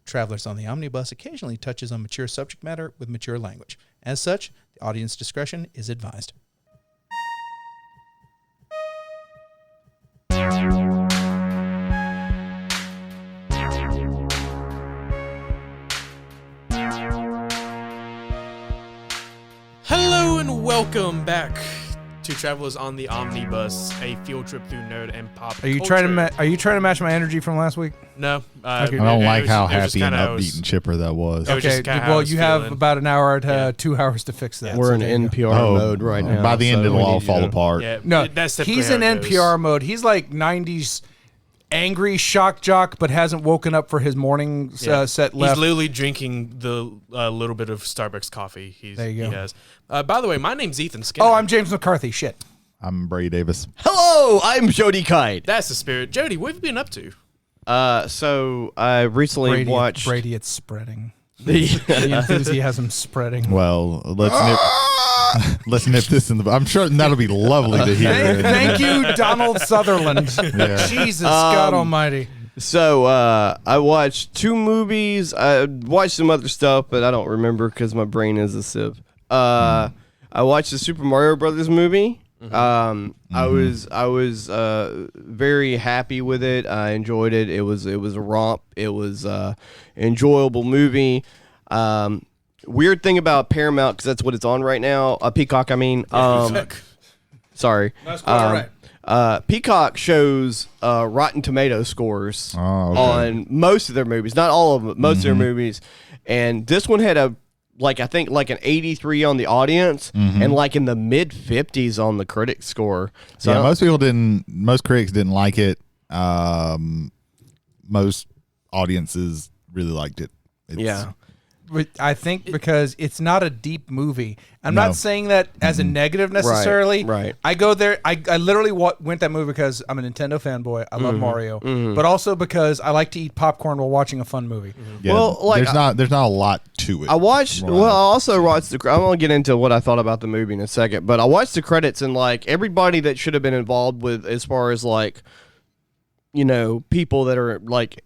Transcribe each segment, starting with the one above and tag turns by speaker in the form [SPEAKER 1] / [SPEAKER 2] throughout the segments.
[SPEAKER 1] Travelers on the Omnibus occasionally touches on mature subject matter with mature language. As such, the audience discretion is advised.
[SPEAKER 2] Hello and welcome back to Travelers on the Omnibus, a field trip through nerd and pop
[SPEAKER 3] Are you
[SPEAKER 2] culture.
[SPEAKER 3] trying to match my energy from last week?
[SPEAKER 2] No.
[SPEAKER 3] Okay.
[SPEAKER 4] I don't like how happy and
[SPEAKER 2] kinda
[SPEAKER 4] upbeat and chipper that was.
[SPEAKER 2] It was
[SPEAKER 3] Okay.
[SPEAKER 2] just kinda how I
[SPEAKER 3] Well,
[SPEAKER 2] was
[SPEAKER 3] you have
[SPEAKER 2] feeling.
[SPEAKER 3] about an hour to
[SPEAKER 2] Yeah.
[SPEAKER 3] 2 hours to fix that.
[SPEAKER 5] We're
[SPEAKER 3] So
[SPEAKER 5] in
[SPEAKER 3] there you go.
[SPEAKER 5] NPR mode right now.
[SPEAKER 4] By the end,
[SPEAKER 5] so
[SPEAKER 4] it'll
[SPEAKER 5] we
[SPEAKER 4] all
[SPEAKER 5] need
[SPEAKER 4] fall
[SPEAKER 5] you to-
[SPEAKER 4] apart.
[SPEAKER 2] Yeah,
[SPEAKER 3] No,
[SPEAKER 2] that's typically
[SPEAKER 3] he's
[SPEAKER 2] how
[SPEAKER 3] in
[SPEAKER 2] it goes.
[SPEAKER 3] NPR mode. He's like 90s angry shock jock, but hasn't woken up for his morning
[SPEAKER 2] Yeah.
[SPEAKER 3] set
[SPEAKER 2] He's
[SPEAKER 3] left.
[SPEAKER 2] literally drinking the little bit of Starbucks coffee
[SPEAKER 3] There you go.
[SPEAKER 2] he has. By the way, my name's Ethan Skinner.
[SPEAKER 3] Oh, I'm James McCarthy. Shit.
[SPEAKER 4] I'm Brady Davis.
[SPEAKER 5] Hello, I'm Jody Kite.
[SPEAKER 2] That's the spirit. Jody, what have you been up to?
[SPEAKER 5] So I recently watched
[SPEAKER 3] Brady, it's spreading.
[SPEAKER 5] the.
[SPEAKER 3] The enthusiasm spreading.
[SPEAKER 4] Well, let's nip this in the. I'm sure that'll be lovely to hear.
[SPEAKER 3] Thank you, Donald Sutherland.
[SPEAKER 4] Yeah.
[SPEAKER 3] Jesus, God Almighty.
[SPEAKER 5] So I watched 2 movies. I watched some other stuff, but I don't remember because my brain is a sieve. I watched the Super Mario Brothers movie. I was very happy with it. I enjoyed it. It was a romp. It was enjoyable movie. Weird thing about Paramount, because that's what it's on right now. Peacock, I mean. Sorry.
[SPEAKER 3] That's quite right.
[SPEAKER 5] Peacock shows Rotten Tomato scores
[SPEAKER 4] Oh, okay.
[SPEAKER 5] on most of their movies, not all of them, but most of their movies. And this one had I think an 83 on the audience and like in the mid 50s on the critic score. So
[SPEAKER 4] Yeah, most critics didn't like it. Most audiences really liked it.
[SPEAKER 5] yeah.
[SPEAKER 3] But I think because it's not a deep movie. I'm
[SPEAKER 4] No.
[SPEAKER 3] not saying that as a negative necessarily.
[SPEAKER 5] right.
[SPEAKER 3] I go there. I literally went that movie because I'm a Nintendo fanboy. I love Mario, but also because I like to eat popcorn while watching a fun movie.
[SPEAKER 4] Yeah,
[SPEAKER 5] Well, like,
[SPEAKER 4] there's not a lot to it.
[SPEAKER 5] I watched.
[SPEAKER 4] Right.
[SPEAKER 5] Well, I also watched the. I'm gonna get into what I thought about the movie in a second, but I watched the credits and like everybody that should have been involved with, as far as like, people that are like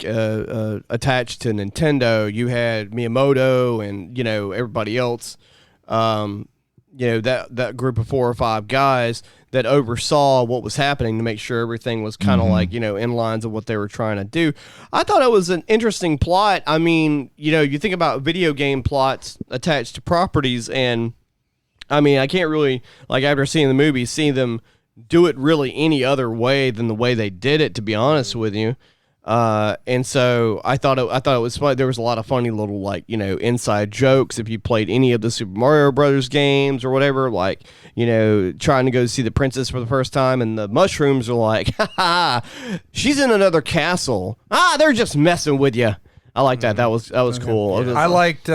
[SPEAKER 5] attached to Nintendo. You had Miyamoto and everybody else. That group of 4 or 5 guys that oversaw what was happening to make sure everything was kind of like, in lines of what they were trying to do. I thought it was an interesting plot. I mean, you think about video game plots attached to properties, and I mean, I can't really, like, after seeing the movie, see them do it really any other way than the way they did it, to be honest with you. And so I thought it was fun. There was a lot of funny little, like, inside jokes. If you played any of the Super Mario Brothers games or whatever, like, trying to go see the princess for the first time, and the mushrooms are like, ha ha, she's in another castle. They're just messing with you. I like that. That was cool.
[SPEAKER 3] I liked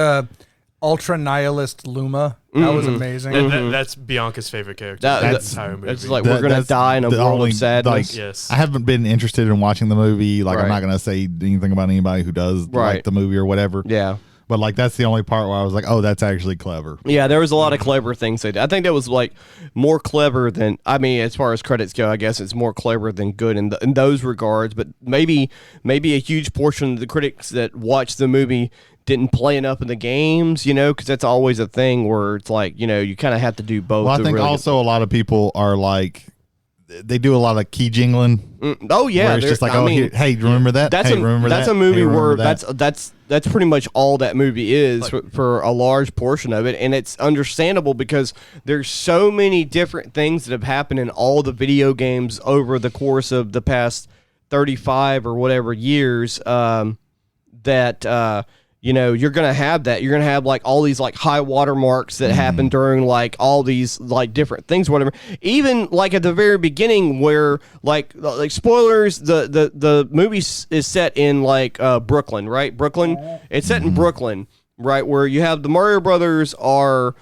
[SPEAKER 3] Ultra Nihilist Luma. That was amazing.
[SPEAKER 2] That's Bianca's favorite character.
[SPEAKER 5] That's
[SPEAKER 2] the entire movie.
[SPEAKER 5] It's like we're gonna
[SPEAKER 4] That's
[SPEAKER 5] die in a
[SPEAKER 4] the
[SPEAKER 5] world
[SPEAKER 4] only,
[SPEAKER 5] of sadness.
[SPEAKER 4] like,
[SPEAKER 2] Yes.
[SPEAKER 4] I haven't been interested in watching the movie. Like,
[SPEAKER 5] Right.
[SPEAKER 4] I'm not gonna say anything about anybody who does
[SPEAKER 5] Right.
[SPEAKER 4] like the movie or whatever.
[SPEAKER 5] Yeah.
[SPEAKER 4] But like, that's the only part where I was like, oh, that's actually clever.
[SPEAKER 5] Yeah, there was a lot of clever things they did. I think that was like more clever than, I mean, as far as credits go, I guess it's more clever than good in those regards. But maybe a huge portion of the critics that watched the movie didn't play enough in the games, because that's always a thing where it's like, you kind of have to do both.
[SPEAKER 4] Well, I
[SPEAKER 5] to
[SPEAKER 4] think
[SPEAKER 5] really
[SPEAKER 4] also a lot of people are like, they do a lot of key jingling.
[SPEAKER 5] oh yeah,
[SPEAKER 4] where it's just like, hey, remember that?
[SPEAKER 5] That's
[SPEAKER 4] hey,
[SPEAKER 5] a
[SPEAKER 4] remember
[SPEAKER 5] that's
[SPEAKER 4] that?
[SPEAKER 5] a movie
[SPEAKER 4] Hey,
[SPEAKER 5] where
[SPEAKER 4] remember that?
[SPEAKER 5] that's pretty much all that movie is for a large portion of it, and it's understandable because there's so many different things that have happened in all the video games over the course of the past 35 or whatever years that you're gonna have that. You're gonna have like all these like high water marks that happen during like all these like different things, whatever. Even like at the very beginning, where like spoilers, the movie is set in like Brooklyn, right? Brooklyn. It's set in Brooklyn, right? Where you have the Mario Brothers are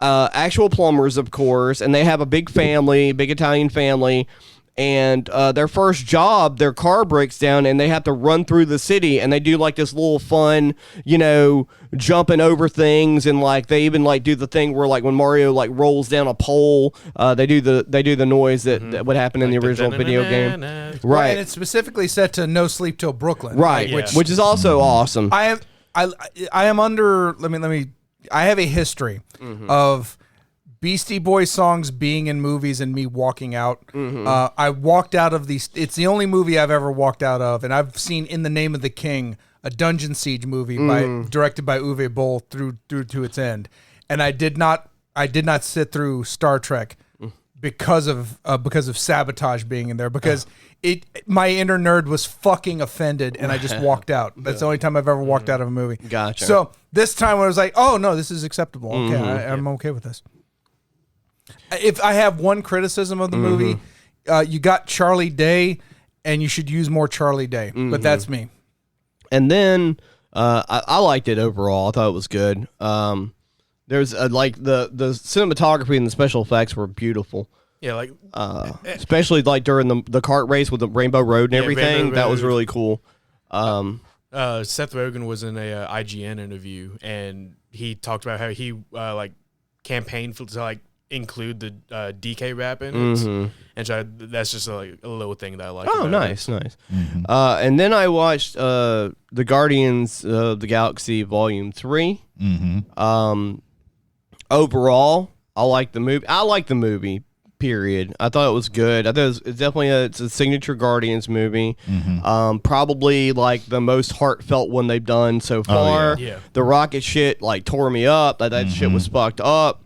[SPEAKER 5] actual plumbers, of course, and they have a big family, big Italian family. and their first job, their car breaks down, and they have to run through the city, and they do like this little fun, jumping over things, and like they even like do the thing where like when Mario like rolls down a pole, they do the noise that would happen in the original video game, right?
[SPEAKER 3] And it's specifically set to No Sleep Till Brooklyn,
[SPEAKER 5] right? Which is also awesome.
[SPEAKER 3] I am under. Let me. I have a history of Beastie Boys songs being in movies and me walking out. I walked out of these. It's the only movie I've ever walked out of, and I've seen In the Name of the King, a Dungeon Siege movie directed by Uwe Boll through to its end, and I did not sit through Star Trek because of Sabotage being in there, because my inner nerd was fucking offended, and I just walked out. That's the only time I've ever walked out of a movie.
[SPEAKER 5] Gotcha.
[SPEAKER 3] So this time I was like, oh no, this is acceptable. Okay, I'm okay with this. If I have one criticism of the movie, you got Charlie Day, and you should use more Charlie Day. But that's me.
[SPEAKER 5] And then I liked it overall. I thought it was good. There's like the cinematography and the special effects were beautiful.
[SPEAKER 2] Yeah, like
[SPEAKER 5] especially like during the kart race with the Rainbow Road and everything.
[SPEAKER 2] Rainbow
[SPEAKER 5] that was
[SPEAKER 2] Road.
[SPEAKER 5] really cool.
[SPEAKER 2] Seth Rogen was in a IGN interview, and he talked about how he like campaigned to like include the DK rap in it, and so that's just like a little thing that I like.
[SPEAKER 5] Oh, nice. And then I watched the Guardians of the Galaxy Volume 3. Overall, I like the movie. Period. I thought it was good. I thought it's definitely it's a signature Guardians movie. Probably like the most heartfelt one they've done so far.
[SPEAKER 2] Yeah.
[SPEAKER 5] The rocket shit like tore me up. That shit was fucked up.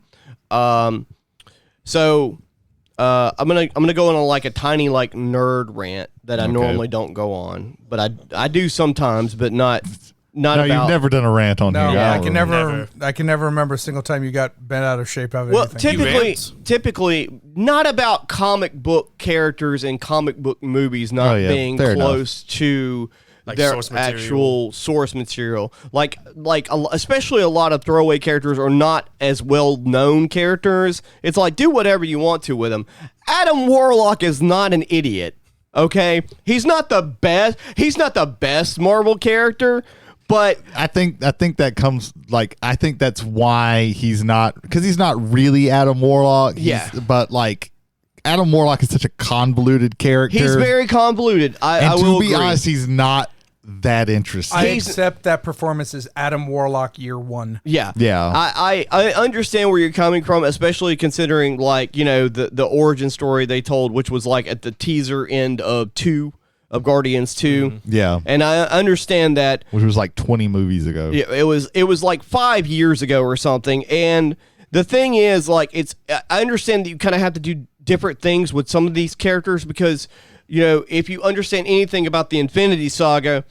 [SPEAKER 5] So I'm gonna go on like a tiny like nerd rant that I normally don't go on, but I do sometimes, but not. No,
[SPEAKER 4] you've never done a rant on
[SPEAKER 3] No,
[SPEAKER 4] here.
[SPEAKER 3] I can never remember a single time you got bent out of shape out of anything.
[SPEAKER 5] Typically not about comic book characters and comic book movies not being close to
[SPEAKER 2] like
[SPEAKER 5] their actual source material. Like especially a lot of throwaway characters are not as well known characters. It's like do whatever you want to with them. Adam Warlock is not an idiot. Okay, he's not the best. He's not the best Marvel character. But
[SPEAKER 4] I think that comes like I think that's why he's not, because he's not really Adam Warlock. But like Adam Warlock is such a convoluted character.
[SPEAKER 5] He's very convoluted. I
[SPEAKER 4] will
[SPEAKER 5] be
[SPEAKER 4] honest, he's not that interesting.
[SPEAKER 3] I accept that performance is Adam Warlock year one.
[SPEAKER 5] Yeah.
[SPEAKER 4] I
[SPEAKER 5] understand where you're coming from, especially considering like the origin story they told, which was like at the teaser end of Guardians 2.
[SPEAKER 4] Yeah.
[SPEAKER 5] And I understand that,
[SPEAKER 4] which was like 20 movies ago.
[SPEAKER 5] Yeah, it was like 5 years ago or something. And the thing is, like, I understand that you kind of have to do different things with some of these characters because, if you understand anything about the Infinity Saga,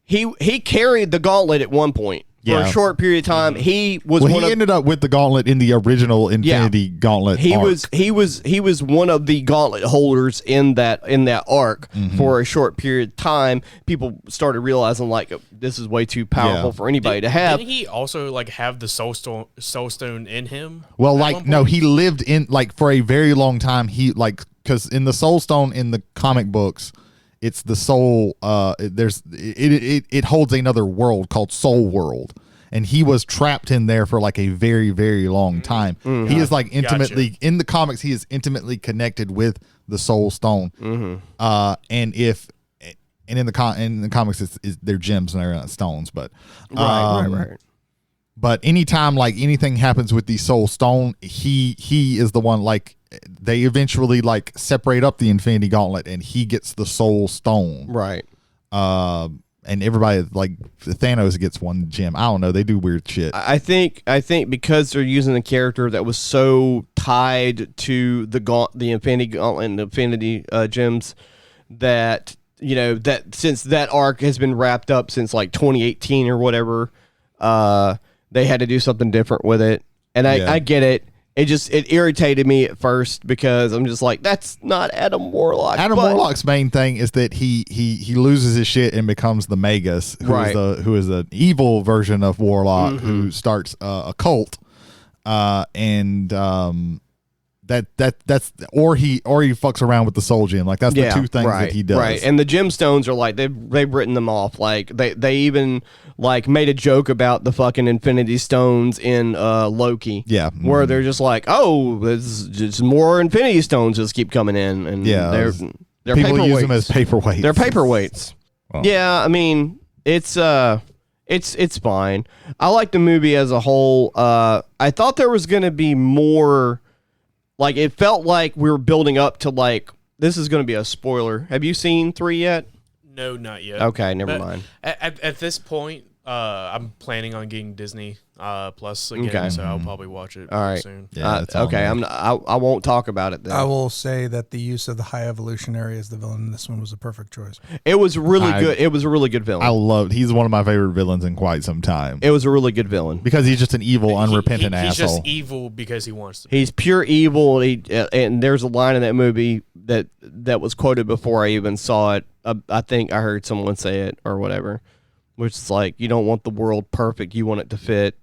[SPEAKER 5] he carried the gauntlet at one point. For a short period of time, he ended up with the gauntlet in the original Infinity Gauntlet. He was one of the gauntlet holders in that arc for a short period of time. People started realizing like this is way too powerful for anybody to have.
[SPEAKER 2] Didn't he also like have the soul stone in him?
[SPEAKER 4] Well, like no, he lived in like for a very long time. He like because in the Soul Stone in the comic books. It's the soul. It holds another world called Soul World, and he was trapped in there for like a very, very long time. He is like intimately in the comics. He is intimately connected with the Soul Stone. And in the comics, they're gems and they're not stones. But
[SPEAKER 5] right.
[SPEAKER 4] But anytime like anything happens with the Soul Stone, he is the one like. They eventually like separate up the Infinity Gauntlet and he gets the Soul Stone.
[SPEAKER 5] Right.
[SPEAKER 4] And everybody like Thanos gets one gem. I don't know. They do weird shit.
[SPEAKER 5] I think because they're using a character that was so tied to the Infinity Gauntlet and the Infinity gems that that since that arc has been wrapped up since like 2018 or whatever, they had to do something different with it. And I get it. It irritated me at first because I'm just like, that's not Adam Warlock.
[SPEAKER 4] Warlock's main thing is that he loses his shit and becomes the Magus, who is an evil version of Warlock who starts a cult, and that's or he fucks around with the soul gem. Like that's the two things that he does.
[SPEAKER 5] Right, and the gemstones are like they've written them off. Like they even like made a joke about the fucking Infinity Stones in Loki.
[SPEAKER 4] Yeah,
[SPEAKER 5] where they're just like, oh, there's just more Infinity Stones just keep coming in, and they're
[SPEAKER 4] people use them as paperweights.
[SPEAKER 5] They're paperweights.
[SPEAKER 4] Well.
[SPEAKER 5] Yeah, I mean it's fine. I like the movie as a whole. I thought there was gonna be more. Like, it felt like we were building up to, like, this is going to be a spoiler. Have you seen 3 yet?
[SPEAKER 2] No, not yet.
[SPEAKER 5] Okay, never mind.
[SPEAKER 2] At this point, I'm planning on getting Disney Plus again, so I'll probably watch it soon.
[SPEAKER 4] Yeah, that's all
[SPEAKER 5] okay, I won't talk about it then.
[SPEAKER 3] I will say that the use of the High Evolutionary as the villain in this one was a perfect choice.
[SPEAKER 5] It was really good. It was a really good villain.
[SPEAKER 4] I loved. He's one of my favorite villains in quite some time.
[SPEAKER 5] It was a really good villain.
[SPEAKER 4] Because he's just an evil, unrepentant
[SPEAKER 2] He's
[SPEAKER 4] asshole.
[SPEAKER 2] just evil because he wants to.
[SPEAKER 5] He's pure evil. And there's a line in that movie that was quoted before I even saw it. I think I heard someone say it or whatever, which is like, you don't want the world perfect. You want it to fit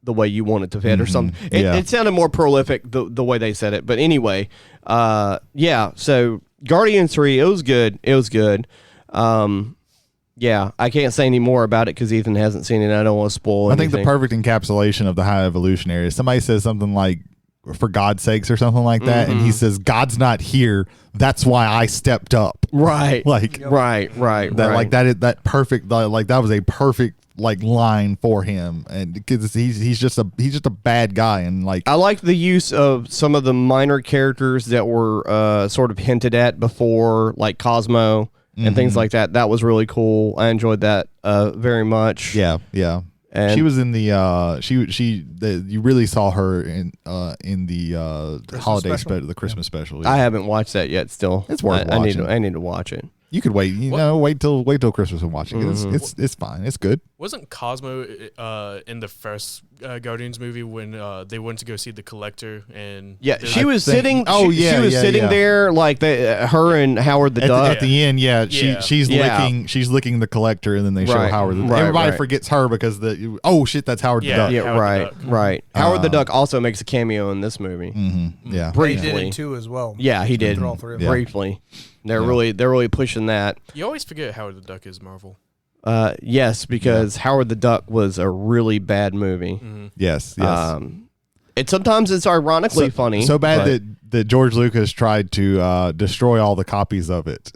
[SPEAKER 5] the way you want it to fit or something. It sounded more prolific the way they said it. But anyway, so Guardians 3, it was good. I can't say any more about it because Ethan hasn't seen it. I don't want to spoil anything.
[SPEAKER 4] I think the perfect encapsulation of the High Evolutionary is somebody says something like, for God's sakes or something like that, and he says, God's not here, that's why I stepped up.
[SPEAKER 5] Right.
[SPEAKER 4] Like
[SPEAKER 5] right.
[SPEAKER 4] Like that perfect, like that was a perfect like line for him, and because he's just a bad guy, and like
[SPEAKER 5] I like the use of some of the minor characters that were sort of hinted at before, like Cosmo and things like that. That was really cool. I enjoyed that very much.
[SPEAKER 4] Yeah.
[SPEAKER 5] And
[SPEAKER 4] she was in the you really saw her in the holiday special, the Christmas special. Yeah.
[SPEAKER 5] I haven't watched that yet. Still,
[SPEAKER 4] it's worth watching.
[SPEAKER 5] I need to watch it.
[SPEAKER 4] You could wait. Wait till Christmas and watch it. It's fine. It's good.
[SPEAKER 2] Wasn't Cosmo in the first Guardians movie when they went to go see the Collector and
[SPEAKER 5] she was sitting. She was sitting
[SPEAKER 4] yeah.
[SPEAKER 5] there like her and Howard the Duck
[SPEAKER 4] at the end. She's licking the Collector, and then they show Howard. Everybody forgets her because that's Howard the Duck.
[SPEAKER 5] Yeah, right. Howard the Duck also makes a cameo in this movie.
[SPEAKER 4] Yeah,
[SPEAKER 5] briefly.
[SPEAKER 3] He did it too as well.
[SPEAKER 5] Yeah, he did.
[SPEAKER 3] All three of them.
[SPEAKER 5] Briefly. They're really pushing that.
[SPEAKER 2] You always forget Howard the Duck is Marvel.
[SPEAKER 5] Yes, because Howard the Duck was a really bad movie.
[SPEAKER 4] Yes.
[SPEAKER 5] Sometimes it's ironically funny.
[SPEAKER 4] So bad that George Lucas tried to destroy all the copies of it.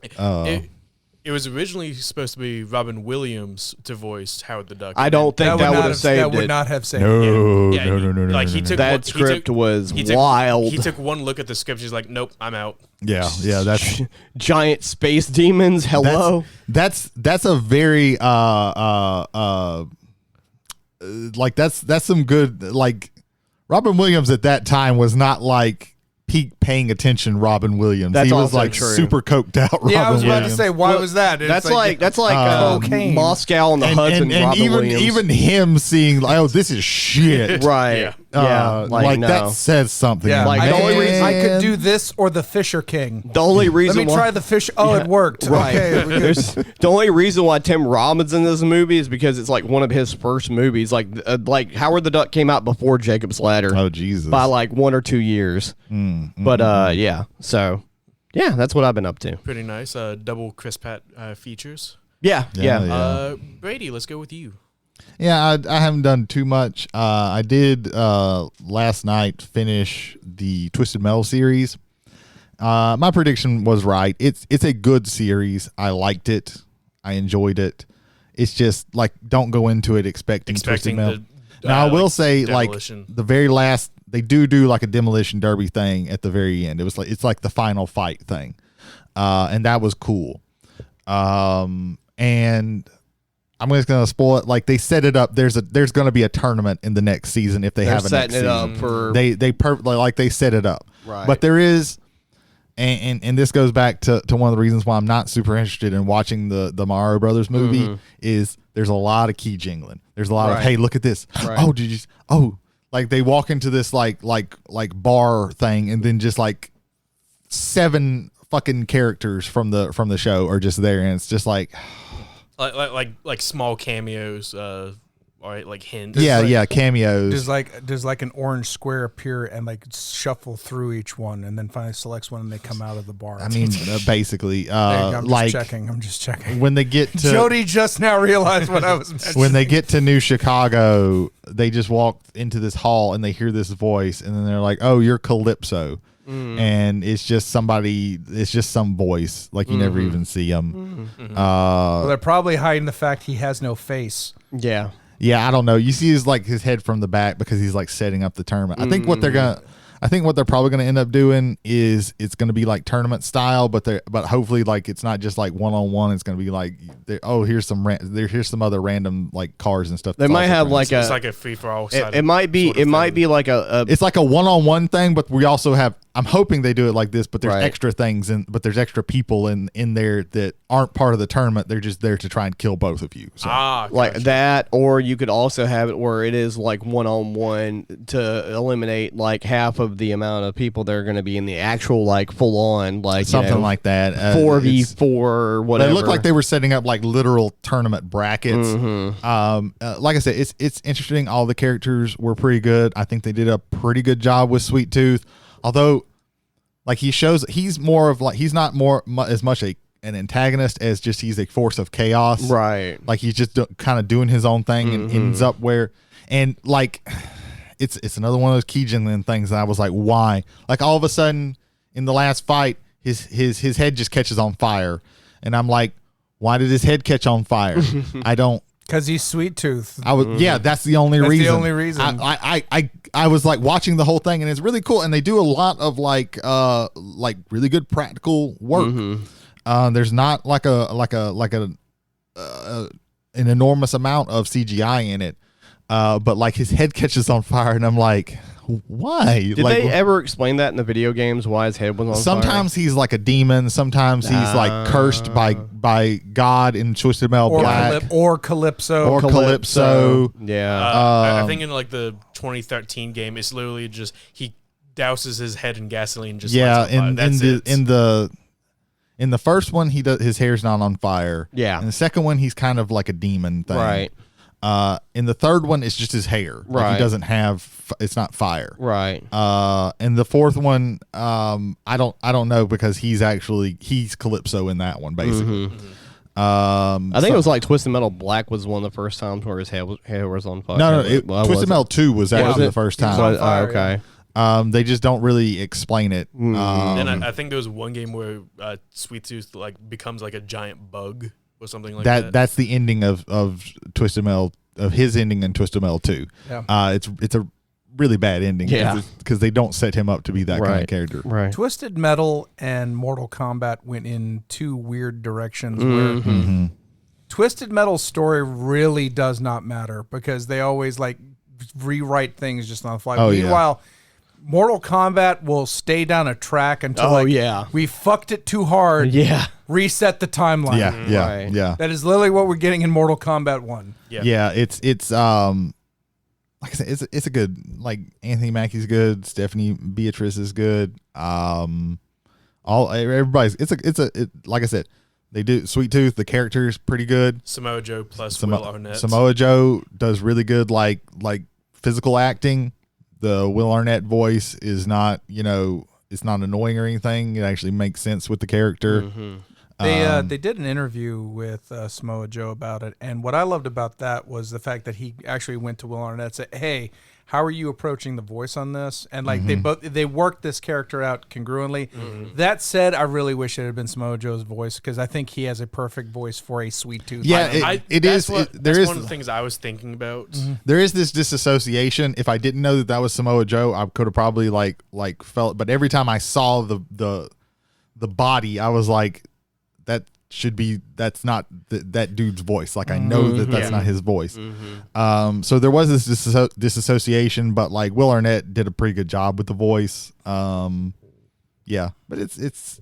[SPEAKER 2] It was originally supposed to be Robin Williams to voice Howard the Duck.
[SPEAKER 5] I don't think that would have saved it.
[SPEAKER 3] That would not have saved
[SPEAKER 4] it. No.
[SPEAKER 2] Like he took
[SPEAKER 5] that script was wild.
[SPEAKER 2] He took one look at the script. He's like, "Nope, I'm out."
[SPEAKER 4] Yeah. That's
[SPEAKER 5] giant space demons. Hello.
[SPEAKER 4] That's a very like that's some good, like Robin Williams at that time was not like peak paying attention Robin Williams.
[SPEAKER 5] That's
[SPEAKER 4] he was
[SPEAKER 5] also
[SPEAKER 4] like
[SPEAKER 5] true.
[SPEAKER 4] super coked out Robin
[SPEAKER 3] I was about
[SPEAKER 4] Williams.
[SPEAKER 3] to say, why was that?
[SPEAKER 5] That's like
[SPEAKER 3] cocaine.
[SPEAKER 5] Moscow and the Hudson.
[SPEAKER 4] And
[SPEAKER 5] Robin Williams.
[SPEAKER 4] even him seeing like, this is shit.
[SPEAKER 5] Right. Yeah.
[SPEAKER 4] Like that says something.
[SPEAKER 3] Yeah.
[SPEAKER 5] Like,
[SPEAKER 3] the only reason I
[SPEAKER 4] man.
[SPEAKER 3] could do this or the Fisher King.
[SPEAKER 5] The only reason
[SPEAKER 3] Let me try the fish. Oh, it worked.
[SPEAKER 5] Right.
[SPEAKER 3] Okay. we're good.
[SPEAKER 5] The only reason why Tim Robbins in this movie is because it's like one of his first movies. Like Howard the Duck came out before Jacob's Ladder.
[SPEAKER 4] Oh Jesus.
[SPEAKER 5] By like 1 or 2 years. But yeah. So yeah, that's what I've been up to.
[SPEAKER 2] Pretty nice. Double Chris Pratt features.
[SPEAKER 5] Yeah.
[SPEAKER 2] Brady, let's go with you.
[SPEAKER 4] Yeah, I haven't done too much. I did last night finish the Twisted Metal series. My prediction was right. It's a good series. I liked it. I enjoyed it. It's just like don't go into it expecting Twisted Metal. Now I will say
[SPEAKER 2] demolition.
[SPEAKER 4] Like the very last they do like a demolition derby thing at the very end. It's like the final fight thing, and that was cool. And I'm just gonna spoil it. Like they set it up. There's gonna be a tournament in the next season if they have a next season.
[SPEAKER 5] Up for
[SPEAKER 4] they set it up.
[SPEAKER 5] Right.
[SPEAKER 4] But there is, and this goes back to one of the reasons why I'm not super interested in watching the Mario Brothers movie is there's a lot of key jingling. There's a lot of hey, look at this.
[SPEAKER 5] Right.
[SPEAKER 4] Oh, did you? Like they walk into this like bar thing and then just like 7 fucking characters from the show are just there and it's just like
[SPEAKER 2] like small cameos. or like hint.
[SPEAKER 4] Yeah, cameos.
[SPEAKER 3] Does like an orange square appear and like shuffle through each one and then finally selects one and they come out of the bar?
[SPEAKER 4] I mean, basically,
[SPEAKER 3] I'm
[SPEAKER 4] like
[SPEAKER 3] just checking.
[SPEAKER 4] when they get to
[SPEAKER 3] Jody just now realized what I was mentioning.
[SPEAKER 4] when they get to New Chicago, they just walk into this hall and they hear this voice, and then they're like, "Oh, you're Calypso," and it's just somebody. It's just some voice. Like you never even see him.
[SPEAKER 3] Well, they're probably hiding the fact he has no face.
[SPEAKER 5] Yeah.
[SPEAKER 4] Yeah, I don't know. You see his head from the back because he's like setting up the tournament. I think what they're probably gonna end up doing is it's gonna be like tournament style, but hopefully like it's not just like 1-on-1. It's gonna be like here's some other random like cars and stuff.
[SPEAKER 5] They might have like
[SPEAKER 2] it's like a free for all.
[SPEAKER 5] it might be like a
[SPEAKER 4] it's like a 1-on-1 thing, but we also have. I'm hoping they do it like this, but there's extra things but there's extra people in there that aren't part of the tournament. They're just there to try and kill both of you. So.
[SPEAKER 5] Like that, or you could also have it where it is like 1-on-1 to eliminate like half of the amount of people that are going to be in the actual like full on like
[SPEAKER 4] something like that
[SPEAKER 5] 4v4 or whatever.
[SPEAKER 4] It looked like they were setting up like literal tournament brackets. Like I said, it's interesting. All the characters were pretty good. I think they did a pretty good job with Sweet Tooth. Although, like he's more of like he's not as much an antagonist as just he's a force of chaos,
[SPEAKER 5] right?
[SPEAKER 4] Like he's just kind of doing his own thing and ends up and like it's another one of those Keijin things that I was like, why? Like all of a sudden in the last fight, his head just catches on fire, and I'm like, why did his head catch on fire? I don't.
[SPEAKER 3] Because he's Sweet Tooth.
[SPEAKER 4] That's the only reason.
[SPEAKER 3] The only reason.
[SPEAKER 4] I was like watching the whole thing, and it's really cool. And they do a lot of like really good practical work. There's not like an enormous amount of CGI in it. But like his head catches on fire, and I'm like, why?
[SPEAKER 5] Did they ever explain that in the video games? Why his head was on fire?
[SPEAKER 4] Sometimes he's like a demon. Sometimes he's like cursed by God in Twisted Metal Black
[SPEAKER 3] or Calypso.
[SPEAKER 4] Or Calypso.
[SPEAKER 5] Yeah.
[SPEAKER 2] I think in like the 2013 game, it's literally just he douses his head in gasoline. And just
[SPEAKER 4] in the first one, his hair's not on fire.
[SPEAKER 5] Yeah.
[SPEAKER 4] In the second one, he's kind of like a demon thing.
[SPEAKER 5] Right.
[SPEAKER 4] In the third one, it's just his hair.
[SPEAKER 5] Right.
[SPEAKER 4] Like he doesn't have. It's not fire.
[SPEAKER 5] Right.
[SPEAKER 4] In the fourth one, I don't know because he's Calypso in that one basically.
[SPEAKER 5] I think it was like Twisted Metal Black was one of the first times where his hair was on fire.
[SPEAKER 4] No, Twisted Metal 2 was actually the first time.
[SPEAKER 5] Okay.
[SPEAKER 4] They just don't really explain it.
[SPEAKER 2] Then I think there was one game where Sweet Tooth like becomes like a giant bug or something like that.
[SPEAKER 4] That's the ending of Twisted Metal, of his ending in Twisted Metal 2.
[SPEAKER 3] Yeah.
[SPEAKER 4] It's a really bad ending because they don't set him up to be that kind of character.
[SPEAKER 5] Right.
[SPEAKER 3] Twisted Metal and Mortal Kombat went in two weird directions where Twisted Metal's story really does not matter because they always like rewrite things just on the fly. Meanwhile, Mortal Kombat will stay down a track until we fucked it too hard.
[SPEAKER 5] Yeah.
[SPEAKER 3] Reset the timeline.
[SPEAKER 4] Yeah.
[SPEAKER 3] That is literally what we're getting in Mortal Kombat 1.
[SPEAKER 4] Yeah. It's like I said, it's a good, like Anthony Mackie's good, Stephanie Beatrice is good. Everybody's like I said, they do Sweet Tooth, the character's pretty good.
[SPEAKER 2] Samoa Joe plus Will Arnett.
[SPEAKER 4] Samoa Joe does really good like physical acting. The Will Arnett voice is not, it's not annoying or anything. It actually makes sense with the character.
[SPEAKER 3] They did an interview with Samoa Joe about it, and what I loved about that was the fact that he actually went to Will Arnett and said, "Hey, how are you approaching the voice on this?" And like they worked this character out congruently. That said, I really wish it had been Samoa Joe's voice because I think he has a perfect voice for a Sweet Tooth.
[SPEAKER 4] Yeah,
[SPEAKER 2] that's one of the things I was thinking about.
[SPEAKER 4] There is this disassociation. If I didn't know that was Samoa Joe, I could have probably like felt. But every time I saw the body, I was like, that's not that dude's voice. Like I know that's not his voice. So there was this disassociation, but like Will Arnett did a pretty good job with the voice. Yeah, but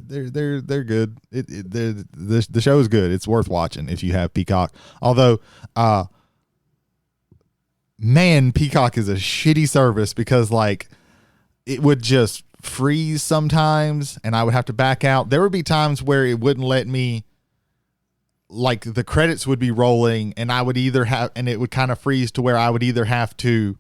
[SPEAKER 4] they're good. The show is good. It's worth watching if you have Peacock. Although, man, Peacock is a shitty service because like it would just freeze sometimes, and I would have to back out. There would be times where it wouldn't let me like the credits would be rolling, and I would either have, and it would kind of freeze to where I would either have to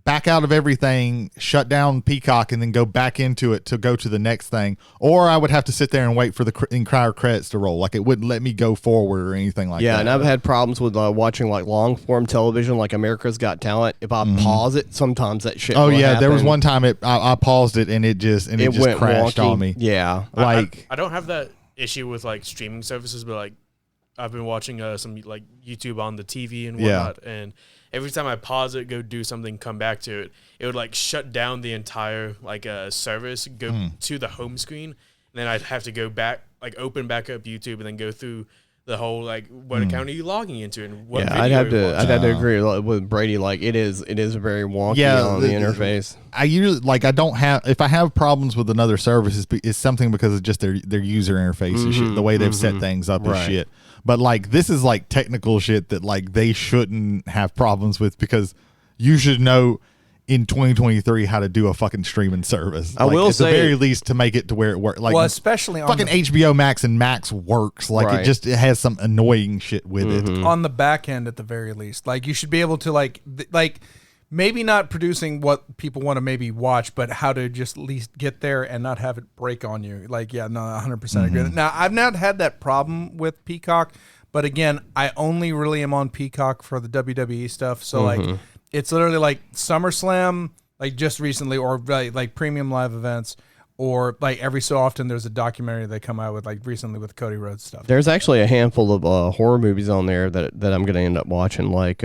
[SPEAKER 4] back out of everything, shut down Peacock, and then go back into it to go to the next thing, or I would have to sit there and wait for the entire credits to roll. Like, it wouldn't let me go forward or anything like that.
[SPEAKER 5] Yeah, and I've had problems with watching like long form television, like America's Got Talent. If I pause it, sometimes that shit.
[SPEAKER 4] Oh
[SPEAKER 5] will
[SPEAKER 4] yeah, there was
[SPEAKER 5] happen.
[SPEAKER 4] one time I paused it and it just
[SPEAKER 5] went
[SPEAKER 4] crashed
[SPEAKER 5] wonky.
[SPEAKER 4] on me.
[SPEAKER 5] Yeah,
[SPEAKER 4] Like
[SPEAKER 2] I don't have that issue with like streaming services, but like I've been watching some like YouTube on the TV and whatnot, and every time I pause it, go do something, come back to it, it would like shut down the entire like service, go to the home screen, and then I'd have to go back, like open back up YouTube, and then go through the whole like what account are you logging into and what video
[SPEAKER 5] I'd have
[SPEAKER 2] you're
[SPEAKER 5] to
[SPEAKER 2] watching.
[SPEAKER 5] agree with Brady. Like it is very wonky
[SPEAKER 4] Yeah,
[SPEAKER 5] on the interface.
[SPEAKER 4] I usually like I don't have if I have problems with another service, it's something because of just their user interface and shit, the way they've set things up and shit. But like this is like technical shit that like they shouldn't have problems with, because you should know in 2023 how to do a fucking streaming service.
[SPEAKER 5] I will
[SPEAKER 4] at
[SPEAKER 5] say,
[SPEAKER 4] the very least, to make it to where it works. Like,
[SPEAKER 3] well, especially on
[SPEAKER 4] fucking HBO Max and Max works. Like
[SPEAKER 5] Right.
[SPEAKER 4] it has some annoying shit with it.
[SPEAKER 3] on the back end at the very least. Like you should be able to like maybe not producing what people want to maybe watch, but how to just at least get there and not have it break on you. Like, yeah, no, 100% agree. Now, I've not had that problem with Peacock, but again, I only really am on Peacock for the WWE stuff. So like, it's literally like SummerSlam, like just recently, or like premium live events, or like every so often there's a documentary they come out with, like recently with Cody Rhodes stuff.
[SPEAKER 5] There's actually a handful of horror movies on there that I'm gonna end up watching, like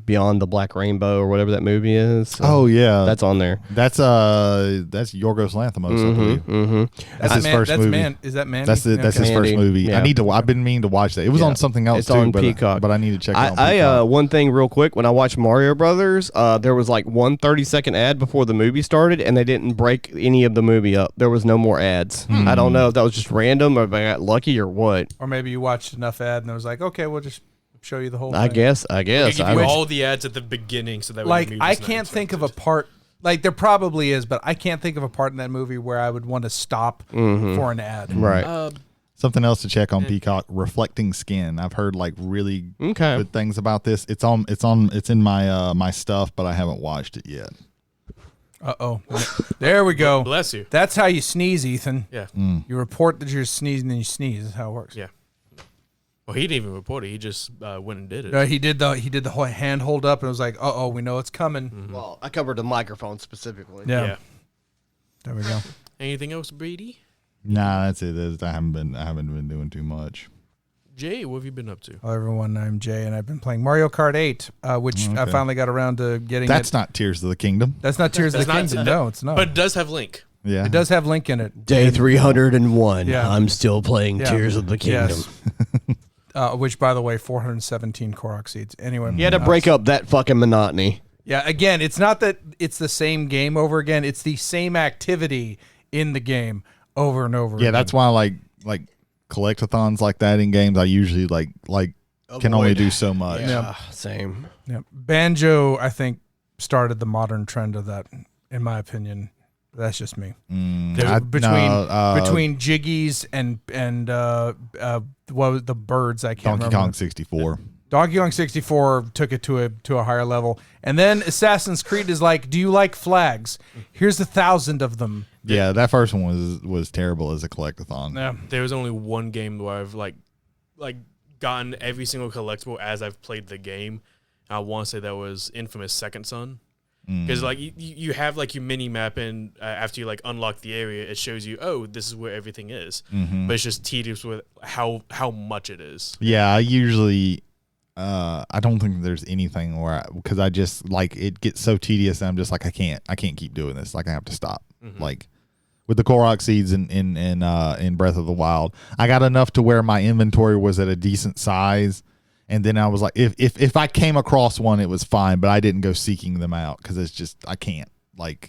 [SPEAKER 5] Beyond the Black Rainbow or whatever that movie is. So
[SPEAKER 4] Oh yeah,
[SPEAKER 5] that's on there.
[SPEAKER 4] that's Yorgos Lanthimos, I believe. That's his first movie.
[SPEAKER 3] Is that Mandy?
[SPEAKER 4] That's his first
[SPEAKER 5] Mandy,
[SPEAKER 4] movie.
[SPEAKER 5] yeah.
[SPEAKER 4] I've been meaning to watch that. It was on something else
[SPEAKER 5] It's
[SPEAKER 4] too,
[SPEAKER 5] on
[SPEAKER 4] but
[SPEAKER 5] Peacock.
[SPEAKER 4] but I need to check it out.
[SPEAKER 5] I one thing real quick, when I watched Mario Brothers, there was like 1 30-second ad before the movie started, and they didn't break any of the movie up. There was no more ads. I don't know if that was just random or if I got lucky or what.
[SPEAKER 3] Or maybe you watched enough ad and it was like, okay, we'll just show you the whole
[SPEAKER 5] I
[SPEAKER 3] thing.
[SPEAKER 5] guess.
[SPEAKER 2] They give
[SPEAKER 5] I
[SPEAKER 2] you
[SPEAKER 5] don't-
[SPEAKER 2] all the ads at the beginning, so that way
[SPEAKER 3] Like,
[SPEAKER 2] the
[SPEAKER 3] I
[SPEAKER 2] movie's not
[SPEAKER 3] can't think of a
[SPEAKER 2] interrupted.
[SPEAKER 3] part, like there probably is, but I can't think of a part in that movie where I would want to stop for an ad.
[SPEAKER 5] Right.
[SPEAKER 4] Something else to check on Peacock: Reflecting Skin. I've heard like really
[SPEAKER 5] Okay.
[SPEAKER 4] good things about this. It's in my my stuff, but I haven't watched it yet.
[SPEAKER 3] Uh-oh. There we go.
[SPEAKER 2] Bless you.
[SPEAKER 3] That's how you sneeze, Ethan.
[SPEAKER 2] Yeah.
[SPEAKER 3] You report that you're sneezing and you sneeze. That's how it works.
[SPEAKER 2] Yeah. Well, he didn't even report it. He just went and did it.
[SPEAKER 3] He did the whole hand hold up and it was like, uh-oh, we know it's coming.
[SPEAKER 5] Well, I covered the microphone specifically.
[SPEAKER 3] Yeah. There we go.
[SPEAKER 2] Anything else, Brady?
[SPEAKER 4] Nah, that's it. I haven't been doing too much.
[SPEAKER 2] Jay, what have you been up to?
[SPEAKER 3] Hello, everyone. I'm Jay, and I've been playing Mario Kart 8, which I
[SPEAKER 4] Okay.
[SPEAKER 3] finally got around to getting.
[SPEAKER 4] That's not Tears of the Kingdom.
[SPEAKER 3] That's not Tears of the
[SPEAKER 2] That's not-
[SPEAKER 3] Kingdom. No, it's not.
[SPEAKER 2] But it does have Link.
[SPEAKER 4] Yeah,
[SPEAKER 3] it does have Link in it.
[SPEAKER 5] Day 301.
[SPEAKER 3] Yeah.
[SPEAKER 5] I'm still playing
[SPEAKER 3] Yeah.
[SPEAKER 5] Tears of the Kingdom.
[SPEAKER 3] Yes. Which, by the way, 417 Korok seeds. Anyway.
[SPEAKER 5] You had to break up that fucking monotony.
[SPEAKER 3] Yeah, again, it's not that it's the same game over again. It's the same activity in the game over and over
[SPEAKER 4] yeah.
[SPEAKER 3] again.
[SPEAKER 4] That's why like collectathons like that in games, I usually like can only
[SPEAKER 5] Avoid.
[SPEAKER 4] do so much.
[SPEAKER 3] Yeah.
[SPEAKER 5] Same.
[SPEAKER 3] Yeah. Banjo, I think, started the modern trend of that, in my opinion. That's just me. Between Jiggies and what was the birds? I can't
[SPEAKER 4] Donkey
[SPEAKER 3] remember.
[SPEAKER 4] Kong 64.
[SPEAKER 3] Donkey Kong 64 took it to a higher level, and then Assassin's Creed is like, do you like flags? Here's 1,000 of them.
[SPEAKER 4] Yeah, that first one was terrible as a collectathon.
[SPEAKER 3] Yeah.
[SPEAKER 2] There was only one game where I've like gotten every single collectible as I've played the game. I want to say that was Infamous Second Son. Because like you have like your mini map, and after you like unlock the area, it shows you, oh, this is where everything is. But it's just tedious with how much it is.
[SPEAKER 4] Yeah, I usually I don't think there's anything where because I just like it gets so tedious and I'm just like I can't keep doing this. Like I have to stop. Like with the Korok seeds in Breath of the Wild, I got enough to where my inventory was at a decent size. And then I was like, if I came across one, it was fine, but I didn't go seeking them out because it's just I can't.
[SPEAKER 3] There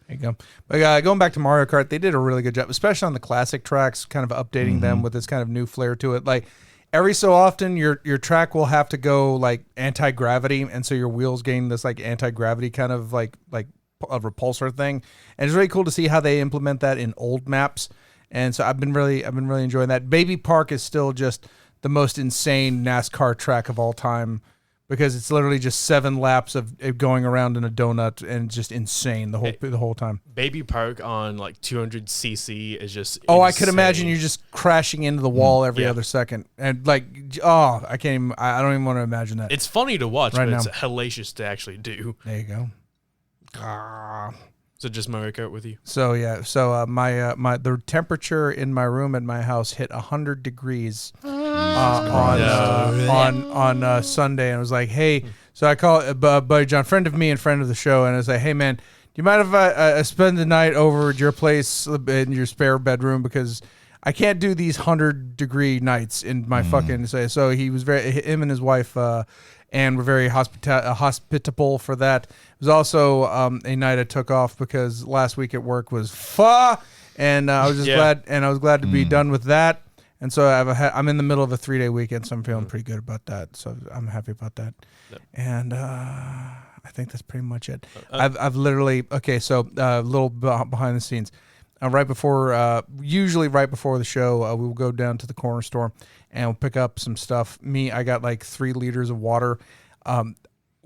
[SPEAKER 3] you go. But going back to Mario Kart, they did a really good job, especially on the classic tracks, kind of updating them with this kind of new flair to it. Like every so often, your track will have to go like anti-gravity, and so your wheels gain this like anti-gravity kind of like a repulsor thing. And it's really cool to see how they implement that in old maps. And so I've been really enjoying that. Baby Park is still just the most insane NASCAR track of all time because it's literally just 7 laps of it going around in a donut and just insane the whole time.
[SPEAKER 2] Baby Park on like 200cc is just
[SPEAKER 3] I could imagine you just crashing into the wall every other second. And like, I don't even want to imagine that.
[SPEAKER 2] It's funny to watch,
[SPEAKER 3] Right
[SPEAKER 2] but
[SPEAKER 3] now.
[SPEAKER 2] it's hellacious to actually do.
[SPEAKER 3] There you go. Ah.
[SPEAKER 2] So just Mario Kart with you.
[SPEAKER 3] So yeah, the temperature in my room at my house hit 100 degrees on Sunday, and I was like, hey, so I call Buddy John, friend of me and friend of the show, and I was like, hey man, do you mind if I spend the night over at your place in your spare bedroom because I can't do these 100-degree nights in my fucking so he was him and his wife and were very hospitable for that. It was also a night I took off because last week at work was and I was just glad, and I was glad to be done with that. And so I'm in the middle of a 3-day weekend, so I'm feeling pretty good about that. So I'm happy about that. Yep. And I think that's pretty much it. I've literally so a little behind the scenes. Usually right before the show, we will go down to the corner store and we'll pick up some stuff. I got like 3 liters of water.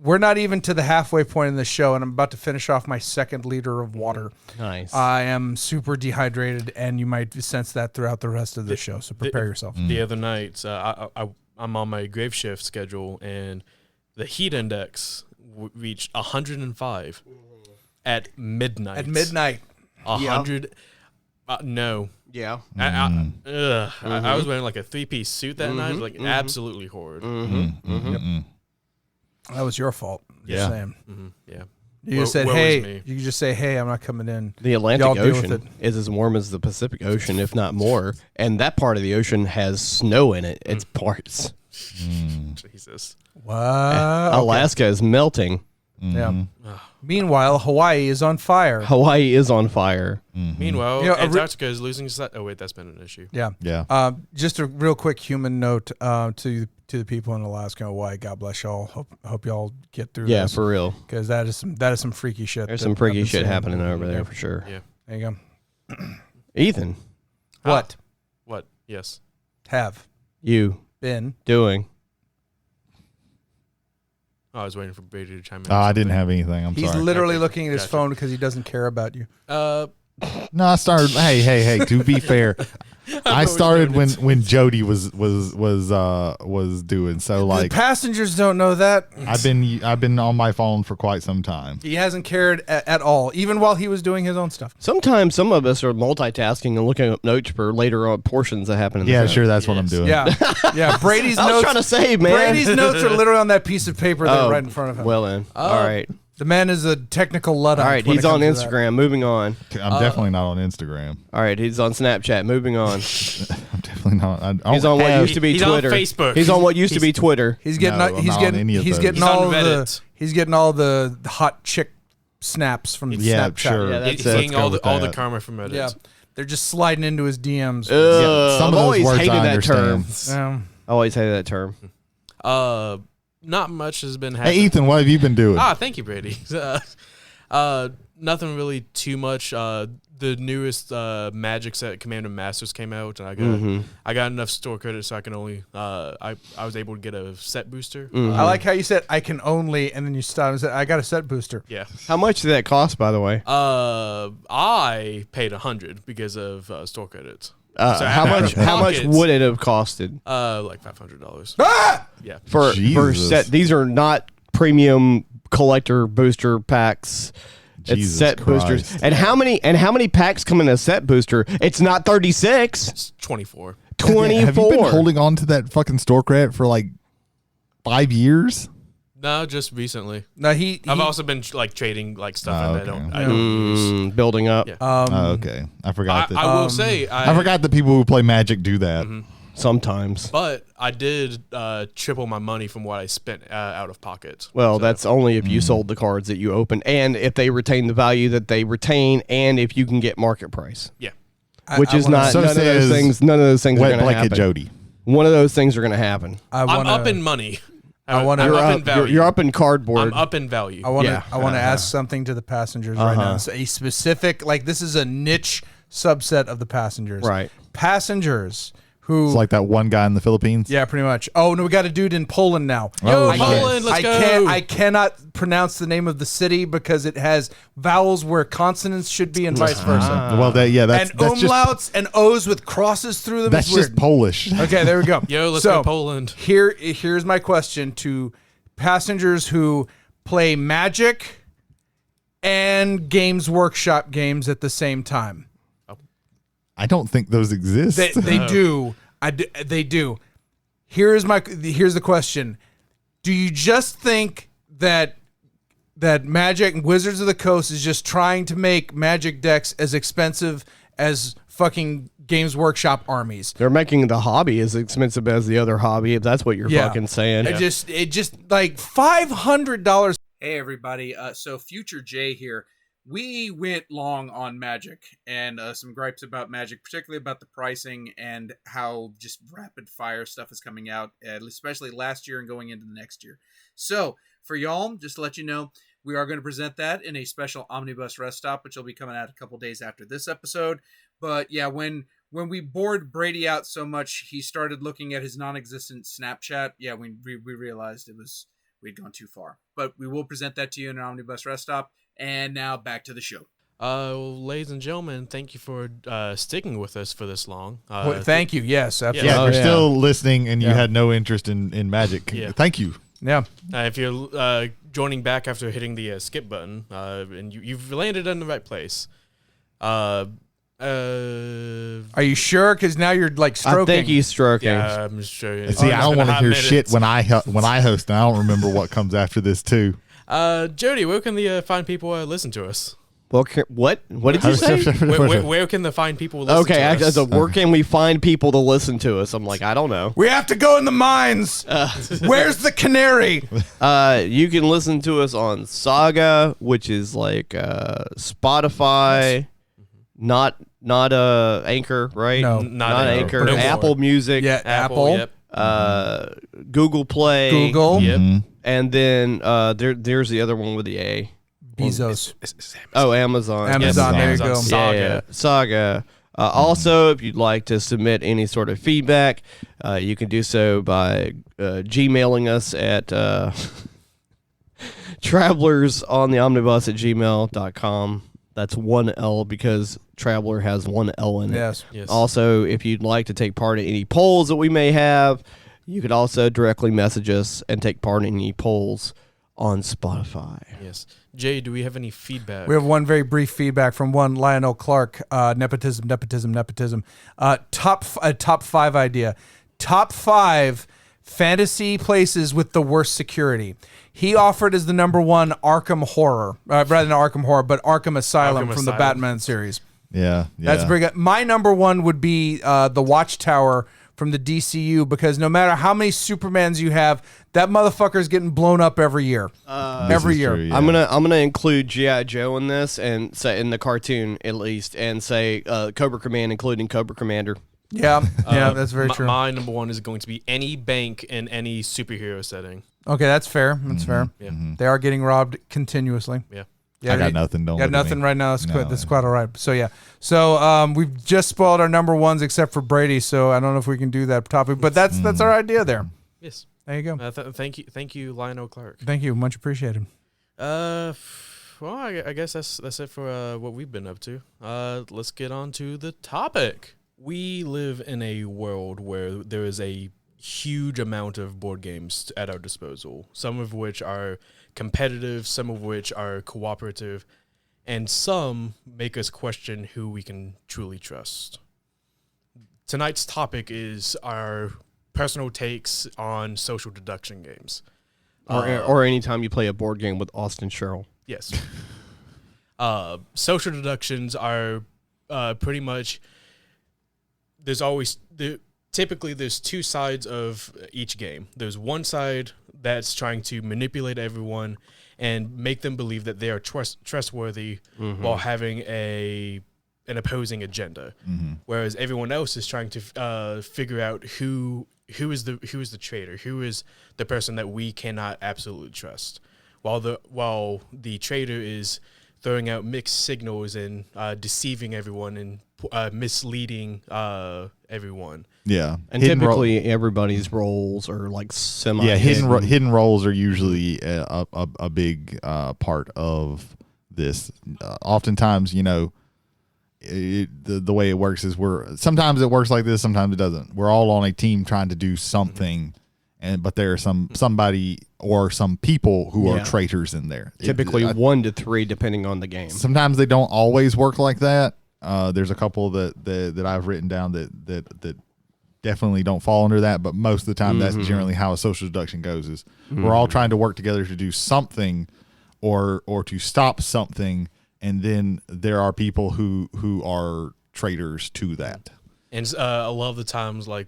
[SPEAKER 3] We're not even to the halfway point in the show, and I'm about to finish off my 2nd liter of water.
[SPEAKER 5] Nice.
[SPEAKER 3] I am super dehydrated, and you might sense that throughout the rest of the show, so prepare yourself.
[SPEAKER 2] The other night, I'm on my grave shift schedule, and the heat index reached 105 at midnight.
[SPEAKER 3] At midnight.
[SPEAKER 2] 100. No.
[SPEAKER 5] Yeah.
[SPEAKER 2] I was wearing like a 3-piece suit that night. It was like absolutely horrid.
[SPEAKER 3] That was your fault. Just saying.
[SPEAKER 2] Yeah.
[SPEAKER 3] You just said,
[SPEAKER 2] where was
[SPEAKER 3] hey,
[SPEAKER 2] me?
[SPEAKER 3] you could just say, hey, I'm not coming in.
[SPEAKER 5] The Atlantic
[SPEAKER 3] Y'all deal with
[SPEAKER 5] Ocean is as warm as the Pacific Ocean, if not more. And that part of the ocean has snow in it. It's parts.
[SPEAKER 2] Jesus.
[SPEAKER 3] Wow.
[SPEAKER 5] Alaska is melting.
[SPEAKER 3] Yeah. Meanwhile, Hawaii is on fire.
[SPEAKER 5] Hawaii is on fire.
[SPEAKER 2] Meanwhile, Antarctica is losing. Oh wait, that's been an issue.
[SPEAKER 3] Yeah.
[SPEAKER 4] Yeah.
[SPEAKER 3] Just a real quick human note to the people in Alaska and Hawaii. God bless y'all. Hope y'all get through
[SPEAKER 5] Yeah,
[SPEAKER 3] this.
[SPEAKER 5] for real.
[SPEAKER 3] Because that is some freaky shit.
[SPEAKER 5] There's some freaky shit happening over there for sure.
[SPEAKER 2] Yeah.
[SPEAKER 3] There you go.
[SPEAKER 5] Ethan,
[SPEAKER 3] What
[SPEAKER 2] What? Yes.
[SPEAKER 3] have
[SPEAKER 5] you
[SPEAKER 3] been
[SPEAKER 5] doing?
[SPEAKER 2] Oh, I was waiting for Brady to chime in.
[SPEAKER 4] I didn't have anything. I'm
[SPEAKER 3] He's
[SPEAKER 4] sorry.
[SPEAKER 3] literally
[SPEAKER 2] Okay,
[SPEAKER 3] looking at his
[SPEAKER 2] gotcha.
[SPEAKER 3] phone because he doesn't care about you.
[SPEAKER 4] No, I started. Hey. To be fair, I started when Jody was doing so. Like
[SPEAKER 3] The passengers don't know that.
[SPEAKER 4] I've been on my phone for quite some time.
[SPEAKER 3] He hasn't cared at all, even while he was doing his own stuff.
[SPEAKER 5] Sometimes some of us are multitasking and looking up notes for later on portions that happen in the
[SPEAKER 4] Yeah,
[SPEAKER 5] show.
[SPEAKER 4] sure. That's what I'm doing.
[SPEAKER 3] Yeah. Brady's
[SPEAKER 5] I was
[SPEAKER 3] notes.
[SPEAKER 5] trying to say, man.
[SPEAKER 3] Brady's notes are literally on that piece of paper there right in front of him.
[SPEAKER 5] Well then. All right.
[SPEAKER 3] The man is a technical Luddite.
[SPEAKER 5] All right.
[SPEAKER 3] when
[SPEAKER 5] He's
[SPEAKER 3] it
[SPEAKER 5] on
[SPEAKER 3] comes to that.
[SPEAKER 5] Instagram. Moving on.
[SPEAKER 4] I'm definitely not on Instagram.
[SPEAKER 5] All right. He's on Snapchat. Moving on.
[SPEAKER 4] I'm definitely not.
[SPEAKER 5] He's on what used to be
[SPEAKER 2] He's on
[SPEAKER 5] Twitter.
[SPEAKER 2] Facebook.
[SPEAKER 5] He's on what used to be Twitter.
[SPEAKER 3] He's getting
[SPEAKER 4] No, I'm
[SPEAKER 3] he's
[SPEAKER 4] not on
[SPEAKER 3] getting
[SPEAKER 4] any of
[SPEAKER 3] he's
[SPEAKER 4] those.
[SPEAKER 3] getting
[SPEAKER 2] He's
[SPEAKER 3] all
[SPEAKER 2] on
[SPEAKER 3] the
[SPEAKER 2] Reddit.
[SPEAKER 3] he's getting all the hot chick snaps from
[SPEAKER 4] Yeah,
[SPEAKER 3] Snapchat.
[SPEAKER 4] sure.
[SPEAKER 5] Yeah,
[SPEAKER 2] He's
[SPEAKER 5] that's
[SPEAKER 2] getting all
[SPEAKER 4] with
[SPEAKER 2] the
[SPEAKER 4] that.
[SPEAKER 2] karma from Reddit.
[SPEAKER 3] Yeah. They're just sliding into his DMs.
[SPEAKER 4] Some of
[SPEAKER 5] I've
[SPEAKER 4] those
[SPEAKER 5] always
[SPEAKER 4] words
[SPEAKER 5] hated
[SPEAKER 4] I
[SPEAKER 5] that term.
[SPEAKER 4] understand.
[SPEAKER 5] I always hated that term.
[SPEAKER 2] Not much has been
[SPEAKER 4] Hey,
[SPEAKER 2] happening.
[SPEAKER 4] Ethan, what have you been doing?
[SPEAKER 2] Thank you, Brady. Nothing really too much. The newest Magic set, Commander Masters, came out, and I got enough store credit so I can only I was able to get a set booster.
[SPEAKER 3] I like how you said I can only, and then you stopped and said I got a set booster.
[SPEAKER 2] Yeah.
[SPEAKER 5] How much did that cost, by the way?
[SPEAKER 2] I paid $100 because of store credits. So
[SPEAKER 5] How
[SPEAKER 2] out
[SPEAKER 5] much?
[SPEAKER 2] of
[SPEAKER 5] How much
[SPEAKER 2] pockets,
[SPEAKER 5] would it have costed
[SPEAKER 2] like $500. Yeah.
[SPEAKER 5] for
[SPEAKER 4] Jesus.
[SPEAKER 5] set? These are not premium collector booster packs. It's
[SPEAKER 4] Jesus
[SPEAKER 5] set boosters.
[SPEAKER 4] Christ.
[SPEAKER 5] And how many packs come in a set booster? It's not 36.
[SPEAKER 2] It's 24.
[SPEAKER 5] 24.
[SPEAKER 4] Have you been holding on to that fucking store credit for like 5 years?
[SPEAKER 2] No, just recently.
[SPEAKER 3] No,
[SPEAKER 2] I've also been like trading like stuff that
[SPEAKER 4] okay.
[SPEAKER 2] I don't use.
[SPEAKER 5] Building up.
[SPEAKER 2] Yeah.
[SPEAKER 4] Okay, I forgot that.
[SPEAKER 2] I will say
[SPEAKER 4] I forgot that people who play Magic do that.
[SPEAKER 5] Sometimes.
[SPEAKER 2] But I did triple my money from what I spent out of pocket.
[SPEAKER 5] Well,
[SPEAKER 2] So,
[SPEAKER 5] that's only if you sold the cards that you opened, and if they retain the value that they retain, and if you can get market price.
[SPEAKER 2] yeah.
[SPEAKER 5] Which is not
[SPEAKER 4] So
[SPEAKER 5] none of those
[SPEAKER 4] says
[SPEAKER 5] things. None of those things are
[SPEAKER 4] Wet
[SPEAKER 5] going to
[SPEAKER 4] blanket
[SPEAKER 5] happen.
[SPEAKER 4] Jody.
[SPEAKER 5] One of those things are going to happen.
[SPEAKER 2] I'm up in money.
[SPEAKER 3] I wanna-
[SPEAKER 2] I'm
[SPEAKER 5] You're
[SPEAKER 2] up
[SPEAKER 5] up,
[SPEAKER 2] in value.
[SPEAKER 5] you're up in cardboard.
[SPEAKER 2] I'm up in value.
[SPEAKER 3] I want to
[SPEAKER 5] Yeah.
[SPEAKER 3] ask something to the passengers right now. It's a specific, like this is a niche subset of the passengers.
[SPEAKER 5] Right.
[SPEAKER 3] Passengers who
[SPEAKER 4] It's like that one guy in the Philippines.
[SPEAKER 3] yeah, pretty much. Oh no, we got a dude in Poland now.
[SPEAKER 4] Oh,
[SPEAKER 2] Yo,
[SPEAKER 4] shit.
[SPEAKER 2] Poland, let's go.
[SPEAKER 3] I cannot pronounce the name of the city because it has vowels where consonants should be and vice versa.
[SPEAKER 4] Well, that's
[SPEAKER 3] And
[SPEAKER 4] just
[SPEAKER 3] umlauts and O's with crosses through them.
[SPEAKER 4] that's
[SPEAKER 3] It's
[SPEAKER 4] just
[SPEAKER 3] weird.
[SPEAKER 4] Polish.
[SPEAKER 3] Okay, there we go.
[SPEAKER 2] Yo, let's
[SPEAKER 3] So,
[SPEAKER 2] go Poland.
[SPEAKER 3] Here's my question to passengers who play Magic and Games Workshop games at the same time.
[SPEAKER 4] I don't think those exist.
[SPEAKER 3] They do. They do. Here's the question: do you just think that Magic and Wizards of the Coast is just trying to make Magic decks as expensive as fucking Games Workshop armies?
[SPEAKER 5] They're making the hobby as expensive as the other hobby, if that's what you're fucking saying.
[SPEAKER 3] It just like $500. Hey everybody, so Future Jay here. We went long on Magic and some gripes about Magic, particularly about the pricing and how just rapid fire stuff is coming out, especially last year and going into the next year. So for y'all, just to let you know, we are going to present that in a special Omnibus Rest Stop, which will be coming out a couple days after this episode. But yeah, when we bored Brady out so much, he started looking at his non-existent Snapchat. Yeah, we realized we'd gone too far. But we will present that to you in an Omnibus Rest Stop. And now back to the show.
[SPEAKER 2] Ladies and gentlemen, thank you for sticking with us for this long.
[SPEAKER 3] Thank you. Yes, absolutely.
[SPEAKER 4] Yeah,
[SPEAKER 5] Oh,
[SPEAKER 4] you're
[SPEAKER 5] yeah.
[SPEAKER 4] still listening and you
[SPEAKER 3] Yeah.
[SPEAKER 4] had no interest in Magic.
[SPEAKER 2] Yeah.
[SPEAKER 4] Thank you.
[SPEAKER 3] Yeah.
[SPEAKER 2] If you're joining back after hitting the skip button, and you've landed in the right place.
[SPEAKER 3] Are you sure? Because now you're like
[SPEAKER 5] I
[SPEAKER 3] stroking.
[SPEAKER 5] think he's stroking.
[SPEAKER 2] Yeah, I'm just sure.
[SPEAKER 4] See, I don't want to hear shit when I host, and I don't remember what comes after this too.
[SPEAKER 2] Jody, where can the fine people listen to us?
[SPEAKER 5] Well, what? What did you say?
[SPEAKER 2] Where can the fine people listen
[SPEAKER 5] Okay,
[SPEAKER 2] to us?
[SPEAKER 5] where can we find people to listen to us? I'm like, I don't know.
[SPEAKER 3] We have to go in the mines. Where's the canary?
[SPEAKER 5] You can listen to us on Saga, which is like Spotify, not Anchor, right?
[SPEAKER 3] No.
[SPEAKER 5] not Anchor.
[SPEAKER 2] No more.
[SPEAKER 5] Apple Music,
[SPEAKER 3] Yeah, Apple.
[SPEAKER 2] Yep.
[SPEAKER 5] Google Play,
[SPEAKER 3] Google.
[SPEAKER 2] Yep.
[SPEAKER 5] and then there's the other one with the A.
[SPEAKER 3] Bezos.
[SPEAKER 5] Oh, Amazon.
[SPEAKER 3] Amazon. There you
[SPEAKER 2] Amazon
[SPEAKER 3] go.
[SPEAKER 2] Saga.
[SPEAKER 5] Yeah, Saga. Also, if you'd like to submit any sort of feedback, you can do so by Gmailing us at travelersontheomnibus@gmail.com. That's one L because Traveler has one L in it.
[SPEAKER 3] Yes.
[SPEAKER 2] Yes.
[SPEAKER 5] Also, if you'd like to take part in any polls that we may have, you could also directly message us and take part in any polls on Spotify.
[SPEAKER 2] Yes. Jay, do we have any feedback?
[SPEAKER 3] We have one very brief feedback from one Lionel Clark. Nepotism. Top 5 idea. Top 5 fantasy places with the worst security. He offered as the number 1 Arkham Horror, rather than Arkham Horror, but Arkham Asylum
[SPEAKER 2] Arkham
[SPEAKER 3] from the
[SPEAKER 2] Asylum.
[SPEAKER 3] Batman series.
[SPEAKER 4] Yeah.
[SPEAKER 3] That's pretty good. My number 1 would be the Watchtower from the DCU, because no matter how many Supermans you have, that motherfucker's getting blown up every year. Every year.
[SPEAKER 4] True, yeah.
[SPEAKER 5] I'm gonna include G.I. Joe in this, and say in the cartoon at least, and say Cobra Command, including Cobra Commander.
[SPEAKER 3] Yeah, that's very true.
[SPEAKER 2] My number 1 is going to be any bank in any superhero setting.
[SPEAKER 3] Okay, that's fair. That's fair.
[SPEAKER 2] Yeah.
[SPEAKER 3] They are getting robbed continuously.
[SPEAKER 2] Yeah.
[SPEAKER 3] Yeah,
[SPEAKER 4] I got nothing. Don't
[SPEAKER 3] Got
[SPEAKER 4] look at
[SPEAKER 3] nothing
[SPEAKER 4] me.
[SPEAKER 3] right now. That's
[SPEAKER 4] No,
[SPEAKER 3] quite. That's quite all right. So yeah. So we've just spoiled our number 1s except for Brady. So I don't know if we can do that topic, but that's our idea there.
[SPEAKER 2] Yes.
[SPEAKER 3] There you go.
[SPEAKER 2] Thank you, Lionel Clark.
[SPEAKER 3] Thank you. Much appreciated.
[SPEAKER 2] Well, I guess that's it for what we've been up to. Let's get on to the topic. We live in a world where there is a huge amount of board games at our disposal, some of which are competitive, some of which are cooperative, and some make us question who we can truly trust. Tonight's topic is our personal takes on social deduction games.
[SPEAKER 5] Or anytime you play a board game with Austin Sherrill.
[SPEAKER 2] Yes. Social deductions are pretty much, typically there's 2 sides of each game. There's one side that's trying to manipulate everyone and make them believe that they are trustworthy while having an opposing agenda. Whereas everyone else is trying to figure out who is the traitor, who is the person that we cannot absolutely trust. While the traitor is throwing out mixed signals and deceiving everyone and misleading everyone.
[SPEAKER 5] And typically everybody's roles are like semi.
[SPEAKER 4] Yeah, hidden roles are usually a big part of this. Oftentimes, the way it works is sometimes it works like this, sometimes it doesn't. We're all on a team trying to do something, but there are somebody or some people who are traitors in there.
[SPEAKER 5] Typically 1 to 3, depending on the game.
[SPEAKER 4] Sometimes they don't always work like that. There's a couple that I've written down that definitely don't fall under that, but most of the time that's generally how a social deduction goes. Is we're all trying to work together to do something, or to stop something. And then there are people who are traitors to that.
[SPEAKER 2] And a lot of the times, like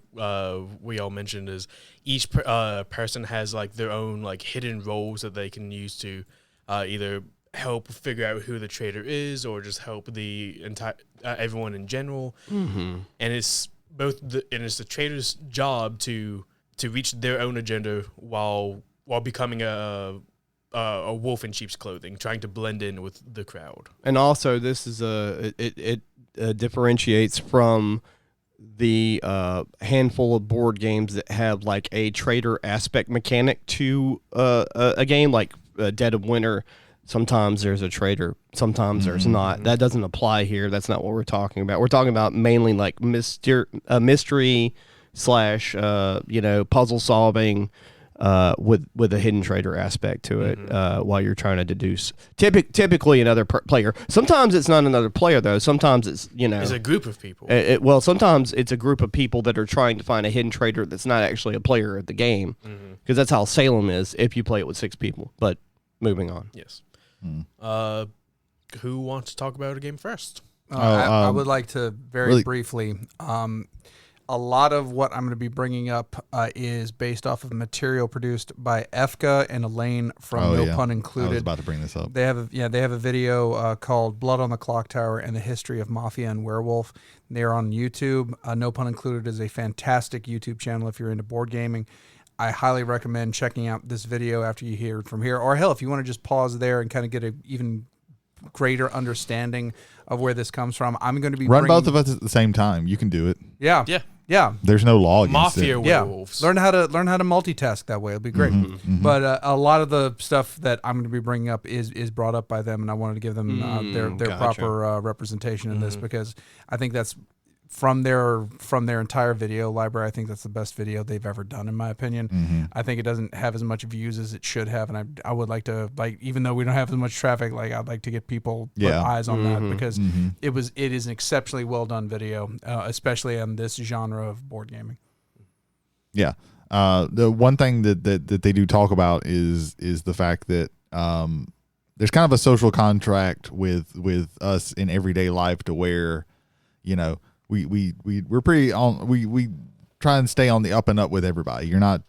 [SPEAKER 2] we all mentioned, is each person has like their own like hidden roles that they can use to either help figure out who the traitor is, or just help the entire everyone in general. And it's it's the traitor's job to reach their own agenda while becoming a wolf in sheep's clothing, trying to blend in with the crowd.
[SPEAKER 5] And also, this is it differentiates from the handful of board games that have like a traitor aspect mechanic to a game, like Dead of Winter. Sometimes there's a traitor, sometimes there's not. That doesn't apply here. That's not what we're talking about. We're talking about mainly like mystery slash puzzle solving. With a hidden traitor aspect to it, while you're trying to deduce typically another player. Sometimes it's not another player though. Sometimes it's
[SPEAKER 2] it's a group of people.
[SPEAKER 5] Well, sometimes it's a group of people that are trying to find a hidden traitor that's not actually a player of the game, because that's how Salem is if you play it with 6 people. But moving on.
[SPEAKER 2] Yes. Who wants to talk about a game first?
[SPEAKER 3] I would like to very briefly. A lot of what I'm going to be bringing up is based off of material produced by Efka and Elaine from No Pun Included.
[SPEAKER 4] I was about to bring this up.
[SPEAKER 3] They have a video called "Blood on the Clocktower and the History of Mafia and Werewolf." They're on YouTube. No Pun Included is a fantastic YouTube channel if you're into board gaming. I highly recommend checking out this video after you hear it from here, or hell, if you want to just pause there and kind of get an even greater understanding of where this comes from. I'm going to be
[SPEAKER 4] run both of us at the same time. You can do it.
[SPEAKER 3] Yeah.
[SPEAKER 4] There's no law against
[SPEAKER 2] Mafia
[SPEAKER 4] it.
[SPEAKER 2] werewolves.
[SPEAKER 3] Learn how to multitask that way. It'll be great. But a lot of the stuff that I'm going to be bringing up is brought up by them, and I wanted to give them their proper representation in this, because I think that's from their entire video library. I think that's the best video they've ever done, in my opinion. I think it doesn't have as much views as it should have, and I would like to, like, even though we don't have as much traffic, like, I'd like to get people put eyes on that, because it is an exceptionally well done video, especially on this genre of board gaming.
[SPEAKER 4] Yeah. The one thing that they do talk about is the fact that there's kind of a social contract with us in everyday life, to where, we're pretty on. We try and stay on the up and up with everybody. You're not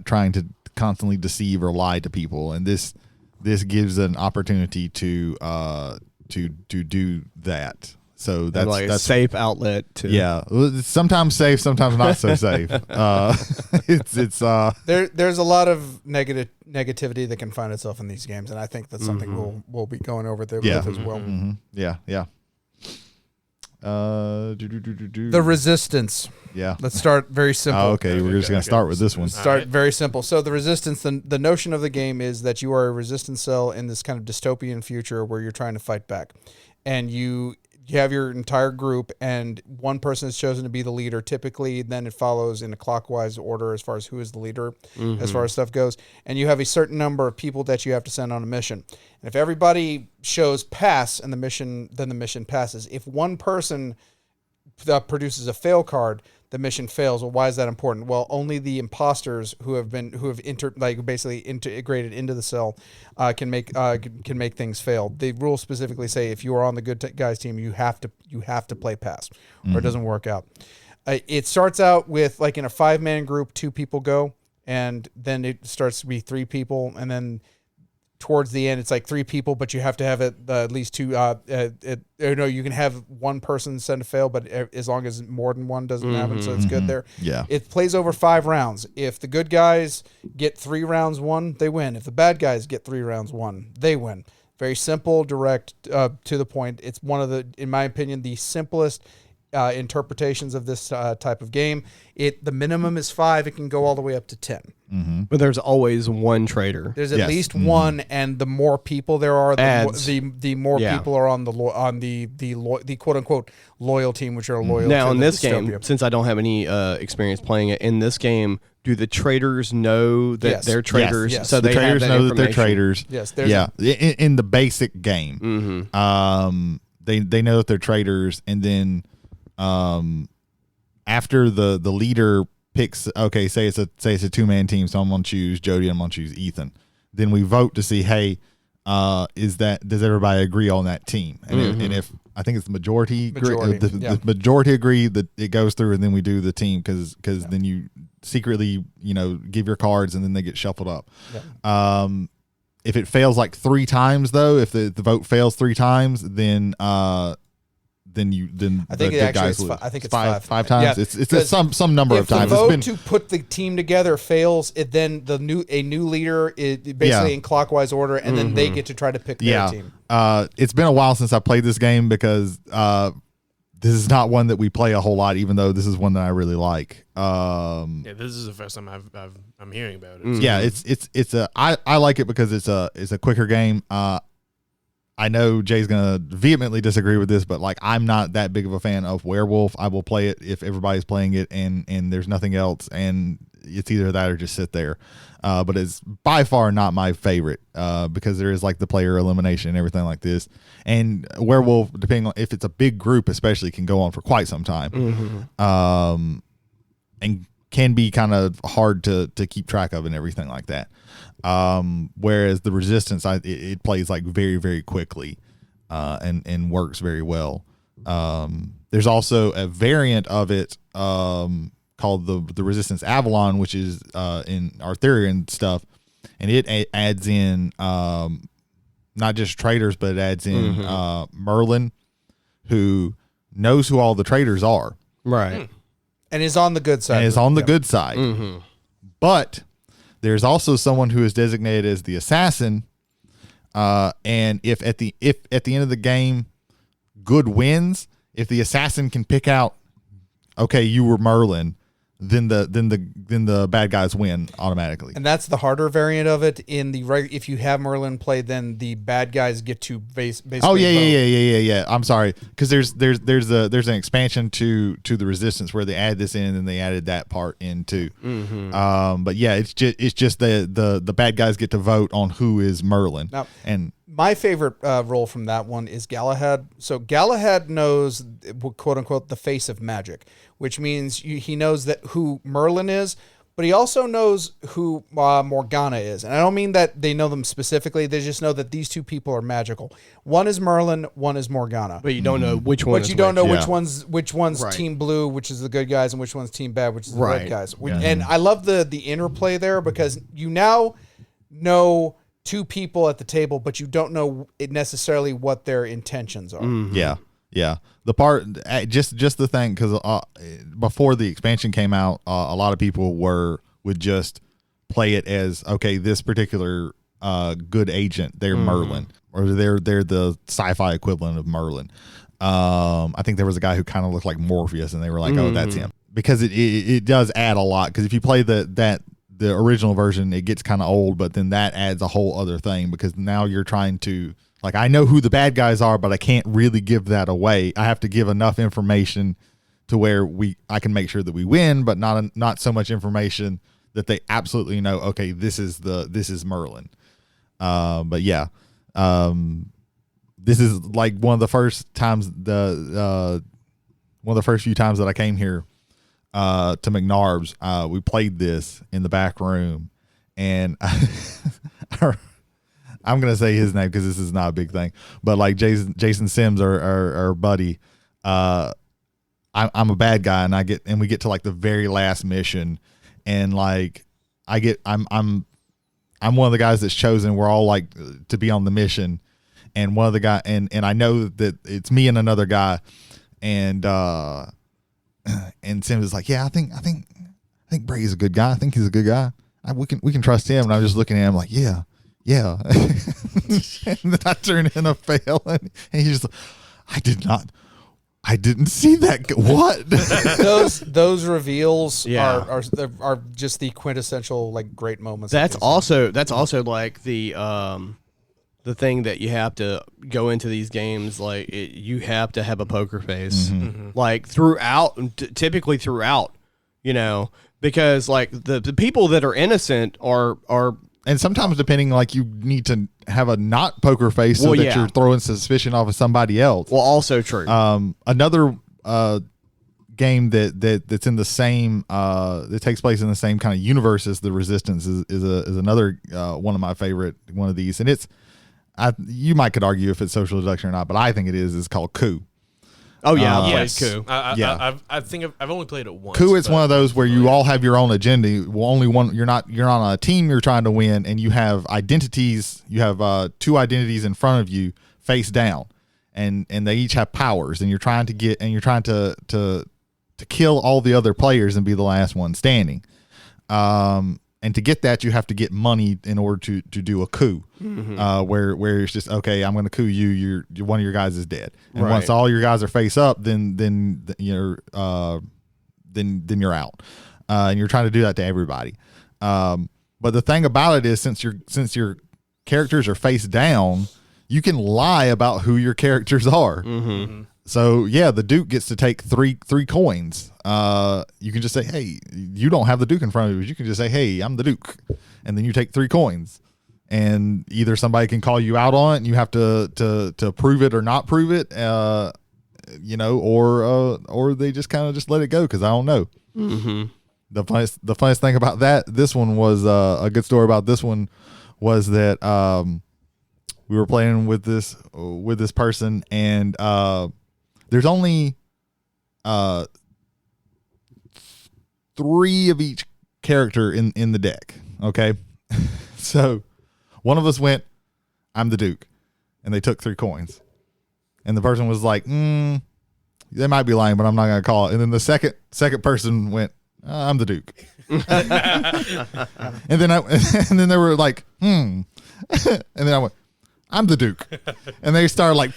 [SPEAKER 4] trying to constantly deceive or lie to people, and this gives an opportunity to do that. So that's
[SPEAKER 5] like a safe outlet to.
[SPEAKER 4] Yeah, sometimes safe, sometimes not so safe.
[SPEAKER 3] There's a lot of negativity that can find itself in these games, and I think that's something we'll be going over there with as well.
[SPEAKER 4] Yeah.
[SPEAKER 3] The resistance.
[SPEAKER 4] Yeah.
[SPEAKER 3] Let's start very simple.
[SPEAKER 4] Oh, okay, we're just gonna start with this one.
[SPEAKER 3] Start very simple. So the resistance, the notion of the game is that you are a resistance cell in this kind of dystopian future where you're trying to fight back, and you have your entire group, and one person is chosen to be the leader. Typically, then it follows in a clockwise order as far as who is the leader, as far as stuff goes. And you have a certain number of people that you have to send on a mission. And if everybody shows pass and then the mission passes. If one person produces a fail card, the mission fails. Well, why is that important? Well, only the imposters who have basically integrated into the cell can make things fail. The rules specifically say if you are on the good guys team, you have to play pass, or it doesn't work out. It starts out with, like, in a 5-man group, 2 people go, and then it starts to be 3 people, and then towards the end, it's like 3 people, but you have to have at least 2. You can have one person send a fail, but as long as more than one doesn't happen, so it's good there.
[SPEAKER 4] Yeah.
[SPEAKER 3] It plays over 5 rounds. If the good guys get 3 rounds won, they win. If the bad guys get 3 rounds won, they win. Very simple, direct, to the point. It's one of the, in my opinion, the simplest interpretations of this type of game. The minimum is 5. It can go all the way up to 10.
[SPEAKER 5] But there's always one traitor.
[SPEAKER 3] There's at least one, and the more people there are,
[SPEAKER 5] Adds.
[SPEAKER 3] the more people are on the quote unquote loyal team, which are loyal.
[SPEAKER 5] Now
[SPEAKER 3] to
[SPEAKER 5] in
[SPEAKER 3] the
[SPEAKER 5] this
[SPEAKER 3] dystopia.
[SPEAKER 5] game, since I don't have any experience playing it, in this game, do the traitors know that
[SPEAKER 3] Yes.
[SPEAKER 5] they're traitors?
[SPEAKER 3] Yes.
[SPEAKER 5] So
[SPEAKER 4] the
[SPEAKER 5] they
[SPEAKER 4] traders
[SPEAKER 5] have that
[SPEAKER 4] know that they're
[SPEAKER 5] information?
[SPEAKER 4] traders.
[SPEAKER 3] Yes, there's
[SPEAKER 4] yeah. In the basic game, they know that they're traders, and then after the leader picks, okay, say it's a 2-man team, so I'm gonna choose Jody, I'm gonna choose Ethan. Then we vote to see, hey, does everybody agree on that team? And if I think it's the majority the majority agree that it goes through, and then we do the team because then you secretly give your cards, and then they get shuffled up. If it fails like 3 times, though, if the vote fails 3 times, then
[SPEAKER 3] I think I think it's 5
[SPEAKER 4] times.
[SPEAKER 3] Yeah,
[SPEAKER 4] it's some number of times.
[SPEAKER 3] If the vote to put the team together fails, then a new leader is basically in clockwise order, and then they get to try to pick their team.
[SPEAKER 4] It's been a while since I played this game because this is not one that we play a whole lot, even though this is one that I really like.
[SPEAKER 2] This is the first time I'm hearing about it.
[SPEAKER 4] Yeah, I like it because it's a quicker game. I know Jay's gonna vehemently disagree with this, but like I'm not that big of a fan of Werewolf. I will play it if everybody's playing it and there's nothing else, and it's either that or just sit there. But it's by far not my favorite because there is like the player elimination and everything like this. And Werewolf, depending on if it's a big group, especially, can go on for quite some time, and can be kind of hard to keep track of and everything like that. Whereas the Resistance, it plays like very, very quickly, and works very well. There's also a variant of it, called the Resistance Avalon, which is, in Arthurian stuff. And it adds in, not just traitors, but it adds in, Merlin, who knows who all the traitors are.
[SPEAKER 5] Right.
[SPEAKER 3] And is on the good side.
[SPEAKER 4] And is on the good side. But there's also someone who is designated as the assassin, and if at the end of the game, good wins, if the assassin can pick out, okay, you were Merlin, then the bad guys win automatically.
[SPEAKER 3] And that's the harder variant of it. If you have Merlin play, then the bad guys get to basically.
[SPEAKER 4] Oh yeah. I'm sorry, because there's an expansion to the Resistance where they add this in, and they added that part in too. But yeah, it's just the bad guys get to vote on who is Merlin.
[SPEAKER 3] Now,
[SPEAKER 4] and
[SPEAKER 3] my favorite role from that one is Galahad. So Galahad knows, quote unquote, the face of magic, which means he knows that who Merlin is, but he also knows who Morgana is. And I don't mean that they know them specifically. They just know that these two people are magical. One is Merlin, one is Morgana.
[SPEAKER 5] But you don't know which one.
[SPEAKER 3] But you don't know
[SPEAKER 4] Yeah.
[SPEAKER 3] which one's
[SPEAKER 5] Right.
[SPEAKER 3] Team Blue, which is the good guys, and which one's Team Bad, which is the
[SPEAKER 5] Right.
[SPEAKER 3] red guys.
[SPEAKER 4] Yeah.
[SPEAKER 3] And I love the interplay there, because you now know two people at the table, but you don't know necessarily what their intentions are.
[SPEAKER 4] Yeah. The part, just the thing, because before the expansion came out, a lot of people would just play it as, okay, this particular good agent, they're Merlin, or they're the sci-fi equivalent of Merlin. I think there was a guy who kind of looked like Morpheus, and they were like, oh, that's him, because it does add a lot. Because if you play the original version, it gets kind of old, but then that adds a whole other thing, because now you're trying to, like, I know who the bad guys are, but I can't really give that away. I have to give enough information to where I can make sure that we win, but not so much information that they absolutely know, okay, this is Merlin. But yeah, this is like one of the first times one of the first few times that I came here to McNarb's. We played this in the back room, and I'm gonna say his name because this is not a big thing, but like Jason Sims, our buddy, I'm a bad guy, and we get to like the very last mission, and like I'm one of the guys that's chosen. We're all like to be on the mission, and one of the guy and I know that it's me and another guy, and Sims is like, yeah, I think Brady's a good guy. I think he's a good guy. We can trust him. And I'm just looking at him like, yeah, yeah. And then I turn in a fail, and he's just, I didn't see that. What?
[SPEAKER 3] those reveals
[SPEAKER 5] Yeah.
[SPEAKER 3] are just the quintessential like great moments.
[SPEAKER 5] That's also like the thing that you have to go into these games, like you have to have a poker face, like throughout, typically throughout, because like the people that are innocent are.
[SPEAKER 4] And sometimes, depending, like, you need to have a not poker face so that you're throwing suspicion off of somebody else.
[SPEAKER 5] Well, also true.
[SPEAKER 4] Another game that's in the same that takes place in the same kind of universe as the Resistance is another one of my favorite one of these, and you might could argue if it's social deduction or not, but I think it is. It's called Coup.
[SPEAKER 5] Oh yeah, I
[SPEAKER 2] yes.
[SPEAKER 5] played Coup.
[SPEAKER 2] I think I've only played it once.
[SPEAKER 4] Coup is one of those where you all have your own agenda. Only one. You're on a team. You're trying to win, and you have identities. You have two identities in front of you, face down, and they each have powers. And you're trying to kill all the other players and be the last one standing. And to get that, you have to get money in order to do a coup, where it's just, okay, I'm going to coup you. One of your guys is dead, and once all your guys are face up, then you're out, and you're trying to do that to everybody. But the thing about it is, since your characters are face down, you can lie about who your characters are. So yeah, the Duke gets to take three coins. You can just say, hey, you don't have the Duke in front of you. You can just say, hey, I'm the Duke. And then you take 3 coins. And either somebody can call you out on it and you have to prove it or not prove it, or they just kind of just let it go because I don't know. The funniest thing about this one was a good story about this one was that we were playing with this person, and there's only 3 of each character in the deck. Okay. So one of us went, I'm the Duke, and they took 3 coins, and the person was like, they might be lying, but I'm not going to call it. And then the second person went, I'm the Duke. and then they were like, and then I went, I'm the Duke. And they started like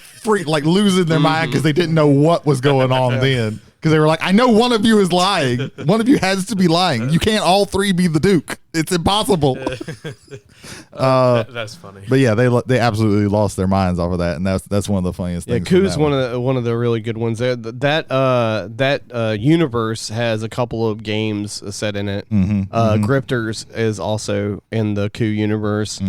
[SPEAKER 4] losing their mind because they didn't know what was going on then. Because they were like, I know one of you is lying. One of you has to be lying. You can't all 3 be the Duke. It's impossible.
[SPEAKER 2] That's funny.
[SPEAKER 4] But yeah, they absolutely lost their minds off of that, and that's one of the funniest things.
[SPEAKER 5] Yeah, Coup's one of the really good ones. That universe has a couple of games set in it. Grifters is also in the Coup universe,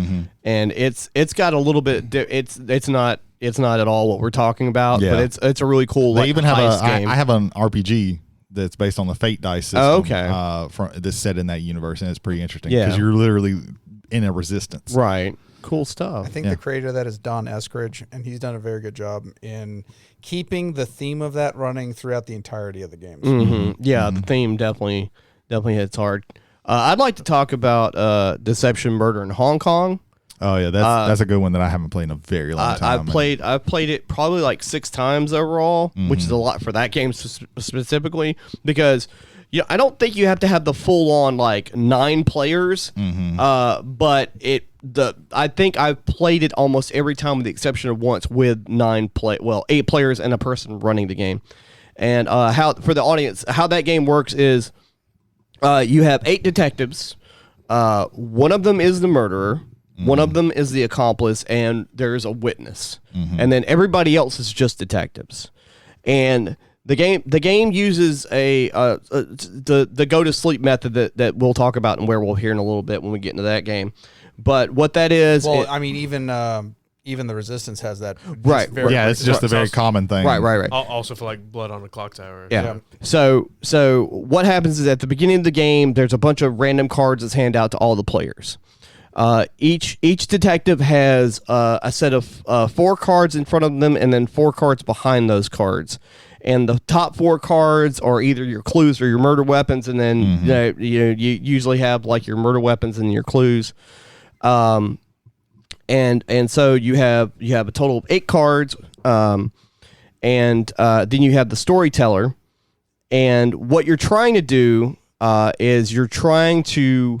[SPEAKER 5] and it's got a little bit. It's not at all what we're talking about, but it's a really cool.
[SPEAKER 4] They even have
[SPEAKER 5] game.
[SPEAKER 4] I have an RPG that's based on the Fate dice system.
[SPEAKER 5] Oh, okay.
[SPEAKER 4] That's set in that universe, and it's pretty interesting because you're literally in a Resistance.
[SPEAKER 5] Right. Cool stuff.
[SPEAKER 3] I think the creator of that is Don Eskridge, and he's done a very good job in keeping the theme of that running throughout the entirety of the games.
[SPEAKER 5] The theme definitely hits hard. I'd like to talk about Deception Murder in Hong Kong.
[SPEAKER 4] Oh yeah, that's a good one that I haven't played in a very long time.
[SPEAKER 5] I've played it probably like 6 times overall, which is a lot for that game specifically, because I don't think you have to have the full on like 9 players, but I think I've played it almost every time with the exception of once with 8 players and a person running the game. And how for the audience, how that game works is you have 8 detectives. One of them is the murderer. One of them is the accomplice, and there's a witness, and then everybody else is just detectives. And the game uses the go to sleep method that we'll talk about in Werewolf here in a little bit when we get into that game. But what that is,
[SPEAKER 3] even the Resistance has that.
[SPEAKER 5] Right.
[SPEAKER 4] It's just a very common thing.
[SPEAKER 5] Right.
[SPEAKER 2] Also for like Blood on the Clocktower.
[SPEAKER 5] Yeah. So what happens is at the beginning of the game, there's a bunch of random cards that's handed out to all the players. Each detective has a set of 4 cards in front of them and then 4 cards behind those cards. And the top 4 cards are either your clues or your murder weapons, and then you usually have like your murder weapons and your clues. And so you have a total of 8 cards, and then you have the storyteller. And what you're trying to do is you're trying to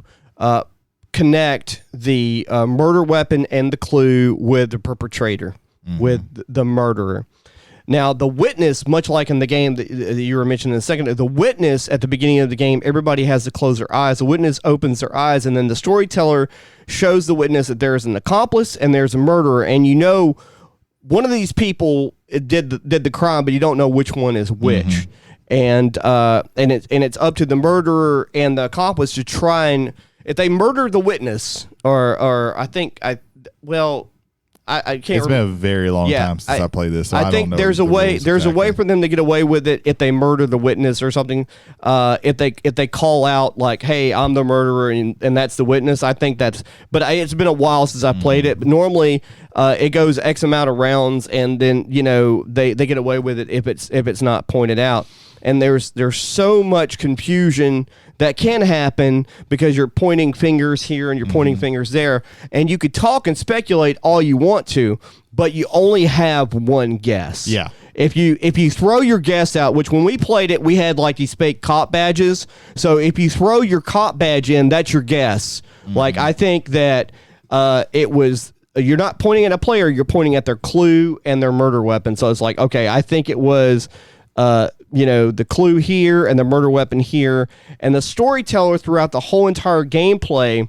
[SPEAKER 5] connect the murder weapon and the clue with the perpetrator, with the murderer. Now, the witness, much like in the game that you were mentioning in a second, the witness at the beginning of the game, everybody has to close their eyes. The witness opens their eyes, and then the storyteller shows the witness that there's an accomplice and there's a murderer, and you know one of these people did the crime, but you don't know which one is which. And it's up to the murderer and the accomplice to try and, if they murder the witness, or I can't.
[SPEAKER 4] It's been a very long time since I played this. So I
[SPEAKER 5] think
[SPEAKER 4] don't know
[SPEAKER 5] there's a way. There's a way for them to get away with it if they murder the witness or something. If they call out like, "Hey, I'm the murderer," and that's the witness. I think that's. But it's been a while since I played it. But normally, it goes X amount of rounds, and then they get away with it if it's not pointed out. And there's so much confusion that can happen because you're pointing fingers here and you're pointing fingers there, and you could talk and speculate all you want to, but you only have one guess.
[SPEAKER 4] Yeah.
[SPEAKER 5] If you throw your guess out, which when we played it, we had like these fake cop badges. So if you throw your cop badge in, that's your guess. Like I think that it was. You're not pointing at a player, you're pointing at their clue and their murder weapon. So it's like, okay, I think it was. The clue here and the murder weapon here, and the storyteller throughout the whole entire gameplay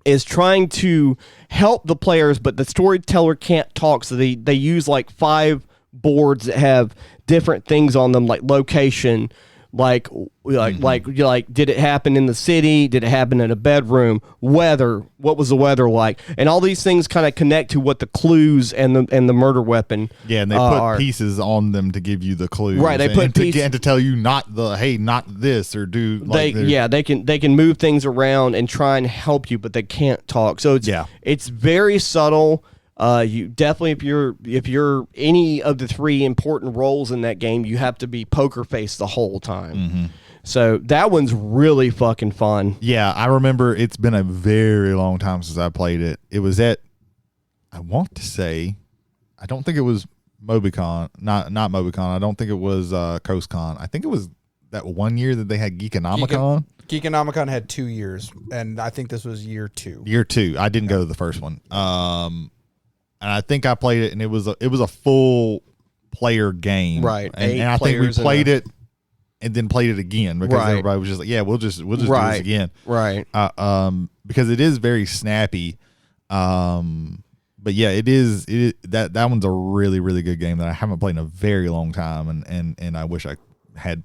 [SPEAKER 5] is trying to help the players, but the storyteller can't talk, so they use like 5 boards that have different things on them, like location, like did it happen in the city? Did it happen in a bedroom? Weather, what was the weather like? And all these things kind of connect to what the clues and the murder weapon.
[SPEAKER 4] Yeah, and they put pieces on them to give you the clues.
[SPEAKER 5] Right, they put pieces
[SPEAKER 4] to tell you not this or do. Like
[SPEAKER 5] they can move things around and try and help you, but they can't talk. So it's very subtle. You definitely, if you're any of the 3 important roles in that game, you have to be poker face the whole time. So that one's really fucking fun.
[SPEAKER 4] Yeah, I remember it's been a very long time since I played it. It was at, I want to say, I don't think it was MobiCon, not MobiCon. I don't think it was CoastCon. I think it was that one year that they had Geekonomicon.
[SPEAKER 3] Geekonomicon had 2 years, and I think this was year 2.
[SPEAKER 4] Year 2. I didn't go to the first one. And I think I played it, and it was a full player game,
[SPEAKER 5] right?
[SPEAKER 4] And I think we played it, and then played it again because everybody was just like, "Yeah, we'll just do this again,"
[SPEAKER 5] right?
[SPEAKER 4] Because it is very snappy. But yeah, that one's a really, really good game that I haven't played in a very long time, and I wish I had.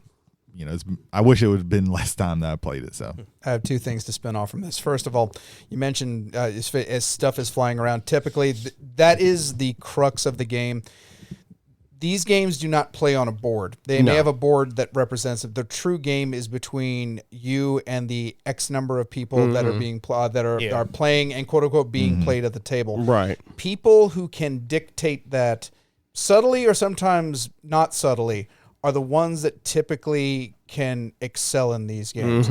[SPEAKER 4] I wish it would have been less time that I played it. So
[SPEAKER 3] I have 2 things to spin off from this. First of all, you mentioned as stuff is flying around. Typically, that is the crux of the game. These games do not play on a board. They may have a board that represents it. The true game is between you and the X number of people that are being are playing and quote unquote being played at the table.
[SPEAKER 5] Right. People
[SPEAKER 3] who can dictate that subtly or sometimes not subtly are the ones that typically can excel in these games.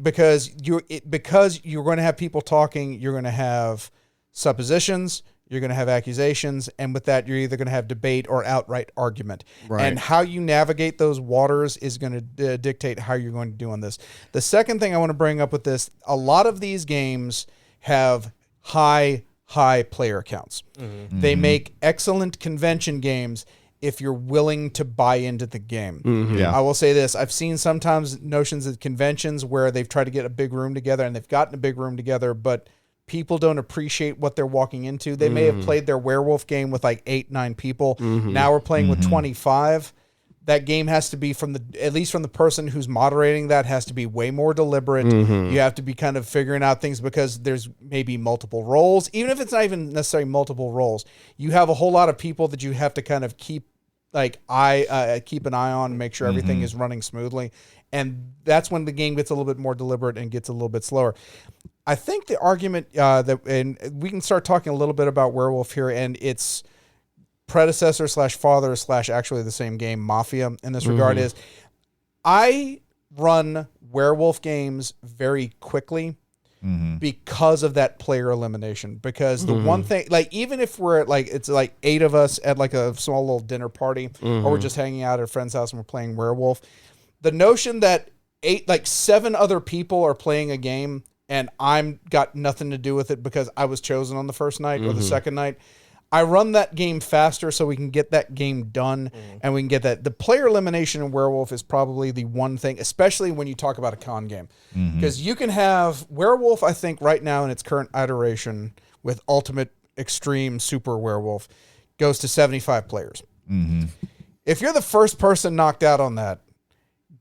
[SPEAKER 3] Because you're going to have people talking, you're going to have suppositions, you're going to have accusations, and with that, you're either going to have debate or outright argument.
[SPEAKER 5] Right.
[SPEAKER 3] And how you navigate those waters is going to dictate how you're going to do on this. The second thing I want to bring up with this, a lot of these games have high player counts. They make excellent convention games if you're willing to buy into the game. I will say this. I've seen sometimes notions of conventions where they've tried to get a big room together, and they've gotten a big room together, but people don't appreciate what they're walking into. They may have played their werewolf game with like 8-9 people. Now we're playing with 25. That game has to be at least from the person who's moderating that has to be way more deliberate. You have to be kind of figuring out things because there's maybe multiple roles. Even if it's not even necessarily multiple roles, you have a whole lot of people that you have to kind of keep an eye on and make sure everything is running smoothly. And that's when the game gets a little bit more deliberate and gets a little bit slower. I think the argument and we can start talking a little bit about Werewolf here and its predecessor / father / actually the same game, Mafia, in this regard is I run Werewolf games very quickly because of that player elimination. Because the one thing, like even if we're at it's 8 of us at like a small little dinner party or we're just hanging out at a friend's house and we're playing Werewolf, the notion that 7 other people are playing a game and I'm got nothing to do with it because I was chosen on the first night or the second night, I run that game faster so we can get that game done and we can get that. The player elimination in Werewolf is probably the one thing, especially when you talk about a con game. Because you can have Werewolf, I think, right now in its current iteration with Ultimate Extreme Super Werewolf, goes to 75 players. If you're the first person knocked out on that,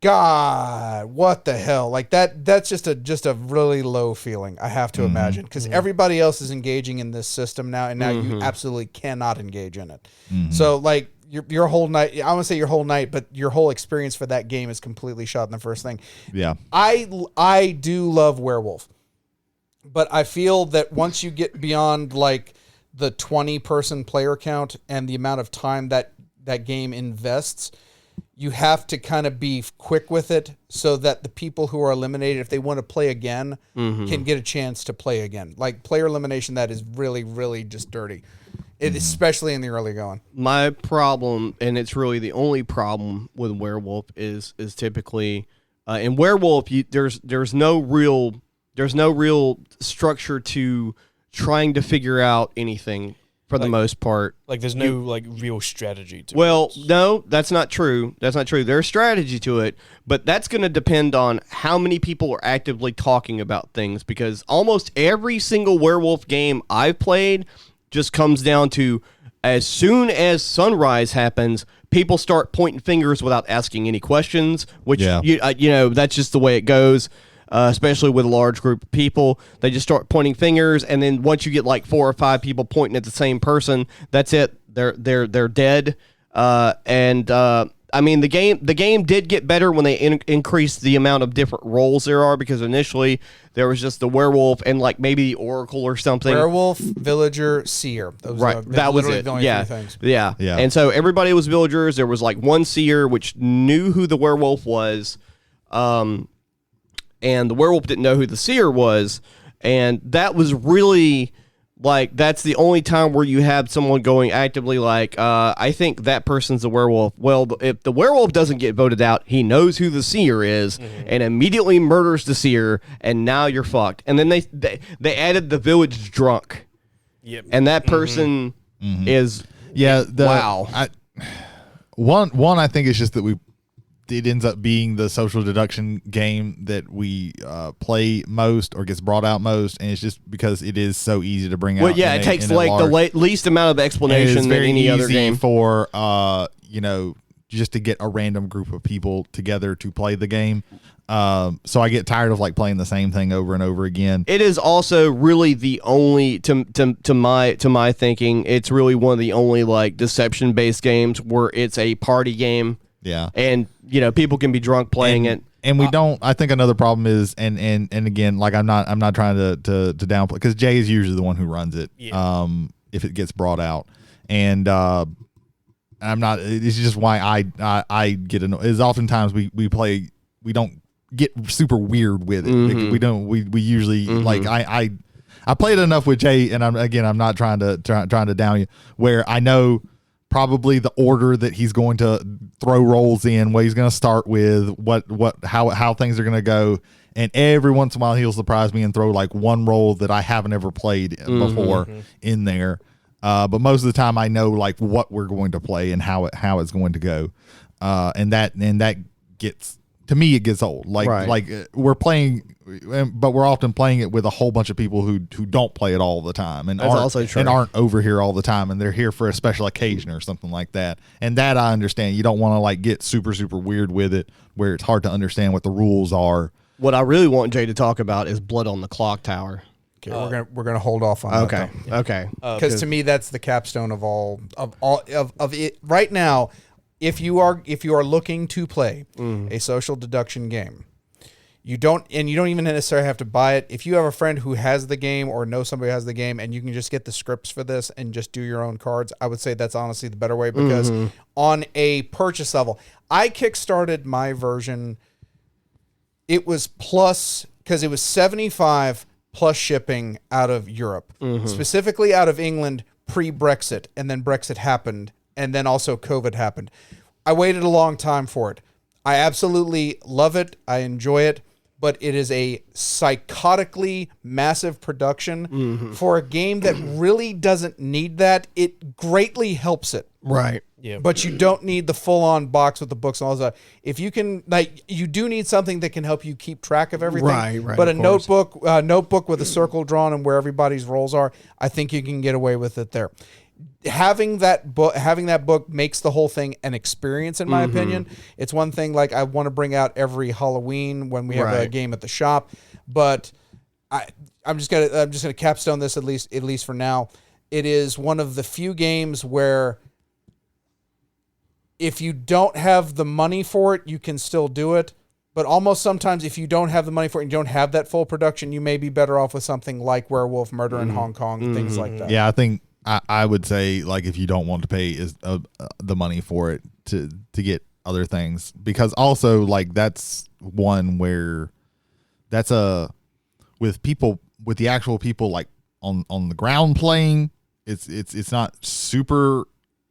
[SPEAKER 3] God, what the hell? Like that's just a really low feeling, I have to imagine, because everybody else is engaging in this system now, and now you absolutely cannot engage in it. So like your whole night, I want to say your whole night, but your whole experience for that game is completely shot in the first thing.
[SPEAKER 4] Yeah.
[SPEAKER 3] I do love Werewolf, but I feel that once you get beyond like the 20-person player count and the amount of time that game invests, you have to kind of be quick with it so that the people who are eliminated, if they want to play again, can get a chance to play again. Like player elimination, that is really, really just dirty, especially in the early going.
[SPEAKER 5] My problem, and it's really the only problem with Werewolf, is typically in Werewolf, there's no real structure to trying to figure out anything. For the most part.
[SPEAKER 2] Like there's no like real strategy to
[SPEAKER 5] Well,
[SPEAKER 2] it.
[SPEAKER 5] no, that's not true. That's not true. There's strategy to it, but that's going to depend on how many people are actively talking about things, because almost every single Werewolf game I've played just comes down to as soon as sunrise happens, people start pointing fingers without asking any questions, which you know, that's just the way it goes. Especially with a large group of people, they just start pointing fingers, and then once you get like 4 or 5 people pointing at the same person, that's it. They're dead. I mean, the game did get better when they increased the amount of different roles there are, because initially there was just the werewolf and like maybe the oracle or something.
[SPEAKER 3] Werewolf, villager, seer. Those
[SPEAKER 5] right, that was it.
[SPEAKER 3] The only three things.
[SPEAKER 5] Yeah. And so everybody was villagers. There was like one seer which knew who the werewolf was. And the werewolf didn't know who the seer was, and that was really, like, that's the only time where you have someone going actively like, I think that person's the werewolf. Well, if the werewolf doesn't get voted out, he knows who the seer is, and immediately murders the seer, and now you're fucked. And then they added the village drunk.
[SPEAKER 2] Yep.
[SPEAKER 5] And that person is wow.
[SPEAKER 4] One I think it's just that it ends up being the social deduction game that we play most or gets brought out most, and it's just because it is so easy to bring out.
[SPEAKER 5] Well, yeah, it takes like the least amount of explanation than any other game.
[SPEAKER 4] For just to get a random group of people together to play the game. So I get tired of like playing the same thing over and over again.
[SPEAKER 5] It is also really the only to my thinking, it's really one of the only like deception based games where it's a party game.
[SPEAKER 4] Yeah.
[SPEAKER 5] And people can be drunk playing it.
[SPEAKER 4] And we don't. I think another problem is, and again, like I'm not trying to downplay, because Jay is usually the one who runs it. Yeah. If it gets brought out, and I'm not. It's just why I get annoyed. Is oftentimes we play, we don't get super weird with it. We don't. We usually like I played enough with Jay, and I'm not trying to down you, where I know probably the order that he's going to throw rolls in, what he's going to start with, how things are going to go, and every once in a while he'll surprise me and throw like one roll that I haven't ever played before in there. But most of the time I know like what we're going to play and how it's going to go, and that gets, to me, it gets old. Like we're playing, but we're often playing it with a whole bunch of people who don't play it all the time and aren't over here all the time, and they're here for a special occasion or something like that. And that I understand. You don't want to like get super super weird with it, where it's hard to understand what the rules are.
[SPEAKER 5] What I really want Jay to talk about is Blood on the Clocktower.
[SPEAKER 3] Okay, we're gonna hold off on that.
[SPEAKER 5] Okay.
[SPEAKER 3] Because to me, that's the capstone of all of it right now. If you are looking to play a social deduction game, you don't even necessarily have to buy it. If you have a friend who has the game or know somebody who has the game, and you can just get the scripts for this and just do your own cards, I would say that's honestly the better way, because on a purchase level, I kickstarted my version. It was plus, because it was $75 plus shipping out of Europe, specifically out of England pre-Brexit, and then Brexit happened. And then also COVID happened. I waited a long time for it. I absolutely love it. I enjoy it. but it is a psychotically massive production for a game that really doesn't need that. It greatly helps it.
[SPEAKER 5] Right.
[SPEAKER 2] Yeah.
[SPEAKER 3] But you don't need the full-on box with the books and all that. If you can, like, you do need something that can help you keep track of everything.
[SPEAKER 5] Right,
[SPEAKER 3] But a
[SPEAKER 5] of course.
[SPEAKER 3] notebook with a circle drawn and where everybody's roles are, I think you can get away with it there. Having that book makes the whole thing an experience, in my opinion. It's one thing like I want to bring out every Halloween when we have a
[SPEAKER 5] Right.
[SPEAKER 3] game at the shop, but I'm just gonna capstone this at least for now. It is one of the few games where if you don't have the money for it, you can still do it. But almost sometimes if you don't have the money for it and you don't have that full production, you may be better off with something like Werewolf, Murder in Hong Kong, things like that.
[SPEAKER 4] Yeah, I think I would say, like, if you don't want to pay the money for it to get other things, because also, like, that's one where that's with the actual people, like, on the ground playing, it's not super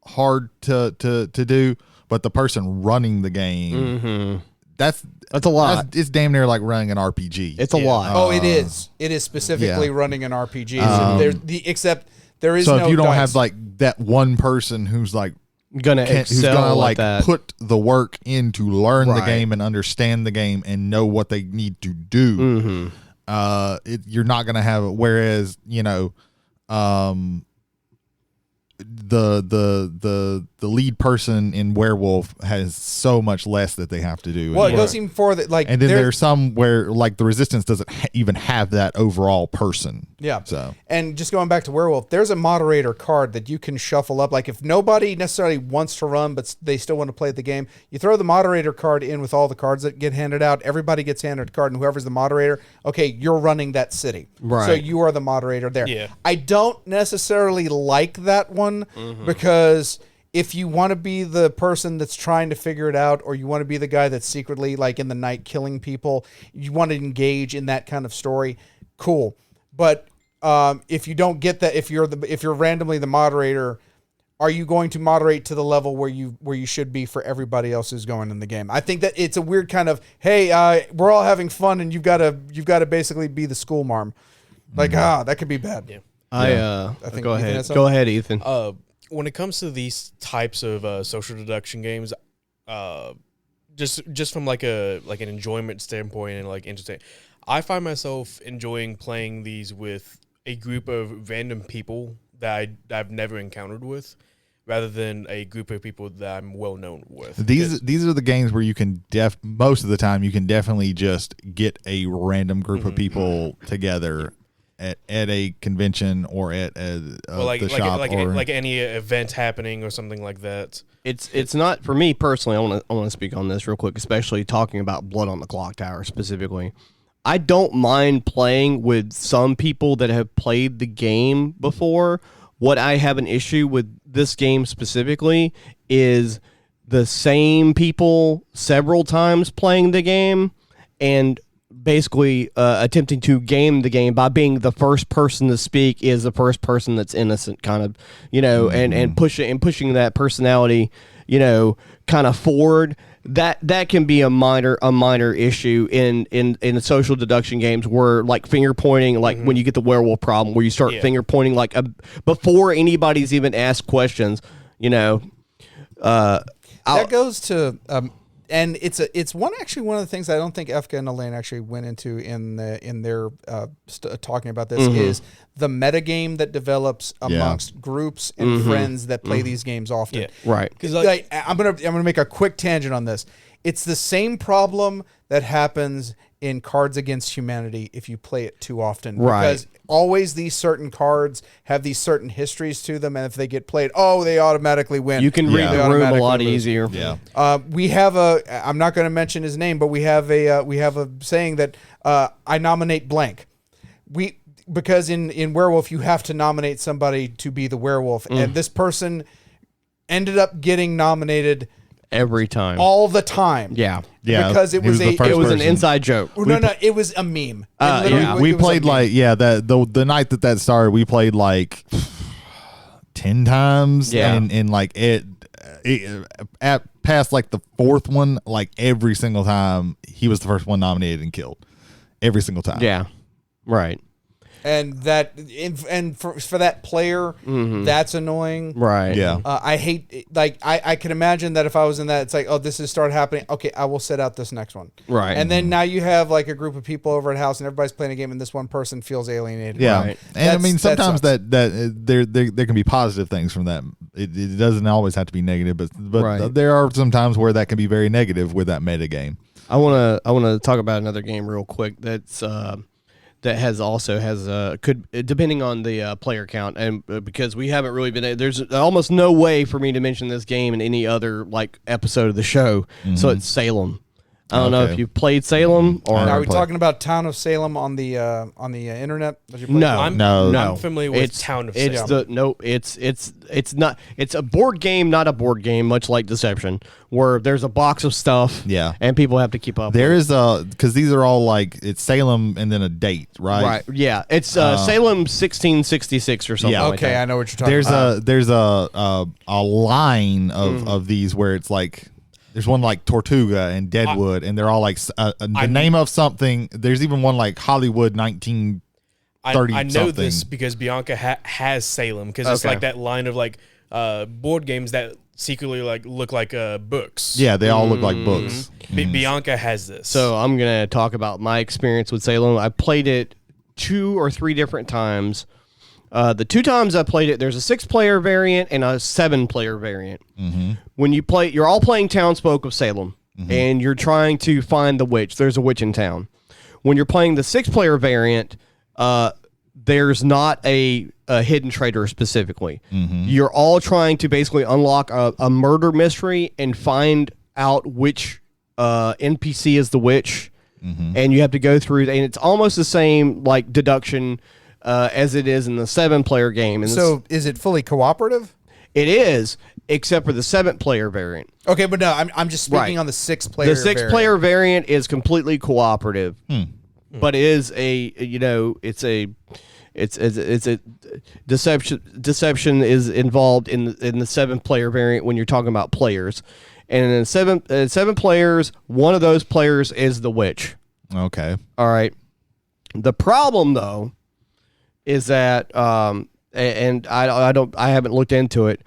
[SPEAKER 4] hard to do, but the person running the game, that's
[SPEAKER 5] a lot.
[SPEAKER 4] It's damn near like running an RPG.
[SPEAKER 5] It's a lot.
[SPEAKER 3] Oh, it is. It is specifically running an RPG. Except there is
[SPEAKER 4] so
[SPEAKER 3] no
[SPEAKER 4] if you don't
[SPEAKER 3] dice.
[SPEAKER 4] have like that one person who's like
[SPEAKER 5] Gonna
[SPEAKER 4] who's
[SPEAKER 5] excel
[SPEAKER 4] gonna
[SPEAKER 5] at
[SPEAKER 4] like
[SPEAKER 5] that.
[SPEAKER 4] put the work in to learn the
[SPEAKER 5] Right.
[SPEAKER 4] game and understand the game and know what they need to do, you're not gonna have it. Whereas the lead person in Werewolf has so much less that they have to do.
[SPEAKER 3] Well, it goes even further. Like,
[SPEAKER 4] and then there's some where like the Resistance doesn't even have that overall person.
[SPEAKER 3] yeah.
[SPEAKER 4] So
[SPEAKER 3] And just going back to Werewolf, there's a moderator card that you can shuffle up. Like, if nobody necessarily wants to run, but they still want to play the game, you throw the moderator card in with all the cards that get handed out. Everybody gets handed a card, and whoever's the moderator, okay, you're running that city.
[SPEAKER 5] Right.
[SPEAKER 3] So you are the moderator there.
[SPEAKER 2] Yeah.
[SPEAKER 3] I don't necessarily like that one because if you want to be the person that's trying to figure it out, or you want to be the guy that's secretly, like, in the night killing people, you want to engage in that kind of story, cool. But if you don't get that, if you're randomly the moderator, are you going to moderate to the level where you should be for everybody else who's going in the game? I think that it's a weird kind of, hey, we're all having fun and you've got to basically be the school marm. Like, that could be bad.
[SPEAKER 2] Yeah.
[SPEAKER 3] I think
[SPEAKER 5] Go
[SPEAKER 3] Ethan
[SPEAKER 5] ahead.
[SPEAKER 3] has something?
[SPEAKER 5] Go ahead, Ethan.
[SPEAKER 2] When it comes to these types of social deduction games, just from like an enjoyment standpoint and like interesting, I find myself enjoying playing these with a group of random people that I've never encountered with, rather than a group of people that I'm well known with.
[SPEAKER 4] these are the games where you can most of the time you can definitely just get a random group of people together at a convention or at the shop
[SPEAKER 2] like any event happening or something like that.
[SPEAKER 5] It's not for me personally. I want to speak on this real quick, especially talking about Blood on the Clocktower specifically. I don't mind playing with some people that have played the game before. What I have an issue with this game specifically is the same people several times playing the game and basically attempting to game the game by being the first person to speak is the first person that's innocent, kind of, and pushing that personality, kind of forward. That can be a minor issue in social deduction games where, like, finger pointing, like when you get the werewolf problem where you start finger pointing like before anybody's even asked questions,
[SPEAKER 3] That goes to and it's one of the things I don't think Efka and Elaine actually went into in their talking about this is the metagame that develops amongst groups and friends that play these games often.
[SPEAKER 2] Yeah.
[SPEAKER 5] Right.
[SPEAKER 3] Because I'm gonna make a quick tangent on this. It's the same problem that happens in Cards Against Humanity if you play it too often.
[SPEAKER 5] Right.
[SPEAKER 3] Because always these certain cards have these certain histories to them, and if they get played, they automatically win.
[SPEAKER 5] You can read
[SPEAKER 3] They
[SPEAKER 5] the room a
[SPEAKER 3] automatically
[SPEAKER 5] lot
[SPEAKER 3] lose.
[SPEAKER 5] easier.
[SPEAKER 4] Yeah.
[SPEAKER 3] We have I'm not going to mention his name, but we have a saying that I nominate blank. Because in Werewolf you have to nominate somebody to be the werewolf, and this person ended up getting nominated
[SPEAKER 5] Every time.
[SPEAKER 3] all the time.
[SPEAKER 5] Yeah.
[SPEAKER 4] Yeah.
[SPEAKER 3] Because it
[SPEAKER 4] he
[SPEAKER 3] was
[SPEAKER 4] the
[SPEAKER 3] a-
[SPEAKER 4] first
[SPEAKER 5] It was an
[SPEAKER 4] person.
[SPEAKER 5] inside joke.
[SPEAKER 3] It was a meme. It literally
[SPEAKER 5] yeah.
[SPEAKER 3] was-
[SPEAKER 4] We
[SPEAKER 3] it was a
[SPEAKER 4] played
[SPEAKER 3] meme.
[SPEAKER 4] the night that started. We played like 10 times,
[SPEAKER 5] Yeah.
[SPEAKER 4] and like at past like the fourth one, like every single time he was the first one nominated and killed. every single time.
[SPEAKER 5] Yeah. Right.
[SPEAKER 3] And for that player, that's annoying.
[SPEAKER 5] Right.
[SPEAKER 4] Yeah.
[SPEAKER 3] I hate, like, I can imagine that if I was in that, it's like, oh, this has started happening. Okay, I will set out this next one.
[SPEAKER 5] Right.
[SPEAKER 3] And then now you have like a group of people over at house and everybody's playing a game and this one person feels alienated.
[SPEAKER 4] Yeah,
[SPEAKER 5] Right.
[SPEAKER 4] and I mean
[SPEAKER 3] That
[SPEAKER 4] sometimes
[SPEAKER 3] sucks.
[SPEAKER 4] there can be positive things from that. It doesn't always have to be negative, but
[SPEAKER 5] Right.
[SPEAKER 4] there are some times where that can be very negative with that meta game.
[SPEAKER 5] I wanna talk about another game real quick that's that has could, depending on the player count, and because we haven't really been, there's almost no way for me to mention this game in any other like episode of the show. So it's Salem. I don't know
[SPEAKER 4] Okay.
[SPEAKER 5] if you played Salem or
[SPEAKER 3] Now, are we
[SPEAKER 4] play.
[SPEAKER 3] talking about Town of Salem on the internet? That you played?
[SPEAKER 5] No.
[SPEAKER 2] I'm familiar with
[SPEAKER 5] it's
[SPEAKER 2] Town of
[SPEAKER 5] it's
[SPEAKER 2] Salem.
[SPEAKER 5] it's not, it's a board game, not a board game, much like Deception, where there's a box of stuff,
[SPEAKER 4] Yeah.
[SPEAKER 5] and people have to keep up.
[SPEAKER 4] There
[SPEAKER 5] with
[SPEAKER 4] is because these are all like it's Salem and then a date,
[SPEAKER 5] it.
[SPEAKER 4] right?
[SPEAKER 5] Right, yeah, it's Salem 1666 or something.
[SPEAKER 4] Yeah.
[SPEAKER 5] like
[SPEAKER 3] Okay,
[SPEAKER 5] that.
[SPEAKER 3] I know what you're talking about.
[SPEAKER 4] There's a line of these where it's like there's one like Tortuga and Deadwood, and they're all like the name of something. There's even one like Hollywood 1930
[SPEAKER 2] I know
[SPEAKER 4] something.
[SPEAKER 2] this because Bianca has Salem, because it's
[SPEAKER 5] Okay.
[SPEAKER 2] like that line of like board games that secretly like look like books.
[SPEAKER 4] Yeah, they all look like books.
[SPEAKER 2] Bianca has this.
[SPEAKER 5] So I'm gonna talk about my experience with Salem. I played it 2 or 3 different times. The 2 times I played it, there's a 6-player variant and a 7-player variant. When you play, you're all playing Townsfolk of Salem, and you're trying to find the witch. There's a witch in town. When you're playing the 6-player variant, there's not a hidden traitor specifically. You're all trying to basically unlock a murder mystery and find out which NPC is the witch, and you have to go through, and it's almost the same like deduction as it is in the 7-player game. And
[SPEAKER 3] So is it fully cooperative?
[SPEAKER 5] it is, except for the 7-player variant.
[SPEAKER 3] Okay, but no, I'm just speaking
[SPEAKER 5] Right.
[SPEAKER 3] on the 6-player.
[SPEAKER 5] The 6-player variant is completely cooperative, but it is it's a deception. Deception is involved in the 7-player variant when you're talking about players, and in 7 players, one of those players is the witch.
[SPEAKER 4] Okay.
[SPEAKER 5] All right. The problem though is that and I haven't looked into it.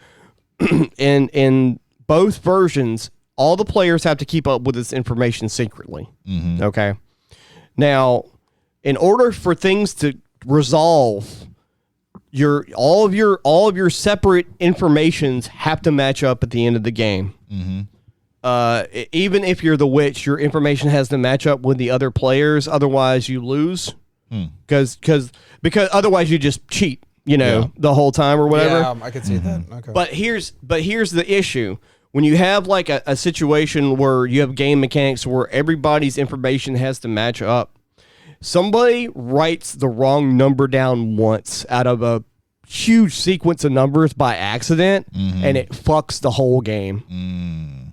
[SPEAKER 5] in both versions, all the players have to keep up with this information secretly. Okay. Now, in order for things to resolve, all of your separate informations have to match up at the end of the game. Even if you're the witch, your information has to match up with the other players. Otherwise, you lose. Because otherwise you just cheat, the whole time or whatever.
[SPEAKER 3] Yeah, I could see that. Okay.
[SPEAKER 5] But here's the issue. When you have like a situation where you have game mechanics where everybody's information has to match up, somebody writes the wrong number down once out of a huge sequence of numbers by accident, and it fucks the whole game.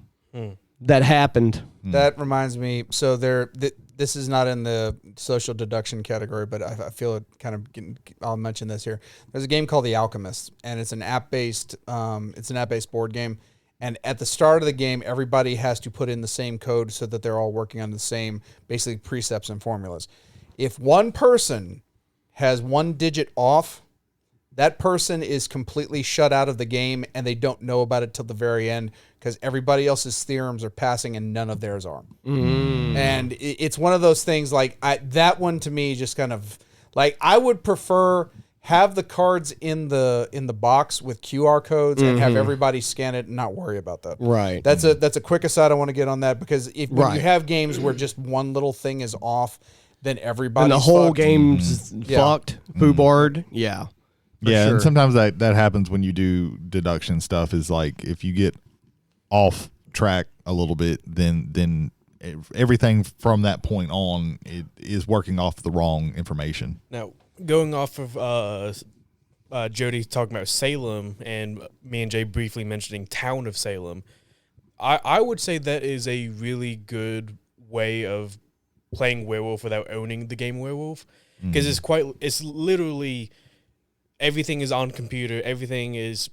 [SPEAKER 5] That happened.
[SPEAKER 3] That reminds me. So this is not in the social deduction category, but I feel it kind of. I'll mention this here. There's a game called The Alchemist, and it's an app-based. It's an app-based board game, and at the start of the game, everybody has to put in the same code so that they're all working on the same, basically precepts and formulas. If one person has one digit off, that person is completely shut out of the game, and they don't know about it till the very end because everybody else's theorems are passing and none of theirs are. And it's one of those things like that one to me just kind of like I would prefer have the cards in the box with QR codes and have everybody scan it and not worry about that.
[SPEAKER 5] Right.
[SPEAKER 3] That's a quick aside I want to get on that because when you have games where just one little thing is off, then everybody
[SPEAKER 5] And the whole
[SPEAKER 3] fucked.
[SPEAKER 5] game's fucked, foobarred. Yeah.
[SPEAKER 4] Yeah,
[SPEAKER 5] sure.
[SPEAKER 4] and sometimes that happens when you do deduction stuff. Is like if you get off track a little bit, then everything from that point on it is working off the wrong information.
[SPEAKER 2] Now, going off of Jody talking about Salem and me and Jay briefly mentioning Town of Salem, I would say that is a really good way of playing Werewolf without owning the game Werewolf, because it's literally everything is on computer, everything is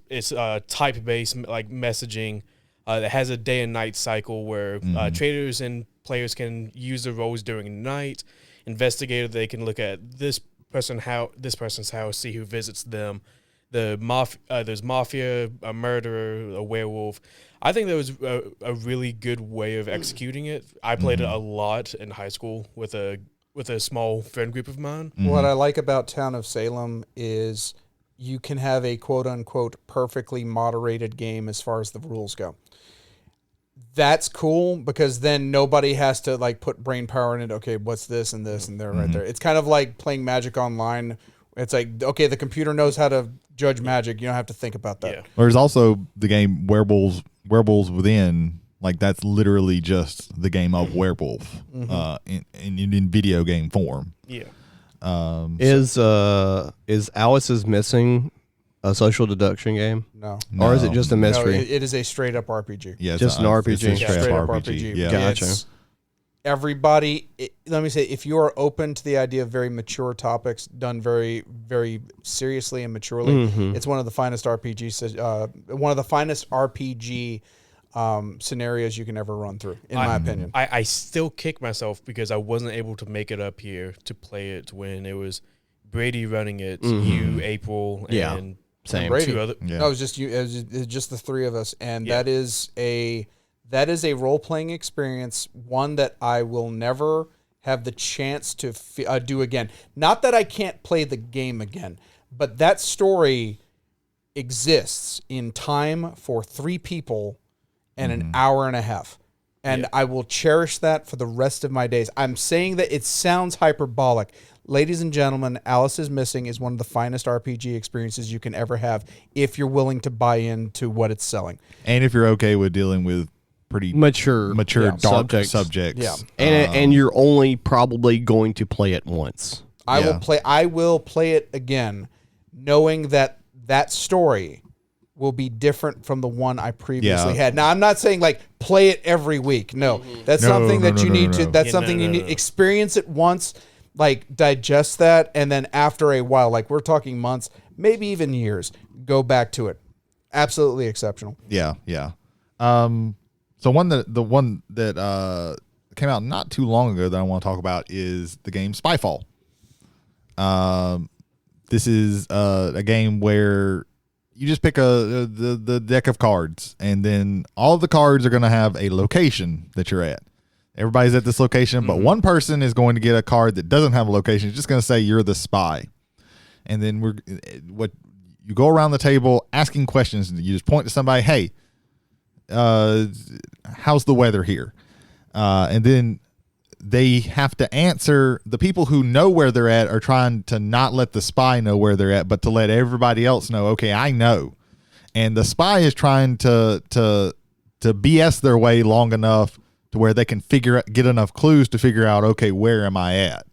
[SPEAKER 2] type based like messaging. It has a day and night cycle where traders and players can use the roles during the night. investigator. They can look at this person's house, see who visits them. There's mafia, a murderer, a werewolf. I think that was a really good way of executing it. I played it a lot in high school with a small friend group of mine.
[SPEAKER 3] What I like about Town of Salem is you can have a quote-unquote perfectly moderated game as far as the rules go. That's cool because then nobody has to like put brain power in it. Okay, what's this and this and there right there. It's kind of like playing Magic Online. It's like, okay, the computer knows how to judge magic. You don't have to think about that.
[SPEAKER 2] Yeah.
[SPEAKER 4] There's also the game Werewolves Within. Like that's literally just the game of Werewolf in video game form.
[SPEAKER 2] Yeah.
[SPEAKER 5] Is Alice is Missing a social deduction game?
[SPEAKER 3] No.
[SPEAKER 5] Or is it just a
[SPEAKER 3] No,
[SPEAKER 5] mystery?
[SPEAKER 3] it is a straight up RPG.
[SPEAKER 4] Yeah,
[SPEAKER 5] Just an RPG.
[SPEAKER 4] It's a straight
[SPEAKER 3] Straight
[SPEAKER 4] up
[SPEAKER 3] up
[SPEAKER 4] RPG.
[SPEAKER 3] RPG.
[SPEAKER 4] Yeah.
[SPEAKER 5] Gotcha.
[SPEAKER 3] It's everybody, let me say, if you are open to the idea of very mature topics done very, very seriously and maturely, it's one of the finest RPG scenarios you can ever run through, in my opinion.
[SPEAKER 2] I still kick myself because I wasn't able to make it up here to play it when it was Brady running it, you, April,
[SPEAKER 5] Yeah.
[SPEAKER 2] and
[SPEAKER 5] Same.
[SPEAKER 3] Brady.
[SPEAKER 2] two other.
[SPEAKER 4] Yeah.
[SPEAKER 3] No, it was just you. It was just the three of us, and
[SPEAKER 2] Yeah.
[SPEAKER 3] that is a role playing experience, one that I will never have the chance to do again. Not that I can't play the game again, but that story exists in time for 3 people and an hour and a half. And I will cherish that for the rest of my days. I'm saying that it sounds hyperbolic. Ladies and gentlemen, Alice is Missing is one of the finest RPG experiences you can ever have if you're willing to buy into what it's selling.
[SPEAKER 4] And if you're okay with dealing with pretty
[SPEAKER 5] Mature
[SPEAKER 4] dark
[SPEAKER 5] subjects.
[SPEAKER 4] subjects.
[SPEAKER 3] Yeah.
[SPEAKER 5] And you're only probably going to play it once.
[SPEAKER 3] I will play it again, knowing that that story will be different from the one I previously had. Now, I'm not saying like play it every week. No, that's something that you need to. That's something you need. Experience it once, like digest that, and then after a while, like we're talking months, maybe even years, go back to it. Absolutely exceptional.
[SPEAKER 4] Yeah, yeah. So the one that came out not too long ago that I want to talk about is the game Spyfall. This is a game where you just pick the deck of cards, and then all of the cards are going to have a location that you're at. Everybody's at this location, but one person is going to get a card that doesn't have a location. It's just going to say you're the spy. And then you go around the table asking questions. You just point to somebody, hey, how's the weather here? And then they have to answer. The people who know where they're at are trying to not let the spy know where they're at, but to let everybody else know, okay, I know. And the spy is trying to BS their way long enough to where they can get enough clues to figure out, okay, where am I at?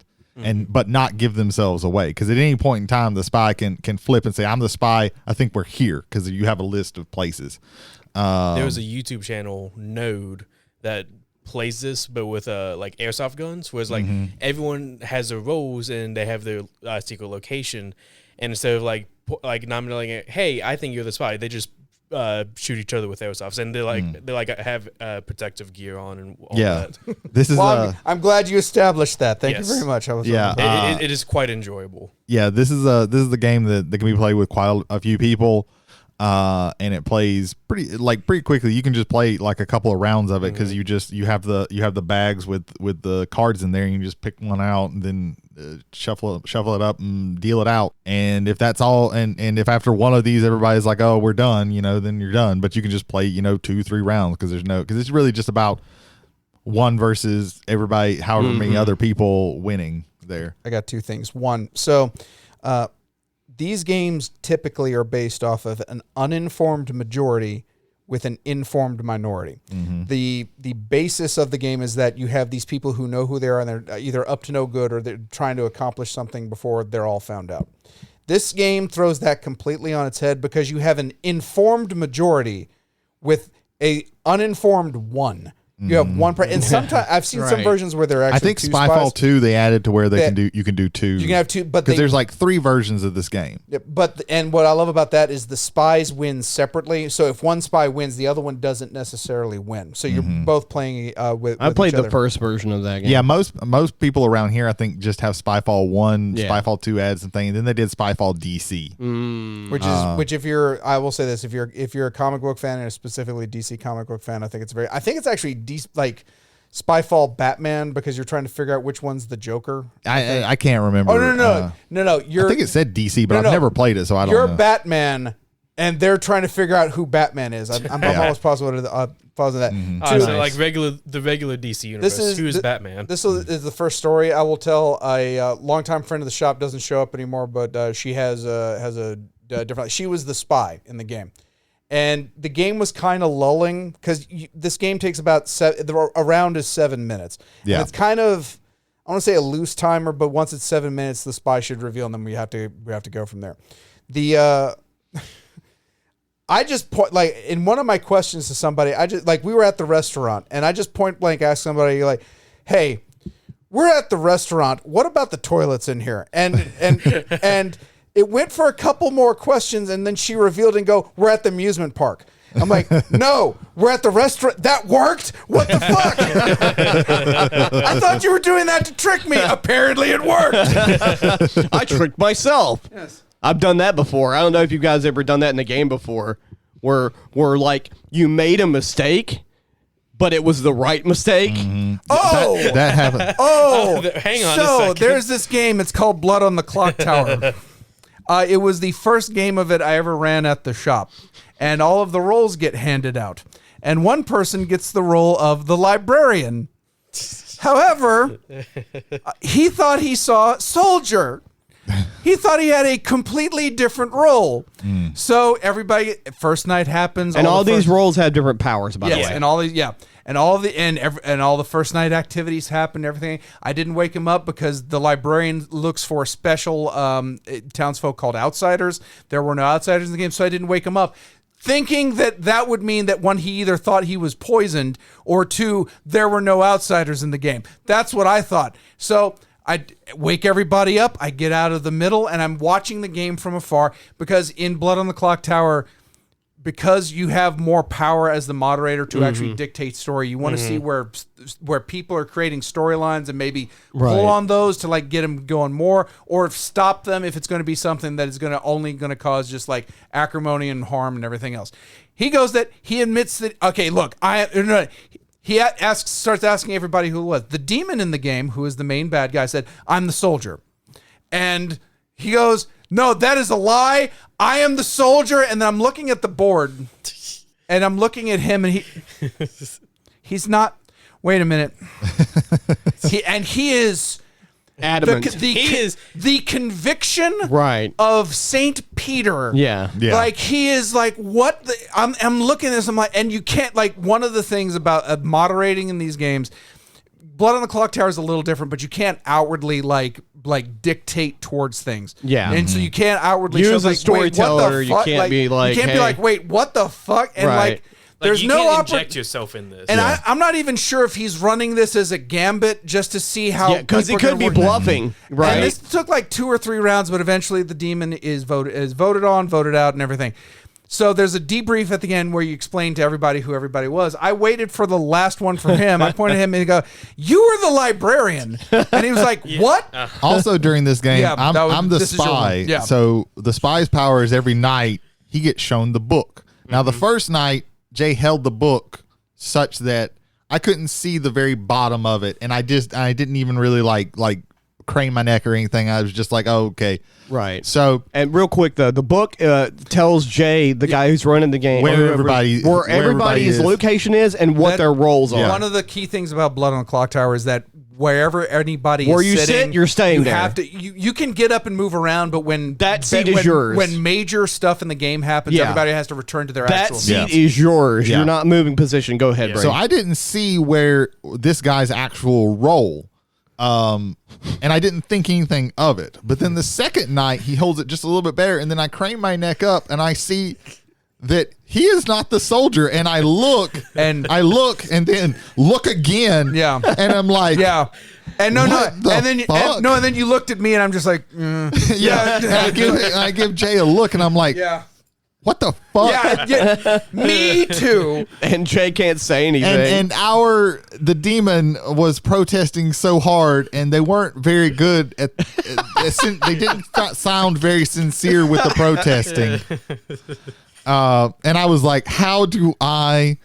[SPEAKER 4] But not give themselves away, because at any point in time the spy can flip and say, I'm the spy, I think we're here, because you have a list of places.
[SPEAKER 2] There was a YouTube channel, Node, that plays this, but with like airsoft guns, where it's like everyone has their roles and they have their secret location, and instead of like nominating it, hey, I think you're the spy, they just shoot each other with airsofts, and they have protective gear on and all that.
[SPEAKER 4] This is
[SPEAKER 3] Well, I'm glad you established that. Thank you very much.
[SPEAKER 2] It is quite enjoyable.
[SPEAKER 4] Yeah, this is the game that can be played with quite a few people. And it plays pretty quickly. You can just play like a couple of rounds of it, because you have the bags with the cards in there, and you just pick one out and then shuffle it up and deal it out. And if that's all, and if after one of these everybody's like, oh, we're done, then you're done. But you can just play 2-3 rounds, because it's really just about one versus everybody, however many other people winning there.
[SPEAKER 3] I got 2 things. One, so these games typically are based off of an uninformed majority with an informed minority. The basis of the game is that you have these people who know who they are, and they're either up to no good or they're trying to accomplish something before they're all found out. This game throws that completely on its head, because you have an informed majority with a uninformed one. You have one, and sometimes I've seen some
[SPEAKER 5] Right.
[SPEAKER 3] versions where they're actually.
[SPEAKER 4] I think
[SPEAKER 3] two
[SPEAKER 4] Spyfall
[SPEAKER 3] spies.
[SPEAKER 4] 2 they added to where
[SPEAKER 3] They-
[SPEAKER 4] you can do 2.
[SPEAKER 3] You can have two, but
[SPEAKER 4] because
[SPEAKER 3] they,
[SPEAKER 4] there's like 3 versions of this game.
[SPEAKER 3] yeah, and what I love about that is the spies win separately. So if one spy wins, the other one doesn't necessarily win. So you're both playing with.
[SPEAKER 5] I played
[SPEAKER 3] each
[SPEAKER 5] the
[SPEAKER 3] other.
[SPEAKER 5] first version of that game.
[SPEAKER 4] Yeah, most people around here I think just have Spyfall 1,
[SPEAKER 5] Yeah.
[SPEAKER 4] Spyfall 2 ads and thing. And then they did Spyfall DC.
[SPEAKER 3] Which if you're, I will say this, if you're a comic book fan and specifically DC comic book fan, I think it's actually like Spyfall Batman, because you're trying to figure out which one's the Joker.
[SPEAKER 4] I can't remember.
[SPEAKER 3] Oh no!
[SPEAKER 4] I think it said DC, but I've never played it, so I don't
[SPEAKER 3] You're
[SPEAKER 4] know.
[SPEAKER 3] Batman, and they're trying to figure out who Batman is. I'm almost positive that.
[SPEAKER 2] So like the regular DC universe. Who's Batman?
[SPEAKER 3] This is the first story I will tell. A longtime friend of the shop doesn't show up anymore, but she has a different. She was the spy in the game, and the game was kind of lulling because this game takes about the round is 7 minutes.
[SPEAKER 4] Yeah,
[SPEAKER 3] and it's kind of, I want to say a loose timer, but once it's 7 minutes, the spy should reveal, and then we have to go from there. I just point, like, in one of my questions to somebody, we were at the restaurant and I just point blank asked somebody, like, hey, we're at the restaurant. What about the toilets in here? And it went for a couple more questions and then she revealed and go, we're at the amusement park. I'm like, no, we're at the restaurant. That worked? What the fuck? I thought you were doing that to trick me. Apparently it worked.
[SPEAKER 5] I tricked myself.
[SPEAKER 3] Yes.
[SPEAKER 5] I've done that before. I don't know if you guys ever done that in a game before, where like you made a mistake, but it was the right mistake.
[SPEAKER 3] Oh,
[SPEAKER 4] that happened.
[SPEAKER 3] oh,
[SPEAKER 2] Hang on a
[SPEAKER 3] so
[SPEAKER 2] second.
[SPEAKER 3] there's this game. It's called Blood on the Clocktower. It was the first game of it I ever ran at the shop, and all of the roles get handed out, and one person gets the role of the librarian. However, he thought he saw soldier. He thought he had a completely different role. So everybody, first night happens,
[SPEAKER 5] And all these roles have different powers, by the
[SPEAKER 3] yes,
[SPEAKER 5] way.
[SPEAKER 3] and all these, and all the first night activities happen. Everything. I didn't wake him up because the librarian looks for special townsfolk called outsiders. There were no outsiders in the game, so I didn't wake him up, thinking that would mean that one, he either thought he was poisoned, or two, there were no outsiders in the game. That's what I thought. So I wake everybody up. I get out of the middle, and I'm watching the game from afar, because in Blood on the Clocktower, because you have more power as the moderator to actually dictate story, you want to see where people are creating storylines and maybe pull on those to like get them going more, or stop them if it's going to be something that is only going to cause just like acrimony and harm and everything else. He admits that, okay, look, he starts asking everybody who it was. The demon in the game, who is the main bad guy, said, I'm the soldier. And he goes, no, that is a lie. I am the soldier. And then I'm looking at the board, and I'm looking at him, and he's not. Wait a minute. He is
[SPEAKER 5] Adamant.
[SPEAKER 3] the conviction of Saint Peter.
[SPEAKER 5] Yeah.
[SPEAKER 3] Like, he is like, what the, I'm looking at this, I'm like, and you can't, like, one of the things about moderating in these games, Blood on the Clocktower is a little different, but you can't outwardly like dictate towards things.
[SPEAKER 5] Yeah.
[SPEAKER 3] And so you can't outwardly
[SPEAKER 5] Use
[SPEAKER 3] show,
[SPEAKER 5] a
[SPEAKER 3] like,
[SPEAKER 5] storyteller.
[SPEAKER 3] wait, what the
[SPEAKER 5] You
[SPEAKER 3] fuck?
[SPEAKER 5] can't be like,
[SPEAKER 3] you can't be
[SPEAKER 5] hey.
[SPEAKER 3] like, wait, what the fuck? And like, there's
[SPEAKER 2] you
[SPEAKER 3] no
[SPEAKER 2] can't inject yourself in this.
[SPEAKER 3] And I'm not even sure if he's running this as a gambit just to see how.
[SPEAKER 5] Because he
[SPEAKER 3] people are
[SPEAKER 5] could be
[SPEAKER 3] gonna work.
[SPEAKER 5] bluffing. Right.
[SPEAKER 3] And this took like 2 or 3 rounds, but eventually the demon is voted on, voted out, and everything. So there's a debrief at the end where you explain to everybody who everybody was. I waited for the last one from him. I pointed at him and go, "You were the librarian," and he was like, "What?"
[SPEAKER 4] Also during this game,
[SPEAKER 3] Yeah,
[SPEAKER 4] I'm the
[SPEAKER 3] this is your
[SPEAKER 4] spy.
[SPEAKER 3] one. Yeah.
[SPEAKER 4] So the spy's power is every night he gets shown the book. Now the first night Jay held the book such that I couldn't see the very bottom of it, and I didn't even really like crane my neck or anything. I was just like, oh, okay.
[SPEAKER 5] Right.
[SPEAKER 4] So,
[SPEAKER 5] and real quick, the book tells Jay, the guy who's running the game,
[SPEAKER 4] where
[SPEAKER 5] everybody's
[SPEAKER 4] everybody is.
[SPEAKER 5] location is and what their roles are.
[SPEAKER 3] One of the key things about Blood on the Clocktower is that wherever anybody
[SPEAKER 5] Where
[SPEAKER 3] is
[SPEAKER 5] you
[SPEAKER 3] sitting,
[SPEAKER 5] sit, you're staying
[SPEAKER 3] you
[SPEAKER 5] there.
[SPEAKER 3] Have to, you can get up and move around, but when
[SPEAKER 5] That seat is yours.
[SPEAKER 3] When major stuff in the game happens,
[SPEAKER 5] Yeah.
[SPEAKER 3] everybody has to return to their
[SPEAKER 5] that
[SPEAKER 3] actual
[SPEAKER 5] seat
[SPEAKER 3] seat.
[SPEAKER 5] is yours.
[SPEAKER 4] Yeah.
[SPEAKER 5] You're not moving position. Go ahead, Brady.
[SPEAKER 4] So I didn't see where this guy's actual role. And I didn't think anything of it. But then the second night, he holds it just a little bit better. And then I crane my neck up and I see that he is not the soldier, and I look and then look again,
[SPEAKER 3] Yeah.
[SPEAKER 4] and I'm like,
[SPEAKER 3] Yeah. And no,
[SPEAKER 4] What the
[SPEAKER 3] and then
[SPEAKER 4] fuck?
[SPEAKER 3] and then you looked at me, and I'm just like,
[SPEAKER 4] yeah. And I give Jay a look, and I'm like,
[SPEAKER 3] yeah.
[SPEAKER 4] what the fuck?
[SPEAKER 3] Yeah, me too.
[SPEAKER 5] And Jay can't say anything.
[SPEAKER 4] And the demon was protesting so hard, and they weren't very good at they didn't sound very sincere with the protesting. And I was like, how do I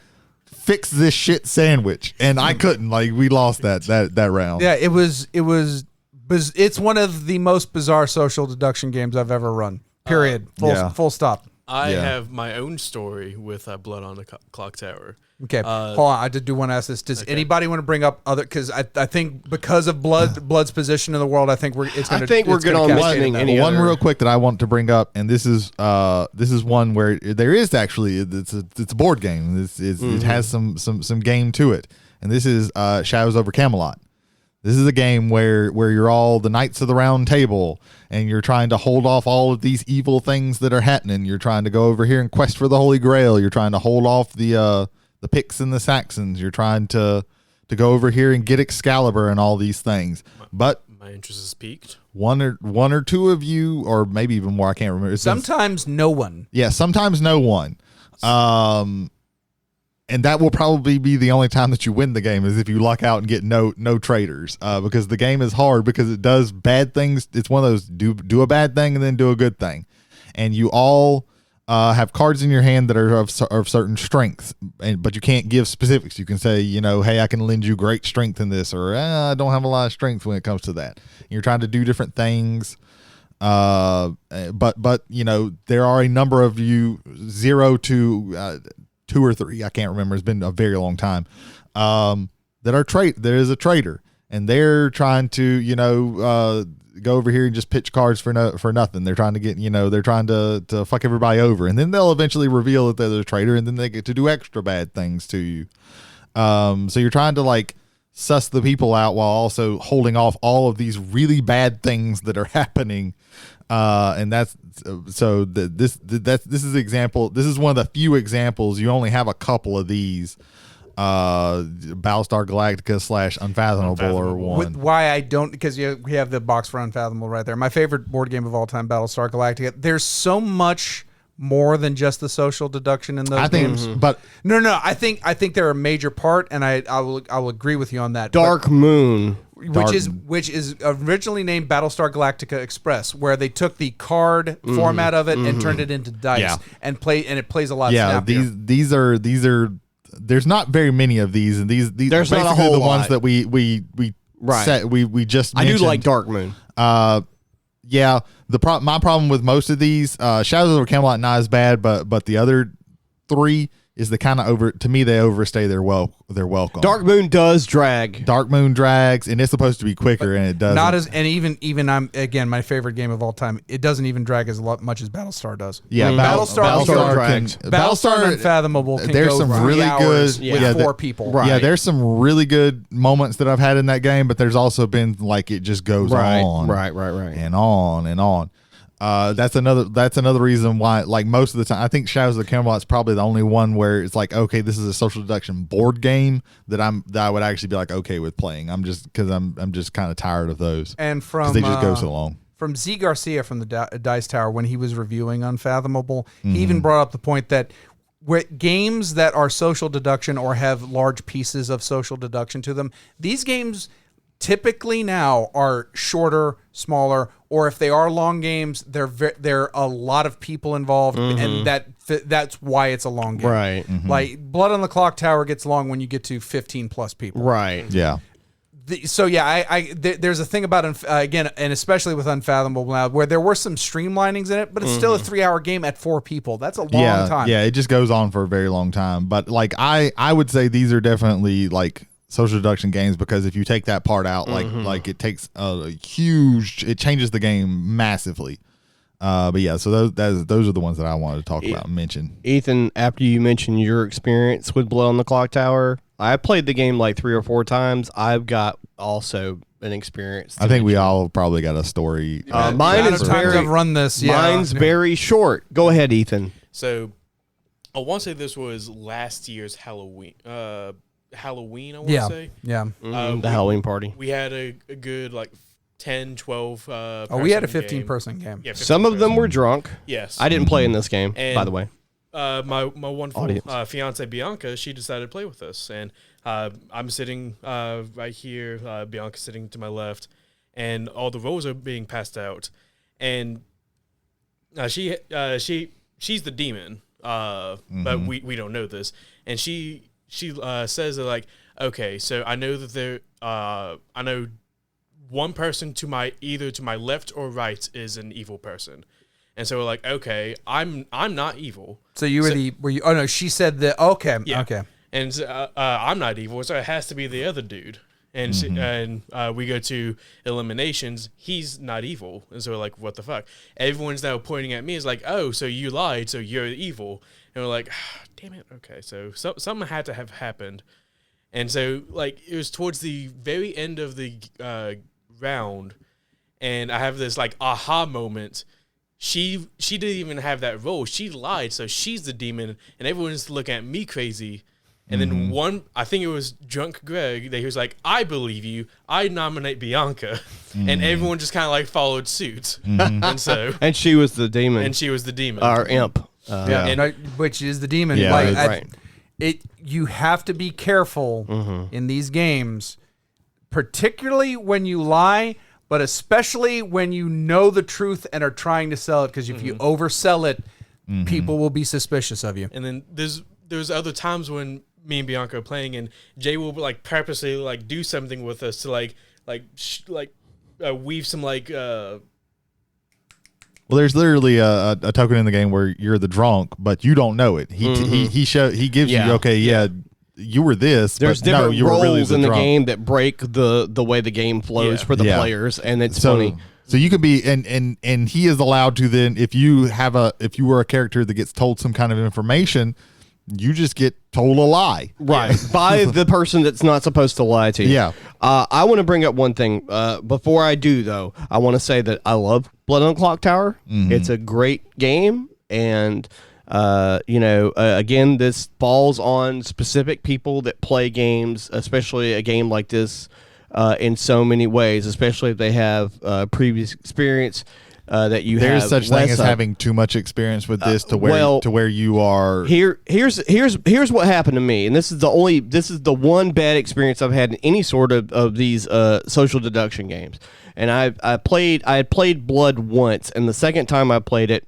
[SPEAKER 4] fix this shit sandwich? And I couldn't. Like, we lost that round.
[SPEAKER 3] Yeah, it's one of the most bizarre social deduction games I've ever run. Period. Full stop.
[SPEAKER 2] I
[SPEAKER 4] Yeah.
[SPEAKER 2] have my own story with Blood on the Clocktower.
[SPEAKER 3] Okay, hold on. I do want to ask this. Does anybody want to bring up other? Because I think because of Blood's position in the world, I think we're good
[SPEAKER 5] on mentioning any
[SPEAKER 4] One
[SPEAKER 5] other-
[SPEAKER 4] real quick that I want to bring up, and this is one where there is actually it's a board game. It has some game to it, and this is Shadows over Camelot. This is a game where you're all the knights of the round table, and you're trying to hold off all of these evil things that are happening. You're trying to go over here and quest for the Holy Grail. You're trying to hold off the Picts and the Saxons. You're trying to go over here and get Excalibur and all these things. But
[SPEAKER 2] My interest is piqued.
[SPEAKER 4] one or two of you, or maybe even more, I can't remember.
[SPEAKER 3] Sometimes no one.
[SPEAKER 4] Yeah, sometimes no one. And that will probably be the only time that you win the game, is if you luck out and get no traitors, because the game is hard because it does bad things. It's one of those do a bad thing and then do a good thing, and you all have cards in your hand that are of certain strengths, but you can't give specifics. You can say, hey, I can lend you great strength in this, or I don't have a lot of strength when it comes to that. You're trying to do different things. But there are a number of you, 0 to 2 or 3, I can't remember. It's been a very long time. There is a traitor, and they're trying to, go over here and just pitch cards for nothing. They're trying to get, they're trying to fuck everybody over, and then they'll eventually reveal that they're a traitor, and then they get to do extra bad things to you. So you're trying to like suss the people out while also holding off all of these really bad things that are happening. And this is example. This is one of the few examples. You only have a couple of these. Battlestar Galactica / Unfathomable or one.
[SPEAKER 3] Why I don't, because we have the box for Unfathomable right there. My favorite board game of all time, Battlestar Galactica. There's so much more than just the social deduction in those games.
[SPEAKER 4] But
[SPEAKER 3] no, I think they're a major part, and I will agree with you on that.
[SPEAKER 5] Dark Moon.
[SPEAKER 3] Which is originally named Battlestar Galactica Express, where they took the card format of it and turned it into dice and it plays a lot. snappier.
[SPEAKER 4] These are. There's not very many of these, and these
[SPEAKER 5] There's
[SPEAKER 4] are
[SPEAKER 5] not a
[SPEAKER 4] basically
[SPEAKER 5] whole
[SPEAKER 4] the ones
[SPEAKER 5] lot.
[SPEAKER 4] that we just
[SPEAKER 5] I
[SPEAKER 4] mentioned.
[SPEAKER 5] do like Dark Moon.
[SPEAKER 4] Yeah. My problem with most of these, Shadows over Camelot not as bad, but the other 3 is the kind of they overstay their welcome.
[SPEAKER 5] Dark Moon does drag.
[SPEAKER 4] Dark Moon drags, and it's supposed to be quicker, and it doesn't.
[SPEAKER 3] Not as, and even I'm again my favorite game of all time. It doesn't even drag as much as Battlestar does.
[SPEAKER 4] Yeah,
[SPEAKER 3] Battlestar
[SPEAKER 5] drags.
[SPEAKER 3] Battlestar and Unfathomable can
[SPEAKER 4] there's
[SPEAKER 3] go
[SPEAKER 4] some
[SPEAKER 3] 3
[SPEAKER 4] really
[SPEAKER 3] hours
[SPEAKER 4] good-
[SPEAKER 3] with
[SPEAKER 4] yeah,
[SPEAKER 3] 4 people.
[SPEAKER 5] Right.
[SPEAKER 4] Yeah, there's some really good moments that I've had in that game, but there's also been like it just goes on,
[SPEAKER 5] Right.
[SPEAKER 4] and on and on. That's another reason why, like, most of the time, I think Shadows of the Camelot is probably the only one where it's like, okay, this is a social deduction board game that I would actually be like okay with playing. I'm just kind of tired of those,
[SPEAKER 3] And
[SPEAKER 4] because
[SPEAKER 3] from
[SPEAKER 4] they just go so long.
[SPEAKER 3] From Z Garcia from the Dice Tower, when he was reviewing Unfathomable, he even brought up the point that games that are social deduction or have large pieces of social deduction to them, these games typically now are shorter, smaller, or if they are long games, they're a lot of people involved, and that's why it's a long game.
[SPEAKER 5] Right.
[SPEAKER 3] Like Blood on the Clocktower gets long when you get to 15 plus people.
[SPEAKER 5] Right.
[SPEAKER 4] Yeah.
[SPEAKER 3] There's a thing about again, and especially with Unfathomable now, where there were some streamlinings in it, but it's still a 3-hour game at 4 people. That's a long time.
[SPEAKER 4] Yeah, it just goes on for a very long time. But like I would say these are definitely like social deduction games, because if you take that part out, like it takes it changes the game massively. But yeah, so those are the ones that I wanted to talk about and mention.
[SPEAKER 5] Ethan, after you mentioned your experience with Blood on the Clocktower, I played the game like 3 or 4 times. I've got also an experience.
[SPEAKER 4] I think we all probably got a story.
[SPEAKER 5] Mine is
[SPEAKER 3] times
[SPEAKER 5] very.
[SPEAKER 3] I've run this.
[SPEAKER 5] Mine's very short. Go ahead, Ethan.
[SPEAKER 2] So I want to say this was last year's Halloween. Halloween, I want to say.
[SPEAKER 3] Yeah.
[SPEAKER 5] The Halloween party.
[SPEAKER 2] We had a good 10, 12
[SPEAKER 3] We had a
[SPEAKER 2] person
[SPEAKER 3] 15-person game.
[SPEAKER 2] Yeah, 15
[SPEAKER 5] Some of them
[SPEAKER 2] person.
[SPEAKER 5] were drunk.
[SPEAKER 2] Yes.
[SPEAKER 5] I didn't play in this game,
[SPEAKER 2] And
[SPEAKER 5] by the way.
[SPEAKER 2] my wonderful
[SPEAKER 5] Audience.
[SPEAKER 2] fiance Bianca, she decided to play with us, and I'm sitting right here. Bianca's sitting to my left, and all the roles are being passed out, and she's the demon, but we don't know this, and she says that okay, so I know that I know one person either to my left or right is an evil person. And so we're like, okay, I'm not evil.
[SPEAKER 3] So you were you? Oh no, she said that. Okay,
[SPEAKER 2] Yeah.
[SPEAKER 3] okay.
[SPEAKER 2] And I'm not evil, so it has to be the other dude. And we go to eliminations. He's not evil, and so we're like, what the fuck? Everyone's now pointing at me. Is like, oh, so you lied, so you're evil. And we're like, damn it. Okay, so something had to have happened. And so it was towards the very end of the round, and I have this aha moment. She didn't even have that role. She lied, so she's the demon, and everyone's looking at me crazy. And then I think it was Drunk Greg, that he was like, I believe you. I nominate Bianca. And everyone just kind of followed suit. And so,
[SPEAKER 5] And she was the demon.
[SPEAKER 2] and she was the demon.
[SPEAKER 5] Our imp.
[SPEAKER 3] Yeah,
[SPEAKER 2] And-
[SPEAKER 3] which is the demon.
[SPEAKER 4] Yeah,
[SPEAKER 5] right.
[SPEAKER 3] You have to be careful in these games, particularly when you lie, but especially when you know the truth and are trying to sell it. Because if you oversell it, people will be suspicious of you.
[SPEAKER 2] And then there's other times when me and Bianca are playing, and Jay will purposely do something with us to weave some
[SPEAKER 4] Well, there's literally a token in the game where you're the drunk, but you don't know it. He gives
[SPEAKER 5] Yeah.
[SPEAKER 4] you, okay, yeah, you were this,
[SPEAKER 5] There's
[SPEAKER 4] but no,
[SPEAKER 5] different
[SPEAKER 4] you were really
[SPEAKER 5] roles
[SPEAKER 4] the
[SPEAKER 5] in the
[SPEAKER 4] drunk.
[SPEAKER 5] game that break the way the game flows
[SPEAKER 2] Yeah.
[SPEAKER 5] for the
[SPEAKER 4] Yeah.
[SPEAKER 5] players, and it's funny.
[SPEAKER 4] So you could be, and he is allowed to then, if you were a character that gets told some kind of information, you just get told a lie.
[SPEAKER 5] Right. By the person that's not supposed to lie to you.
[SPEAKER 4] Yeah.
[SPEAKER 5] I want to bring up one thing. Before I do, though, I want to say that I love Blood on Clocktower. It's a great game. And, again, this falls on specific people that play games, especially a game like this, in so many ways, especially if they have previous experience. That you
[SPEAKER 4] There's
[SPEAKER 5] have
[SPEAKER 4] such thing
[SPEAKER 5] less
[SPEAKER 4] as
[SPEAKER 5] of.
[SPEAKER 4] having too much experience with this to where you are.
[SPEAKER 5] Here's what happened to me, and this is the one bad experience I've had in any sort of these social deduction games. And I had played Blood once, and the second time I played it,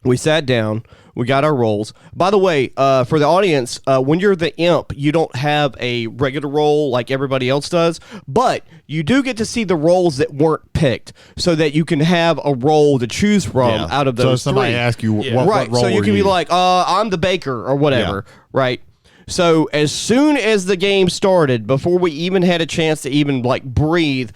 [SPEAKER 5] we sat down, we got our rolls. By the way, for the audience, when you're the imp, you don't have a regular roll like everybody else does, but you do get to see the rolls that weren't picked, so that you can have a roll to choose from out of those.
[SPEAKER 4] So if somebody
[SPEAKER 5] three.
[SPEAKER 4] asks you
[SPEAKER 2] Yeah.
[SPEAKER 4] what
[SPEAKER 5] Right,
[SPEAKER 4] role
[SPEAKER 5] so you
[SPEAKER 4] were
[SPEAKER 5] can be like, I'm the baker or whatever, right? So as soon as the game started, before we even had a chance to even breathe,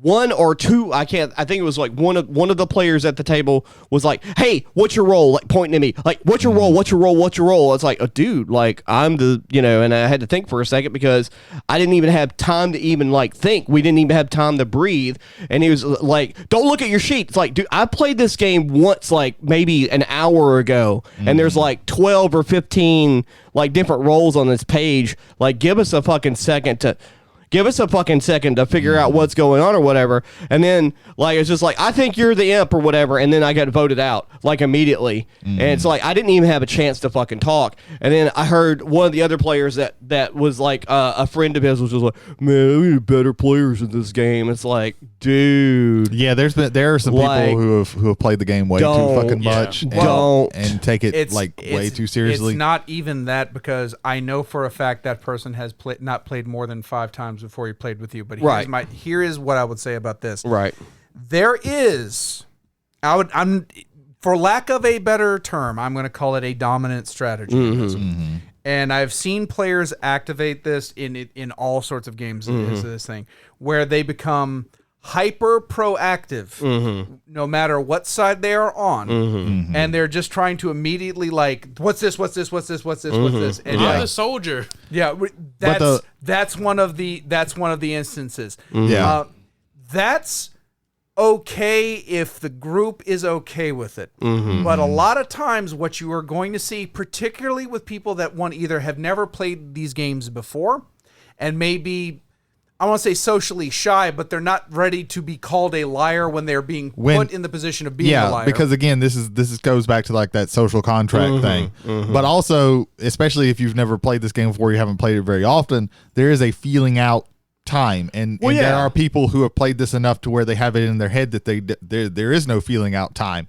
[SPEAKER 5] one or two, I think it was one of the players at the table was like, hey, what's your role? Pointing at me, what's your role? What's your role? What's your role? It's like, oh, dude, I'm the, and I had to think for a second because I didn't even have time to even think. We didn't even have time to breathe. And he was like, don't look at your sheet. It's like, dude, I played this game once, maybe an hour ago, and there's 12 or 15 different roles on this page. Give us a fucking second to figure out what's going on or whatever. And then it's just I think you're the imp or whatever. And then I got voted out immediately. And it's I didn't even have a chance to fucking talk. And then I heard one of the other players that was a friend of his was just like, man, we need better players in this game. It's like, dude.
[SPEAKER 4] Yeah, there are some people who have played the game way too fucking much. And take it way too seriously.
[SPEAKER 3] It's not even that, because I know for a fact that person has not played more than 5 times before he played with you. But here is what I would say about this.
[SPEAKER 5] Right.
[SPEAKER 3] There is, I'm for lack of a better term, I'm going to call it a dominant strategy. And I've seen players activate this in all sorts of games. This thing where they become hyper proactive, no matter what side they are on, and they're just trying to immediately what's this, and
[SPEAKER 2] I'm the soldier.
[SPEAKER 3] yeah, that's one of the instances.
[SPEAKER 4] Yeah.
[SPEAKER 3] That's okay if the group is okay with it. But a lot of times what you are going to see, particularly with people that either have never played these games before and maybe, I want to say socially shy, but they're not ready to be called a liar when they're being put in the position of being a liar.
[SPEAKER 4] Because again, this goes back to like that social contract thing. But also, especially if you've never played this game before, you haven't played it very often, there is a feeling out time, and there are people who have played this enough to where they have it in their head that there is no feeling out time.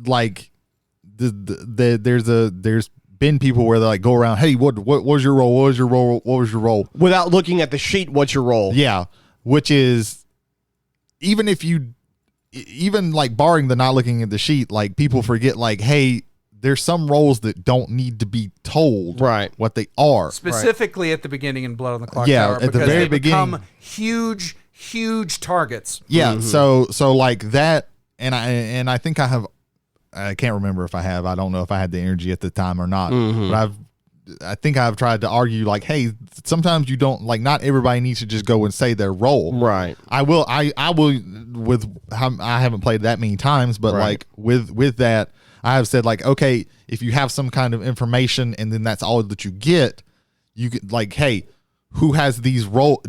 [SPEAKER 4] Like there's been people where they like go around, hey, what was your role? What was your role? What was your role?
[SPEAKER 5] Without looking at the sheet, what's your role?
[SPEAKER 4] Yeah, which is even like barring the not looking at the sheet, like people forget like, hey, there's some roles that don't need to be told what they are.
[SPEAKER 3] Specifically at the beginning in Blood on the Clocktower.
[SPEAKER 4] Yeah, at the very beginning.
[SPEAKER 3] Become huge targets.
[SPEAKER 4] Yeah, so like that, and I think I can't remember if I have. I don't know if I had the energy at the time or not. But I think I've tried to argue like, hey, sometimes you don't like. Not everybody needs to just go and say their role.
[SPEAKER 5] Right.
[SPEAKER 4] I will. I with. I haven't played that many times, but like with that, I have said like, okay, if you have some kind of information and then that's all that you get, you get like, hey, who has these role?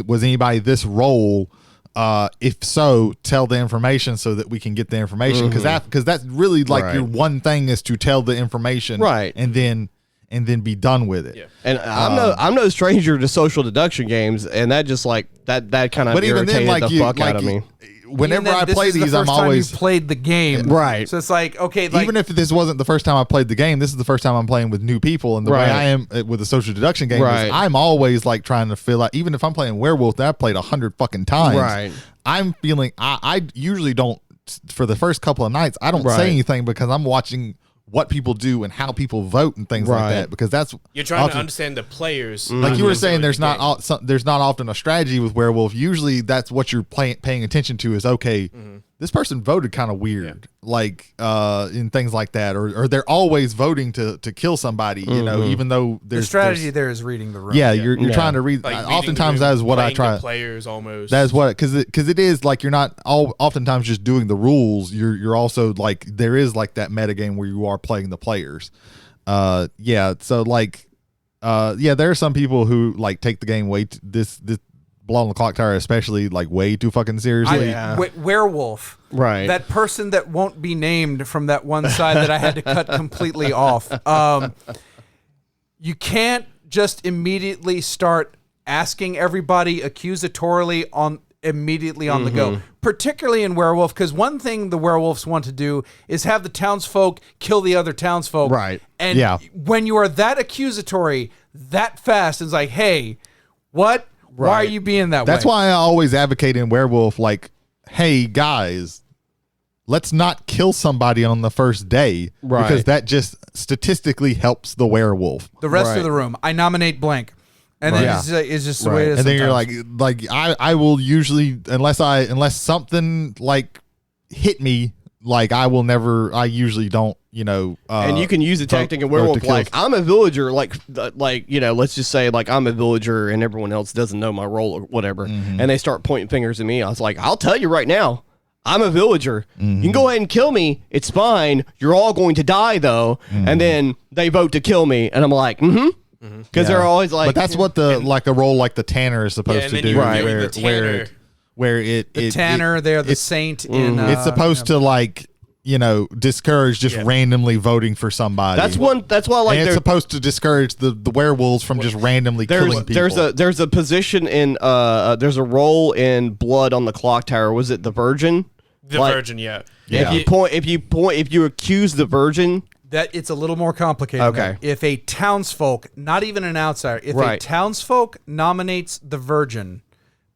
[SPEAKER 4] Was anybody this role? If so, tell the information so that we can get the information, because that's really like your one thing is to tell the information, and then be done with it.
[SPEAKER 5] Yeah. And I'm no stranger to social deduction games, and that just like that kind of irritated the fuck out of me.
[SPEAKER 4] Whenever I play these, I'm always
[SPEAKER 3] played the game,
[SPEAKER 5] right?
[SPEAKER 3] So it's like, okay, like,
[SPEAKER 4] even if this wasn't the first time I played the game, this is the first time I'm playing with new people, and the way I am with the social deduction game is I'm always like trying to fill out. Even if I'm playing Werewolf that I've played 100 fucking times, I'm feeling I usually don't, for the first couple of nights I don't say anything because I'm watching what people do and how people vote and things like that, because that's
[SPEAKER 2] you're trying to understand the players.
[SPEAKER 4] Like you were saying, there's not often a strategy with Werewolf. Usually that's what you're paying attention to is, okay, this person voted kind of weird, like in things like that, or they're always voting to kill somebody, you know, even though
[SPEAKER 3] the strategy there is reading the room.
[SPEAKER 4] Yeah, you're trying to read.
[SPEAKER 2] Like
[SPEAKER 4] oftentimes that is what I try.
[SPEAKER 2] Players almost.
[SPEAKER 4] That's what, because it is like you're not oftentimes just doing the rules. You're also like there is like that meta game where you are playing the players. So like there are some people who like take the game way this Blood on the Clocktower especially like way too fucking seriously.
[SPEAKER 3] Werewolf,
[SPEAKER 5] right?
[SPEAKER 3] That person that won't be named from that one side that I had to cut completely off. You can't just immediately start asking everybody accusatorily immediately on the go, particularly in Werewolf, because one thing the werewolves want to do is have the townsfolk kill the other townsfolk.
[SPEAKER 4] Right.
[SPEAKER 3] And when you are that accusatory that fast, it's like, hey, what? Why are you being that way?
[SPEAKER 4] That's why I always advocate in Werewolf, like, hey, guys, let's not kill somebody on the first day, because that just statistically helps the werewolf.
[SPEAKER 3] The rest of the room, I nominate blank. And then it's just the way it is.
[SPEAKER 4] And then you're like I will usually, unless something like hit me, like I usually don't,
[SPEAKER 5] and you can use the tactic in Werewolf, like I'm a villager, like let's just say like I'm a villager and everyone else doesn't know my role or whatever, and they start pointing fingers at me. I was like, I'll tell you right now, I'm a villager. You can go ahead and kill me. It's fine. You're all going to die though. And then they vote to kill me, and I'm like, because they're always like,
[SPEAKER 4] but that's what a role like the Tanner is supposed to do, where the
[SPEAKER 3] Tanner, they're the saint in.
[SPEAKER 4] It's supposed to like discourage just randomly voting for somebody.
[SPEAKER 5] That's why like
[SPEAKER 4] it's supposed to discourage the werewolves from just randomly killing people.
[SPEAKER 5] There's a position in there's a role in Blood on the Clocktower. Was it the Virgin?
[SPEAKER 2] The Virgin, yeah.
[SPEAKER 5] If you accuse the Virgin.
[SPEAKER 3] That it's a little more complicated. Okay. If a townsfolk, not even an outsider, if a townsfolk nominates the Virgin,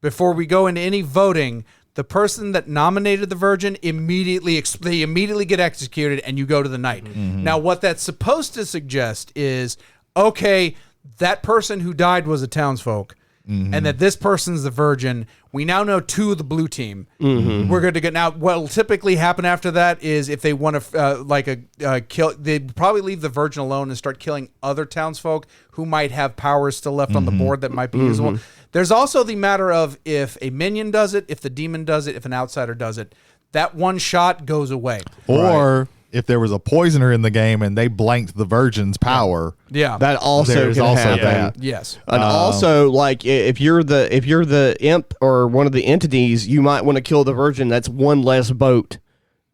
[SPEAKER 3] before we go into any voting, the person that nominated the Virgin immediately get executed, and you go to the Knight. Now, what that's supposed to suggest is, okay, that person who died was a townsfolk. and that this person's the virgin. We now know 2 of the blue team. We're good to go. Now, what'll typically happen after that is if they want to kill, they'd probably leave the virgin alone and start killing other townsfolk who might have powers still left on the board that might be usable. There's also the matter of if a minion does it, if the demon does it, if an outsider does it, that one shot goes away.
[SPEAKER 4] Or if there was a poisoner in the game and they blanked the virgin's power,
[SPEAKER 5] that also
[SPEAKER 4] there's
[SPEAKER 5] can
[SPEAKER 4] also
[SPEAKER 5] happen.
[SPEAKER 4] that.
[SPEAKER 3] Yes.
[SPEAKER 5] And also, like if you're the imp or one of the entities, you might want to kill the virgin. That's one less vote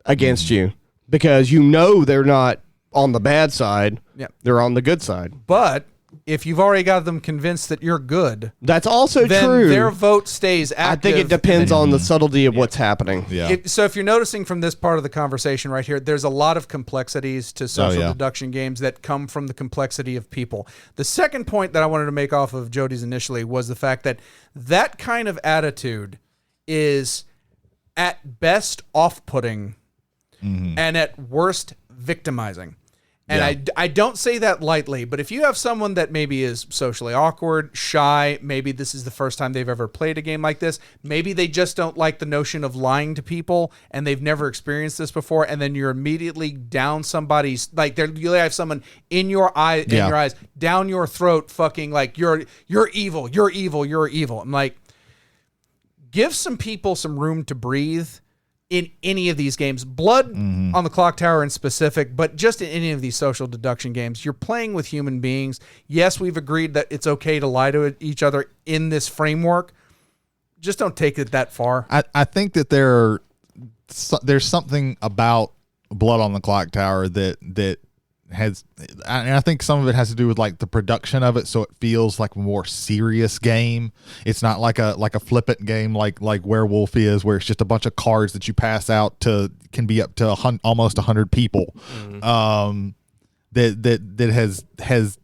[SPEAKER 5] against you because you know they're not on the bad side.
[SPEAKER 3] Yep.
[SPEAKER 5] They're on the good side.
[SPEAKER 3] But if you've already got them convinced that you're good,
[SPEAKER 5] That's also
[SPEAKER 3] then
[SPEAKER 5] true.
[SPEAKER 3] their vote stays
[SPEAKER 5] I
[SPEAKER 3] active.
[SPEAKER 5] think it depends on the subtlety of what's happening.
[SPEAKER 4] Yeah.
[SPEAKER 3] So if you're noticing from this part of the conversation right here, there's a lot of complexities to social deduction games that come from the complexity of people. The second point that I wanted to make off of Jody's initially was the fact that that kind of attitude is at best off-putting and at worst victimizing. And I don't say that lightly, but if you have someone that maybe is socially awkward, shy, maybe this is the first time they've ever played a game like this, maybe they just don't like the notion of lying to people and they've never experienced this before, and then you're immediately down somebody's, like you have someone in your eye, in your eyes, down your throat, fucking like you're evil, you're evil, you're evil. I'm like, give some people some room to breathe. In any of these games, Blood on the Clocktower in specific, but just in any of these social deduction games, you're playing with human beings. Yes, we've agreed that it's okay to lie to each other in this framework. Just don't take it that far.
[SPEAKER 4] I think that there's something about Blood on the Clocktower that has, and I think some of it has to do with like the production of it, so it feels like a more serious game. It's not like a flippant game like Werewolf is, where it's just a bunch of cards that you pass out can be up to almost 100 people. That has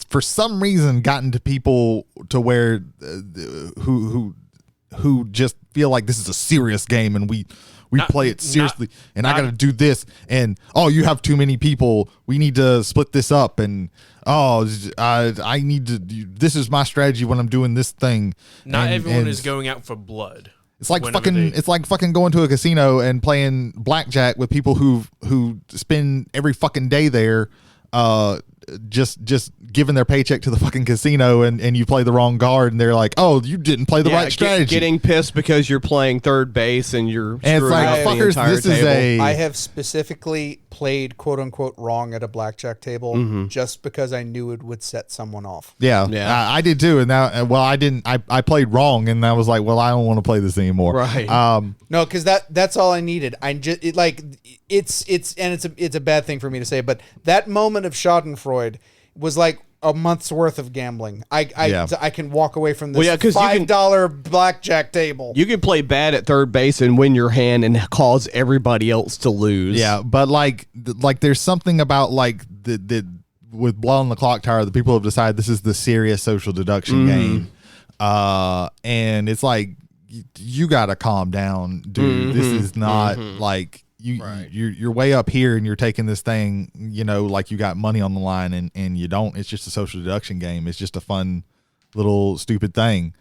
[SPEAKER 4] for some reason gotten to people to where who just feel like this is a serious game and we play it seriously, and I got to do this, and you have too many people. We need to split this up, and I need to. This is my strategy when I'm doing this thing.
[SPEAKER 2] Not everyone is going out for blood.
[SPEAKER 4] It's like fucking going to a casino and playing blackjack with people who spend every fucking day there, just giving their paycheck to the fucking casino, and you play the wrong guard, and they're like, oh, you didn't play the right strategy.
[SPEAKER 5] Getting pissed because you're playing third base and you're
[SPEAKER 4] and it's like, fuckers, this is
[SPEAKER 3] I have specifically played quote unquote wrong at a blackjack table just because I knew it would set someone off.
[SPEAKER 4] Yeah. I did too, and now, I didn't. I played wrong, and I was like, well, I don't want to play this anymore.
[SPEAKER 5] Right.
[SPEAKER 3] No, because that's all I needed. I just it's a bad thing for me to say, but that moment of Schadenfreude was like a month's worth of gambling. I can walk away from this $5 blackjack table.
[SPEAKER 5] You can play bad at third base and win your hand and cause everybody else to lose.
[SPEAKER 4] Yeah, but like there's something about like the with Blood on the Clocktower, the people have decided this is the serious social deduction game, and it's like you got to calm down, dude. This is not like. You're way up here and you're taking this thing, like you got money on the line, and you don't. It's just a social deduction game. It's just a fun little stupid thing.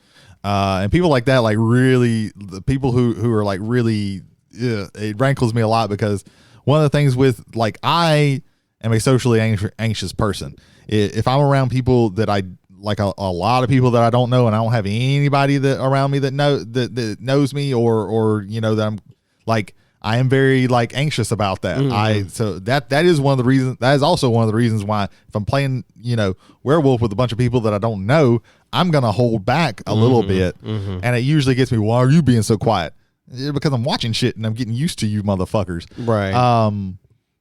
[SPEAKER 4] And people like that, like really, the people who are like really, it rankles me a lot, because one of the things with like, I am a socially anxious person. If I'm around people that I like, a lot of people that I don't know, and I don't have anybody that around me that knows me or that I'm like, I am very like anxious about that. So that is one of the reasons. That is also one of the reasons why if I'm playing, Werewolf with a bunch of people that I don't know, I'm gonna hold back a little bit, and it usually gets me. Why are you being so quiet? Because I'm watching shit and I'm getting used to you motherfuckers.
[SPEAKER 5] Right.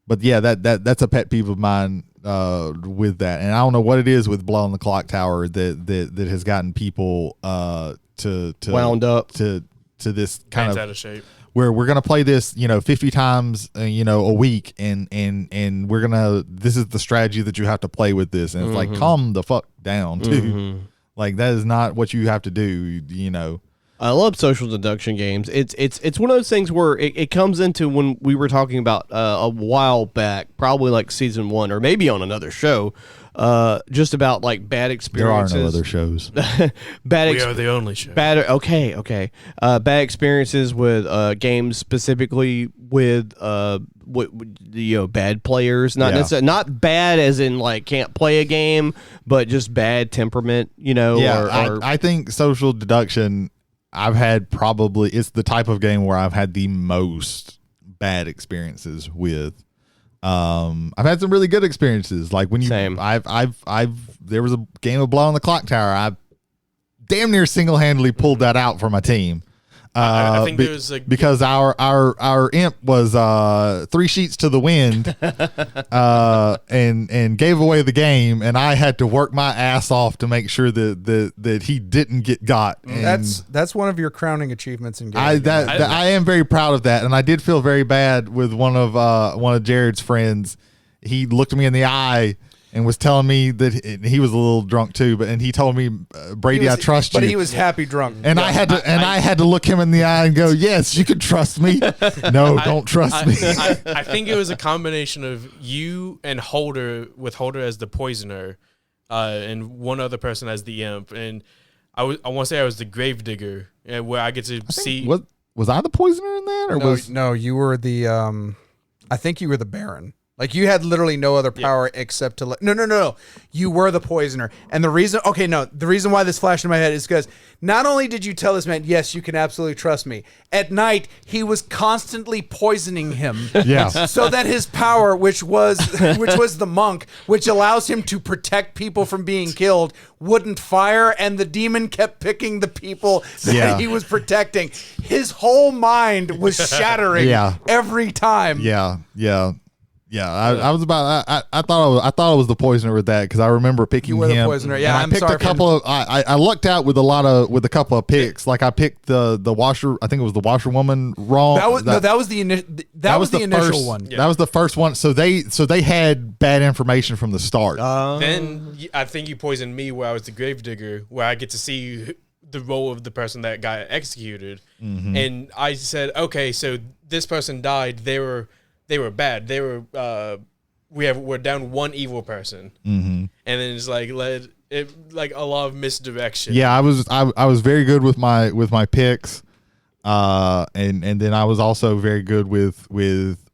[SPEAKER 4] But yeah, that's a pet peeve of mine with that, and I don't know what it is with Blood on the Clocktower that has gotten people to
[SPEAKER 5] wound up
[SPEAKER 4] to this kind of
[SPEAKER 2] out of shape.
[SPEAKER 4] Where we're gonna play this, 50 times, a week, and we're gonna. This is the strategy that you have to play with this, and it's like, calm the fuck down, dude. Like, that is not what you have to do,
[SPEAKER 5] I love social deduction games. It's one of those things where it comes into when we were talking about a while back, probably like season 1 or maybe on another show, just about like bad
[SPEAKER 4] There are
[SPEAKER 5] experiences.
[SPEAKER 4] no other shows.
[SPEAKER 5] Bad
[SPEAKER 2] We are the only show.
[SPEAKER 5] Bad. Okay. Bad experiences with games, specifically with bad players. Not
[SPEAKER 4] Yeah.
[SPEAKER 5] necessarily, not bad as in like can't play a game, but just bad temperament.
[SPEAKER 4] Yeah, I think Social Deduction, I've had probably, it's the type of game where I've had the most bad experiences with. I've had some really good experiences. Like when you,
[SPEAKER 5] Same.
[SPEAKER 4] there was a game of Blow on the Clocktower. I damn near single-handedly pulled that out for my team.
[SPEAKER 2] I think there was
[SPEAKER 4] because our imp was 3 sheets to the wind, and gave away the game, and I had to work my ass off to make sure that he didn't get got. And
[SPEAKER 3] That's one of your crowning achievements in
[SPEAKER 4] I
[SPEAKER 3] gaming.
[SPEAKER 4] I am very proud of that, and I did feel very bad with one of Jared's friends. He looked me in the eye and was telling me that he was a little drunk too, and he told me, Brady, I trust you.
[SPEAKER 3] But he was happy drunk.
[SPEAKER 4] And I had to look him in the eye and go, yes, you can trust me. No, don't trust me.
[SPEAKER 2] I think it was a combination of you and Holder, with Holder as the poisoner, and one other person as the imp. And I want to say I was the gravedigger, where I get to see.
[SPEAKER 4] What was I the poisoner in that, or
[SPEAKER 3] No, you were the I think you were the Baron. Like you had literally no other power except to No. You were the poisoner. And the reason why this flashed in my head is because not only did you tell this man, yes, you can absolutely trust me. At night, he was constantly poisoning him.
[SPEAKER 4] Yeah.
[SPEAKER 3] So that his power, which was the monk, which allows him to protect people from being killed, wouldn't fire, and the demon kept picking the people that he was protecting. His whole mind was shattering every time.
[SPEAKER 4] Yeah, I was about. I thought I was the poisoner with that because I remember picking
[SPEAKER 3] You were
[SPEAKER 4] him.
[SPEAKER 3] the poisoner. Yeah,
[SPEAKER 4] and
[SPEAKER 3] I'm
[SPEAKER 4] I picked
[SPEAKER 3] sorry
[SPEAKER 4] a couple of. I lucked out with a couple of picks. Like I picked the washer. I think it was the washerwoman wrong.
[SPEAKER 3] That was the initial one.
[SPEAKER 4] That was the first one. So they had bad information from the start.
[SPEAKER 2] Then I think you poisoned me, where I was the gravedigger, where I get to see the role of the person that got executed.
[SPEAKER 4] Mm-hmm.
[SPEAKER 2] And I said, okay, so this person died. They were bad. They were we're down one evil person, and then it's like a lot of misdirection.
[SPEAKER 4] Yeah, I was very good with my picks, and then I was also very good with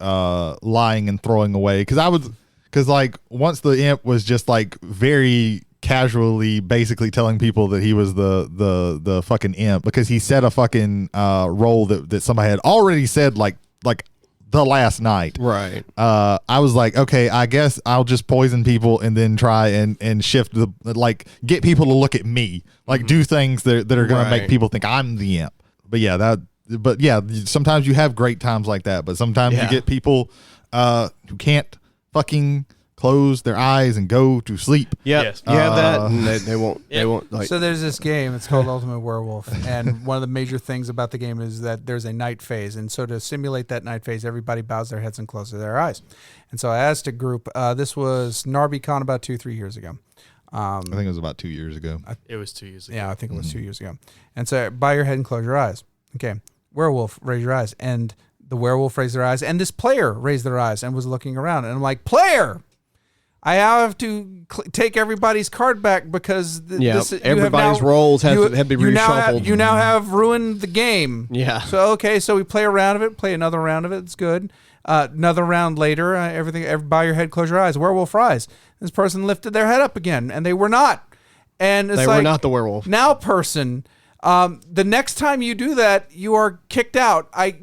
[SPEAKER 4] lying and throwing away because like once the imp was just like very casually basically telling people that he was the fucking imp because he said a fucking role that somebody had already said like the last night.
[SPEAKER 5] Right.
[SPEAKER 4] I was like, okay, I guess I'll just poison people and then try and shift get people to look at me, like do things that are going to make people think I'm the imp. But sometimes you have great times like that, but sometimes you get people who can't fucking close their eyes and go to sleep.
[SPEAKER 5] Yeah,
[SPEAKER 2] Yes.
[SPEAKER 5] you have that, and they won't.
[SPEAKER 2] Yep.
[SPEAKER 5] They won't. Like,
[SPEAKER 3] So there's this game. It's called Ultimate Werewolf, and one of the major things about the game is that there's a night phase. And so to simulate that night phase, everybody bows their heads and closes their eyes. And so I asked a group. This was NarbyCon about 2-3 years ago.
[SPEAKER 4] I think it was about 2 years ago.
[SPEAKER 2] It was 2 years ago.
[SPEAKER 3] Yeah, I think it was 2 years ago. And so bow your head and close your eyes. Okay, werewolf, raise your eyes, and the werewolf raised their eyes, and this player raised their eyes and was looking around, and I'm like, player. I have to take everybody's card back because
[SPEAKER 5] everybody's roles have to be reshuffled.
[SPEAKER 3] You now have ruined the game.
[SPEAKER 5] Yeah.
[SPEAKER 3] So we play a round of it, play another round of it. It's good. Another round later, bow your head, close your eyes. Werewolf rise. This person lifted their head up again, and they were not. And it's
[SPEAKER 5] they were not the werewolf.
[SPEAKER 3] Now, person, the next time you do that, you are kicked out. Let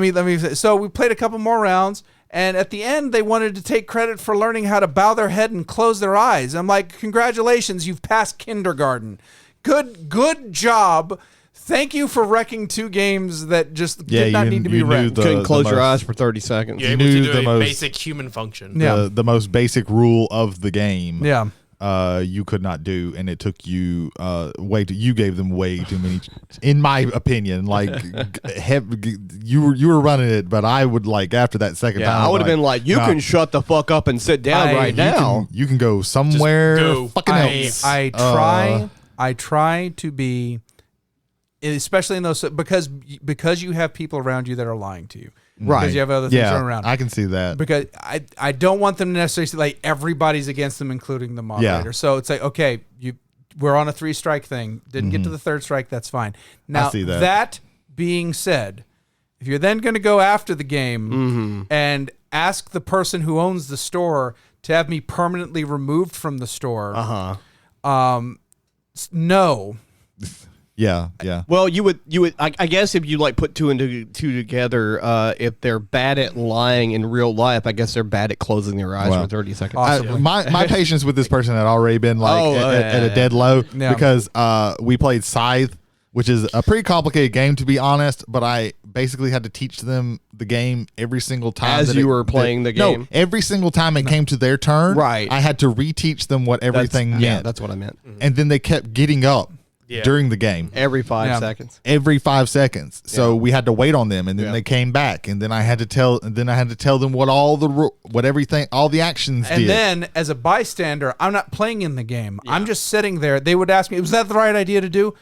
[SPEAKER 3] me. So we played a couple more rounds. And at the end, they wanted to take credit for learning how to bow their head and close their eyes. I'm like, congratulations, you've passed kindergarten. Good job. Thank you for wrecking 2 games that just did not need to be wrecked.
[SPEAKER 5] Couldn't close your eyes for 30 seconds.
[SPEAKER 2] You're able to do a basic human function.
[SPEAKER 4] The most basic rule of the game.
[SPEAKER 3] Yeah.
[SPEAKER 4] You could not do, and it took you you gave them way too many, in my opinion. Like you were running it, but I would after that second time,
[SPEAKER 5] I would have been like, you can shut the fuck up and sit down right now.
[SPEAKER 4] You can go somewhere else.
[SPEAKER 3] I try to be, especially in those, because you have people around you that are lying to you.
[SPEAKER 5] Right.
[SPEAKER 3] Because you have other things
[SPEAKER 4] Yeah,
[SPEAKER 3] running around.
[SPEAKER 4] I can see that.
[SPEAKER 3] Because I don't want them to necessarily say, like, everybody's against them, including the moderator.
[SPEAKER 4] Yeah.
[SPEAKER 3] So it's like, okay, we're on a 3-strike thing. Didn't get to the 3rd strike. That's fine. Now,
[SPEAKER 4] see that.
[SPEAKER 3] that being said, if you're then going to go after the game and ask the person who owns the store to have me permanently removed from the store, no.
[SPEAKER 4] Yeah.
[SPEAKER 5] Well, you would. I guess if you like put two and two together, if they're bad at lying in real life, I guess they're bad at closing their eyes
[SPEAKER 4] Well,
[SPEAKER 5] for 30 seconds.
[SPEAKER 4] My patience with this person had already been like at a dead low because we played Scythe, which is a pretty complicated game, to be honest, but I basically had to teach them the game every single time.
[SPEAKER 5] As you were playing the game?
[SPEAKER 4] No, every single time it came to their turn,
[SPEAKER 5] Right.
[SPEAKER 4] I had to reteach them what everything meant.
[SPEAKER 5] Yeah, that's what I meant.
[SPEAKER 4] And then they kept getting up during the game.
[SPEAKER 5] Every 5 seconds.
[SPEAKER 4] Every 5 seconds. So we had to wait on them, and then they came back, and then I had to tell them what all the actions
[SPEAKER 3] And
[SPEAKER 4] did.
[SPEAKER 3] then, as a bystander, I'm not playing in the game. I'm just sitting there. They would ask me, was that the right idea to do?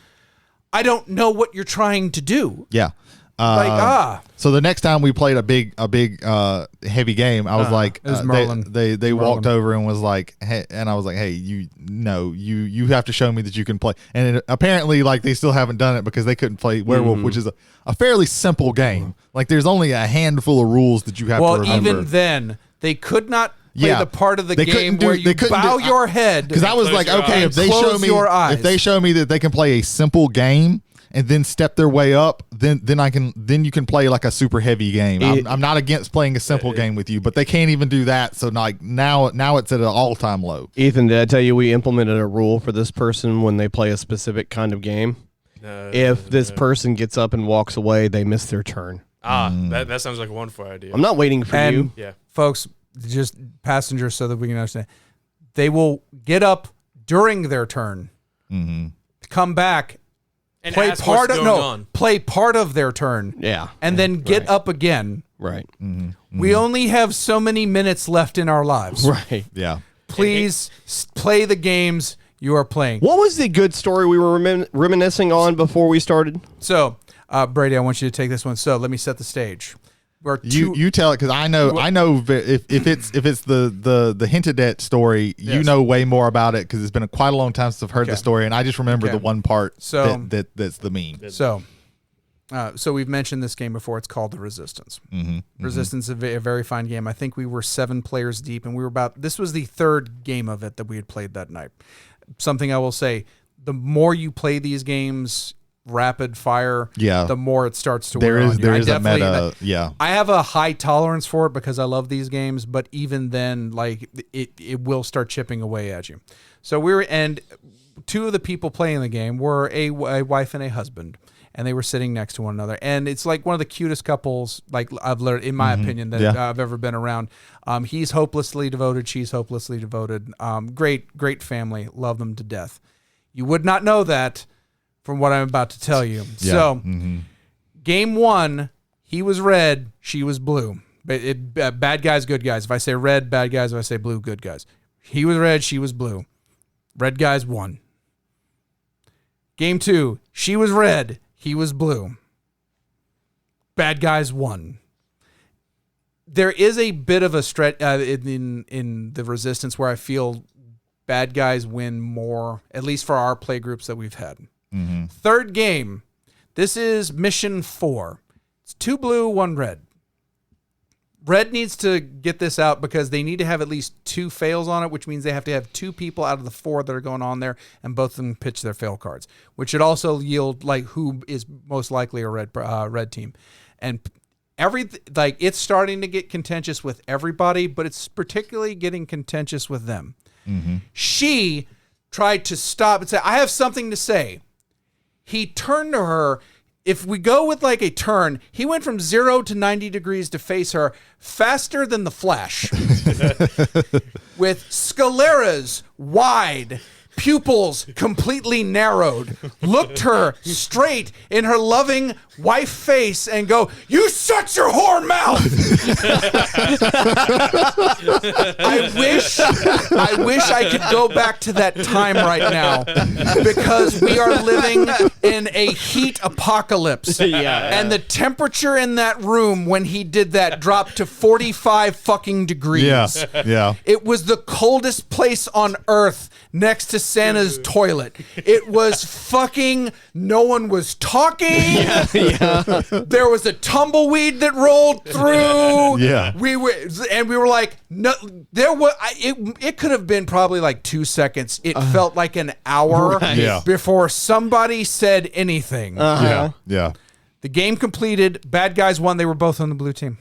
[SPEAKER 3] I don't know what you're trying to do.
[SPEAKER 4] Yeah.
[SPEAKER 3] So
[SPEAKER 4] the next time we played a big heavy game, I was like,
[SPEAKER 3] it was Merlin.
[SPEAKER 4] they walked over and was like, hey, and I was like, hey, you have to show me that you can play. And apparently, like, they still haven't done it because they couldn't play Werewolf, which is a fairly simple game. Like, there's only a handful of rules that you have to remember.
[SPEAKER 3] Even then, they could not play the part of the game where you bow your head.
[SPEAKER 4] Because I was like, okay, if they show me that they can play a simple game and then step their way up, then you can play like a super heavy game. I'm not against playing a simple game with you, but they can't even do that. So like now it's at an all-time low.
[SPEAKER 5] Ethan, did I tell you we implemented a rule for this person when they play a specific kind of game? If this person gets up and walks away, they miss their turn.
[SPEAKER 2] That sounds like a wonderful idea.
[SPEAKER 5] I'm not waiting for you.
[SPEAKER 2] Yeah.
[SPEAKER 3] Folks, just passengers so that we can understand. They will get up during their turn, come back,
[SPEAKER 2] And
[SPEAKER 3] play
[SPEAKER 2] ask what's going on.
[SPEAKER 3] play part of their turn, and then get up again.
[SPEAKER 5] Right.
[SPEAKER 3] We only have so many minutes left in our lives.
[SPEAKER 5] Right.
[SPEAKER 4] Yeah.
[SPEAKER 3] Please play the games you are playing.
[SPEAKER 5] What was the good story we were reminiscing on before we started?
[SPEAKER 3] So, Brady, I want you to take this one. So let me set the stage.
[SPEAKER 4] You tell it because I know if it's the hinted at story, you know way more about it because it's been quite a long time since I've heard the story, and I just remember the one part that's the meme.
[SPEAKER 3] So we've mentioned this game before. It's called The Resistance. Resistance is a very fine game. I think we were 7 players deep, and this was the 3rd game of it that we had played that night. Something I will say, the more you play these games rapid fire, the more it starts to wear on you.
[SPEAKER 4] There is a meta.
[SPEAKER 3] I have a high tolerance for it because I love these games, but even then, like, it will start chipping away at you. So and 2 of the people playing the game were a wife and a husband, and they were sitting next to one another, and it's like one of the cutest couples, like, I've learned, in my opinion, that I've ever been around. He's hopelessly devoted, she's hopelessly devoted. Great family, love them to death. You would not know that from what I'm about to tell you. So, game 1, he was red, she was blue. Bad guys, good guys. If I say red, bad guys. If I say blue, good guys. He was red, she was blue. Red guys won. Game 2, she was red, he was blue. Bad guys won. There is a bit of a stretch in the Resistance where I feel bad guys win more, at least for our play groups that we've had. 3rd game. This is mission 4. It's 2 blue, 1 red. Red needs to get this out because they need to have at least 2 fails on it, which means they have to have 2 people out of the 4 that are going on there, and both of them pitch their fail cards, which should also yield like who is most likely a red team. And it's starting to get contentious with everybody, but it's particularly getting contentious with them. She tried to stop and say, I have something to say. He turned to her. If we go with like a turn, he went from 0 to 90 degrees to face her faster than the Flash. With scleras wide, pupils completely narrowed, looked her straight in her loving wife face and go, "You shut your whore mouth." I wish I could go back to that time right now, because we are living in a heat apocalypse. And the temperature in that room when he did that dropped to 45 fucking degrees.
[SPEAKER 4] Yeah.
[SPEAKER 3] It was the coldest place on earth next to Santa's toilet. It was fucking, no one was talking. There was a tumbleweed that rolled through.
[SPEAKER 4] Yeah.
[SPEAKER 3] We were like, no, there was, it could have been probably like 2 seconds. It felt like an hour
[SPEAKER 4] Yeah.
[SPEAKER 3] before somebody said anything.
[SPEAKER 4] Yeah.
[SPEAKER 3] The game completed. Bad guys won. They were both on the blue team.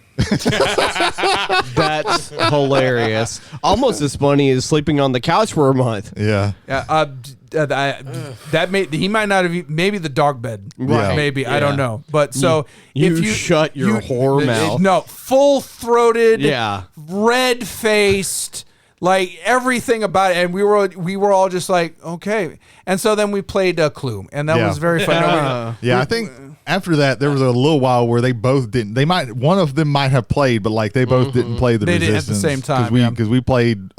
[SPEAKER 5] That's hilarious. Almost as funny as sleeping on the couch for a month.
[SPEAKER 4] Yeah.
[SPEAKER 3] That he might not have maybe the dog bed.
[SPEAKER 4] Right.
[SPEAKER 3] Maybe. I don't know. But so
[SPEAKER 5] You
[SPEAKER 3] if you
[SPEAKER 5] shut your whore mouth.
[SPEAKER 3] No, full-throated,
[SPEAKER 5] Yeah.
[SPEAKER 3] red-faced, like everything about it, and we were all just like, okay. And so then we played Clue, and that was very fun.
[SPEAKER 4] Yeah, I think after that there was a little while where they both didn't. One of them might have played, but like they both didn't play the
[SPEAKER 3] They didn't
[SPEAKER 4] Resistance
[SPEAKER 3] at the same time,
[SPEAKER 4] because we played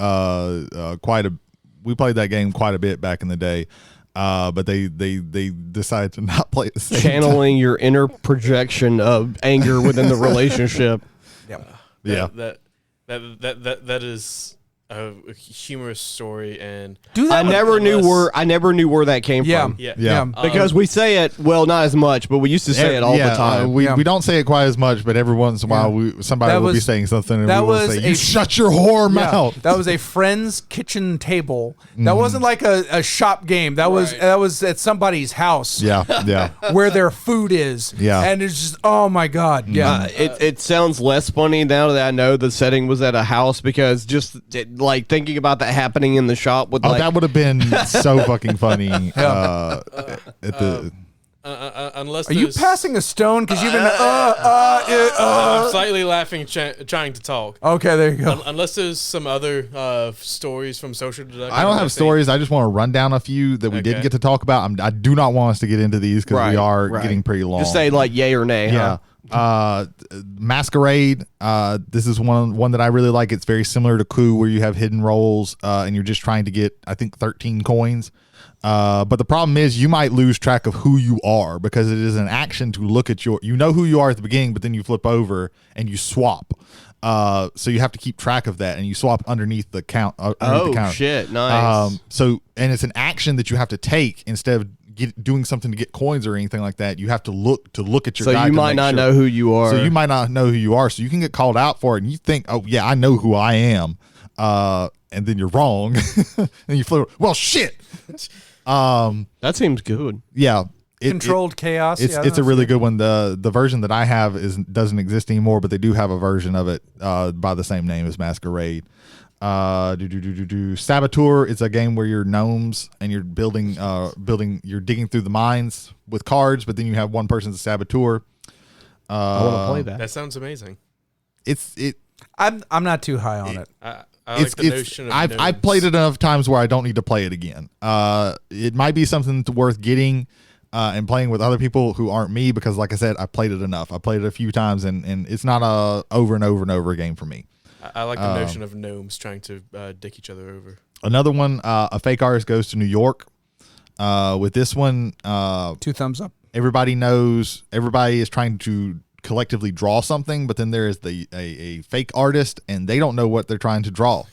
[SPEAKER 4] we played that game quite a bit back in the day. But they decided to not play at the same
[SPEAKER 5] Channeling your inner projection of anger within the relationship.
[SPEAKER 4] Yeah.
[SPEAKER 2] That is a humorous story, and
[SPEAKER 5] I never knew where that came from.
[SPEAKER 4] Yeah.
[SPEAKER 5] Because we say it, well, not as much, but we used to say it all the time.
[SPEAKER 4] We don't say it quite as much, but every once in a while somebody will be saying something and we will say, "You shut your whore mouth."
[SPEAKER 3] That was a friend's kitchen table. That wasn't like a shop game. That was at somebody's house.
[SPEAKER 4] Yeah.
[SPEAKER 3] Where their food is.
[SPEAKER 4] Yeah.
[SPEAKER 3] And it's just, oh my God. Yeah.
[SPEAKER 5] It sounds less funny now that I know the setting was at a house, because just like thinking about that happening in the shop with
[SPEAKER 4] that would have been so fucking funny.
[SPEAKER 2] Unless
[SPEAKER 3] Are you passing a stone? Because you've been
[SPEAKER 2] I'm slightly laughing, trying to talk.
[SPEAKER 3] Okay, there you go.
[SPEAKER 2] Unless there's some other stories from social deduction.
[SPEAKER 4] I don't have stories. I just want to run down a few that we didn't get to talk about. I do not want us to get into these because we are getting pretty long.
[SPEAKER 5] Just say like yay or nay.
[SPEAKER 4] Yeah. Masquerade. This is one that I really like. It's very similar to Clue, where you have hidden roles and you're just trying to get, I think, 13 coins. But the problem is you might lose track of who you are, because it is an action to look at you know who you are at the beginning, but then you flip over and you swap. So you have to keep track of that, and you swap underneath the count.
[SPEAKER 5] Shit, nice.
[SPEAKER 4] And it's an action that you have to take instead of doing something to get coins or anything like that. You have to look at your.
[SPEAKER 5] So
[SPEAKER 4] guy
[SPEAKER 5] you
[SPEAKER 4] to
[SPEAKER 5] might
[SPEAKER 4] make
[SPEAKER 5] not
[SPEAKER 4] sure.
[SPEAKER 5] know who you are.
[SPEAKER 4] So you might not know who you are. So you can get called out for it, and you think, "Oh yeah, I know who I am," and then you're wrong, and you flip. Well, shit.
[SPEAKER 5] That seems good.
[SPEAKER 4] Yeah.
[SPEAKER 3] Controlled chaos.
[SPEAKER 4] It's a really good one. The version that I have doesn't exist anymore, but they do have a version of it by the same name as Masquerade. Saboteur is a game where you're gnomes and you're building you're digging through the mines with cards, but then you have one person's a saboteur.
[SPEAKER 5] I want to play that.
[SPEAKER 2] That sounds amazing.
[SPEAKER 3] I'm not too high on it.
[SPEAKER 2] I like the notion of
[SPEAKER 4] I've played it enough times where I don't need to play it again. It might be something worth getting and playing with other people who aren't me, because like I said, I played it enough. I played it a few times, and it's not a over and over and over game for me.
[SPEAKER 2] I like the notion of gnomes trying to dick each other over.
[SPEAKER 4] Another one, a fake artist goes to New York. With this one,
[SPEAKER 3] 2 thumbs up.
[SPEAKER 4] everybody is trying to collectively draw something, but then there is a fake artist, and they don't know what they're trying to draw.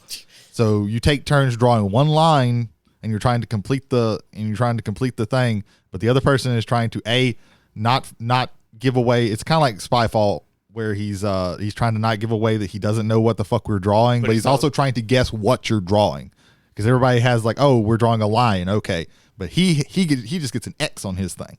[SPEAKER 4] So you take turns drawing one line, and you're trying to complete the thing, but the other person is trying to not give away. It's kind of like Spyfall, where he's trying to not give away that he doesn't know what the fuck we're drawing, but he's also trying to guess what you're drawing, because everybody has like, oh, we're drawing a lion, okay, but he just gets an X on his thing.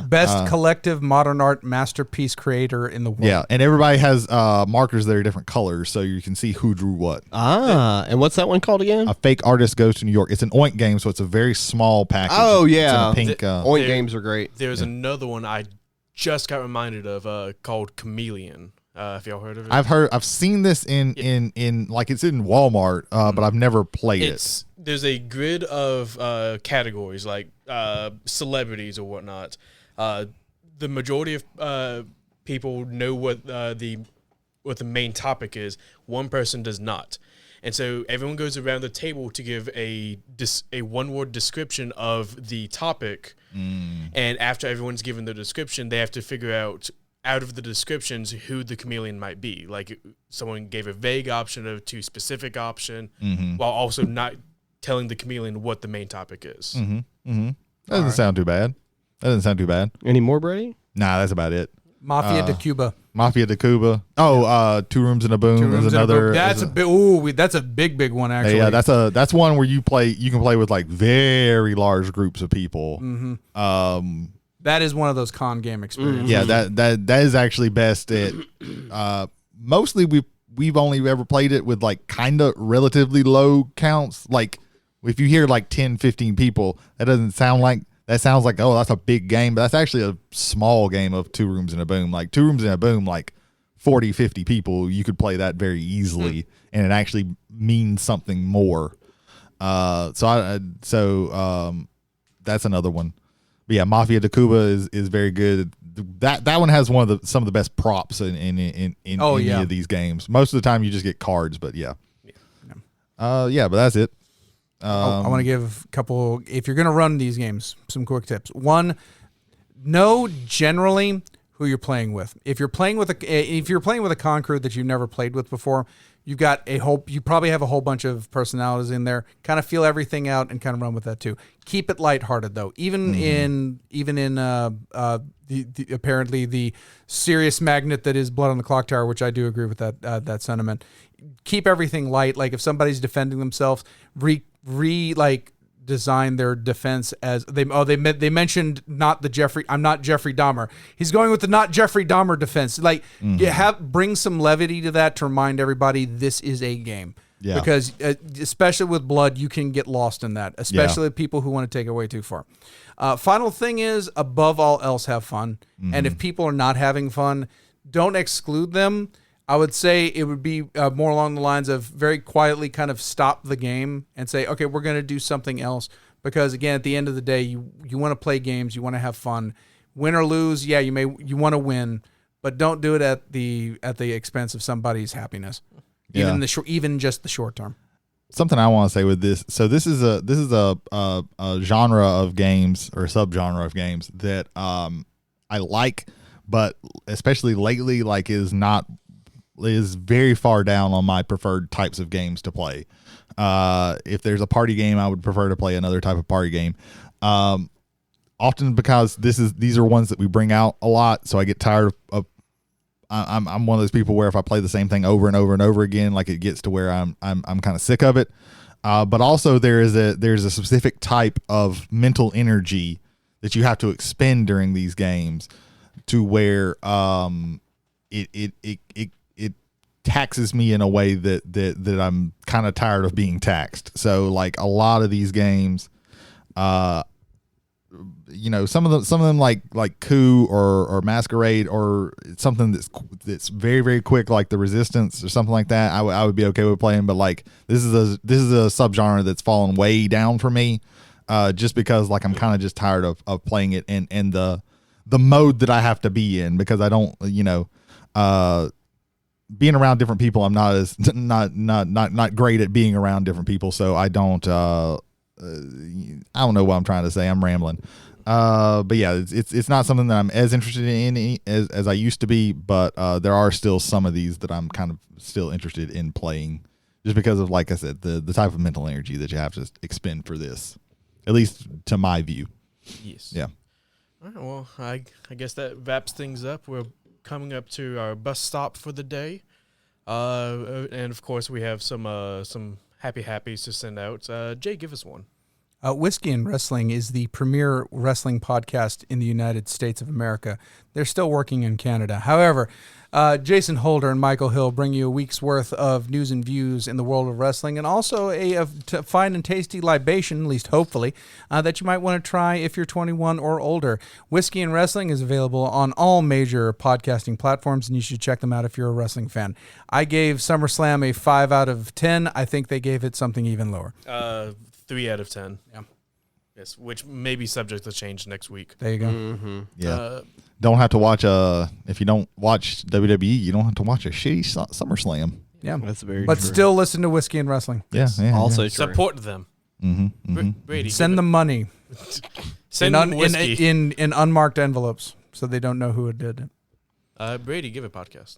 [SPEAKER 3] Best collective modern art masterpiece creator in the world.
[SPEAKER 4] Yeah, and everybody has markers that are different colors, so you can see who drew what.
[SPEAKER 5] And what's that one called again?
[SPEAKER 4] A fake artist goes to New York. It's an Oink game, so it's a very small package.
[SPEAKER 5] Oh,
[SPEAKER 4] It's
[SPEAKER 5] yeah.
[SPEAKER 4] in a pink.
[SPEAKER 5] Oink games are great.
[SPEAKER 2] There's another one I just got reminded of called Chameleon. If y'all heard of it,
[SPEAKER 4] I've seen this in like it's in Walmart, but I've never played it.
[SPEAKER 2] There's a grid of categories like celebrities or whatnot. The majority of people know what the main topic is. One person does not, And so everyone goes around the table to give a one-word description of the topic. And after everyone's given their description, they have to figure out of the descriptions who the chameleon might be. Like someone gave a vague option to specific option, while also not telling the chameleon what the main topic is.
[SPEAKER 4] That doesn't sound too bad.
[SPEAKER 5] Any more, Brady?
[SPEAKER 4] Nah, that's about it.
[SPEAKER 3] Mafia de Cuba.
[SPEAKER 4] Mafia de Cuba. Oh, Two Rooms and a Boom is another.
[SPEAKER 3] That's a big. Ooh, that's a big one actually.
[SPEAKER 4] Yeah, that's one where you can play with like very large groups of people.
[SPEAKER 3] That is one of those con game experiences.
[SPEAKER 4] Yeah, that is actually best at. Mostly we've only ever played it with like kind of relatively low counts. Like if you hear like 10, 15 people, that sounds like, oh, that's a big game, but that's actually a small game of Two Rooms and a Boom. Like Two Rooms and a Boom, like 40, 50 people, you could play that very easily, and it actually means something more. So that's another one. But yeah, Mafia de Cuba is very good. That one has some of the best props in any of these games. Most of the time, you just get cards, but yeah. But that's it.
[SPEAKER 3] I want to give a couple. If you're going to run these games, some quick tips. One, know generally who you're playing with. If you're playing with a con crew that you've never played with before, you probably have a whole bunch of personalities in there. Kind of feel everything out and kind of run with that too. Keep it lighthearted though. Even in apparently the serious magnet that is Blood on the Clocktower, which I do agree with that sentiment. Keep everything light. Like if somebody's defending themselves, design their defense as they mentioned I'm not Jeffrey Dahmer. He's going with the not Jeffrey Dahmer defense. Like bring some levity to that to remind everybody this is a game. Yeah. Because especially with blood, you can get lost in that, especially with people who want to take it way too far. Final thing is, above all else, have fun. And if people are not having fun, don't exclude them. I would say it would be more along the lines of very quietly kind of stop the game and say, okay, we're going to do something else. Because again, at the end of the day, you want to play games, you want to have fun. Win or lose, yeah, you want to win, but don't do it at the expense of somebody's happiness.
[SPEAKER 4] Yeah.
[SPEAKER 3] Even just the short term.
[SPEAKER 4] Something I want to say with this. So this is a genre of games or subgenre of games that I like, but especially lately, like is very far down on my preferred types of games to play. If there's a party game, I would prefer to play another type of party game. Often because these are ones that we bring out a lot, so I get tired of I'm one of those people where if I play the same thing over and over and over again, like it gets to where I'm kind of sick of it. But also there's a specific type of mental energy that you have to expend during these games to where it taxes me in a way that I'm kind of tired of being taxed. So like a lot of these games, some of them like Coup or Masquerade or something that's very, very quick, like the Resistance or something like that. I would be okay with playing, but like this is a subgenre that's fallen way down for me, just because like I'm kind of just tired of playing it and the mode that I have to be in, because I don't being around different people. I'm not great at being around different people, so I don't. I don't know what I'm trying to say. I'm rambling. But yeah, it's not something that I'm as interested in as I used to be, but there are still some of these that I'm kind of still interested in playing, just because of, like I said, the type of mental energy that you have to expend for this, at least to my view.
[SPEAKER 2] Yes.
[SPEAKER 4] Yeah.
[SPEAKER 2] All right, well, I guess that wraps things up. We're coming up to our bus stop for the day, and of course we have some happies to send out. Jay, give us one.
[SPEAKER 3] Whiskey and Wrestling is the premier wrestling podcast in the United States of America. They're still working in Canada. However, Jason Holder and Michael Hill bring you a week's worth of news and views in the world of wrestling, and also a fine and tasty libation, at least hopefully, that you might want to try if you're 21 or older. Whiskey and Wrestling is available on all major podcasting platforms, and you should check them out if you're a wrestling fan. I gave SummerSlam a 5 out of 10. I think they gave it something even lower.
[SPEAKER 2] 3 out of 10.
[SPEAKER 3] Yeah.
[SPEAKER 2] Yes, which may be subject to change next week.
[SPEAKER 3] There you go.
[SPEAKER 5] Mm-hmm.
[SPEAKER 4] Yeah. Don't have to watch if you don't watch WWE, you don't have to watch a shitty SummerSlam.
[SPEAKER 3] Yeah,
[SPEAKER 5] That's very
[SPEAKER 3] but
[SPEAKER 5] true.
[SPEAKER 3] still listen to Whiskey and Wrestling.
[SPEAKER 4] Yeah, yeah.
[SPEAKER 5] Also
[SPEAKER 4] yeah.
[SPEAKER 5] true.
[SPEAKER 2] Support them. Brady,
[SPEAKER 3] Send them money
[SPEAKER 2] send them whiskey.
[SPEAKER 3] in unmarked envelopes so they don't know who it did.
[SPEAKER 2] Brady, give a podcast.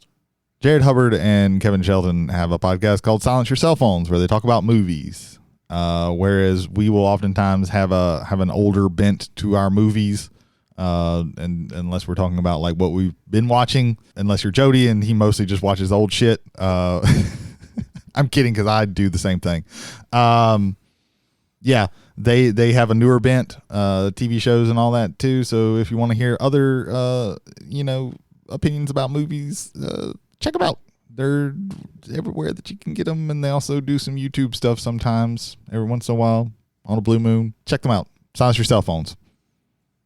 [SPEAKER 4] Jared Hubbard and Kevin Shelton have a podcast called Silence Your Cell Phones, where they talk about movies. Whereas we will oftentimes have an older bent to our movies, and unless we're talking about like what we've been watching, unless you're Jody and he mostly just watches old shit. I'm kidding, because I do the same thing. Yeah, they have a newer bent, TV shows and all that too. So if you want to hear other opinions about movies, check them out. They're everywhere that you can get them, and they also do some YouTube stuff sometimes, every once in a while, on a blue moon. Check them out. Silence your cell phones.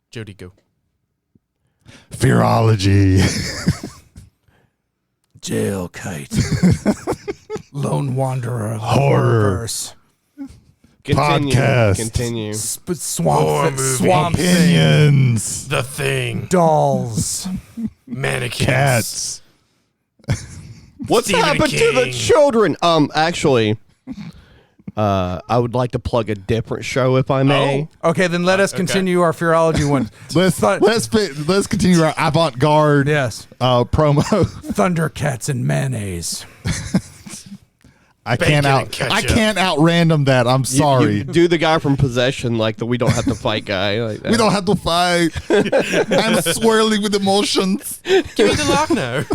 [SPEAKER 2] Jody, go.
[SPEAKER 4] Fearology.
[SPEAKER 3] Jail kite. Lone wanderer.
[SPEAKER 4] Horror. Podcast.
[SPEAKER 5] Continue.
[SPEAKER 3] Swamp thing.
[SPEAKER 4] Opinions.
[SPEAKER 2] The Thing.
[SPEAKER 3] Dolls.
[SPEAKER 2] Mannequins.
[SPEAKER 4] Cats.
[SPEAKER 5] What's
[SPEAKER 2] Stephen
[SPEAKER 5] happened to the
[SPEAKER 2] King.
[SPEAKER 5] children? Actually, I would like to plug a different show, if I may.
[SPEAKER 3] Okay, then let us continue our Fearology one.
[SPEAKER 4] Let's continue our avant-garde
[SPEAKER 3] Yes.
[SPEAKER 4] promo.
[SPEAKER 3] Thundercats and mayonnaise.
[SPEAKER 4] I
[SPEAKER 2] Bacon
[SPEAKER 4] can't
[SPEAKER 2] and ketchup.
[SPEAKER 4] I can't out random that. I'm sorry.
[SPEAKER 5] You do the guy from Possession, like the we don't have to fight guy. Like that.
[SPEAKER 4] We don't have to fight. I'm swirling with emotions.
[SPEAKER 2] Give me the Lochner.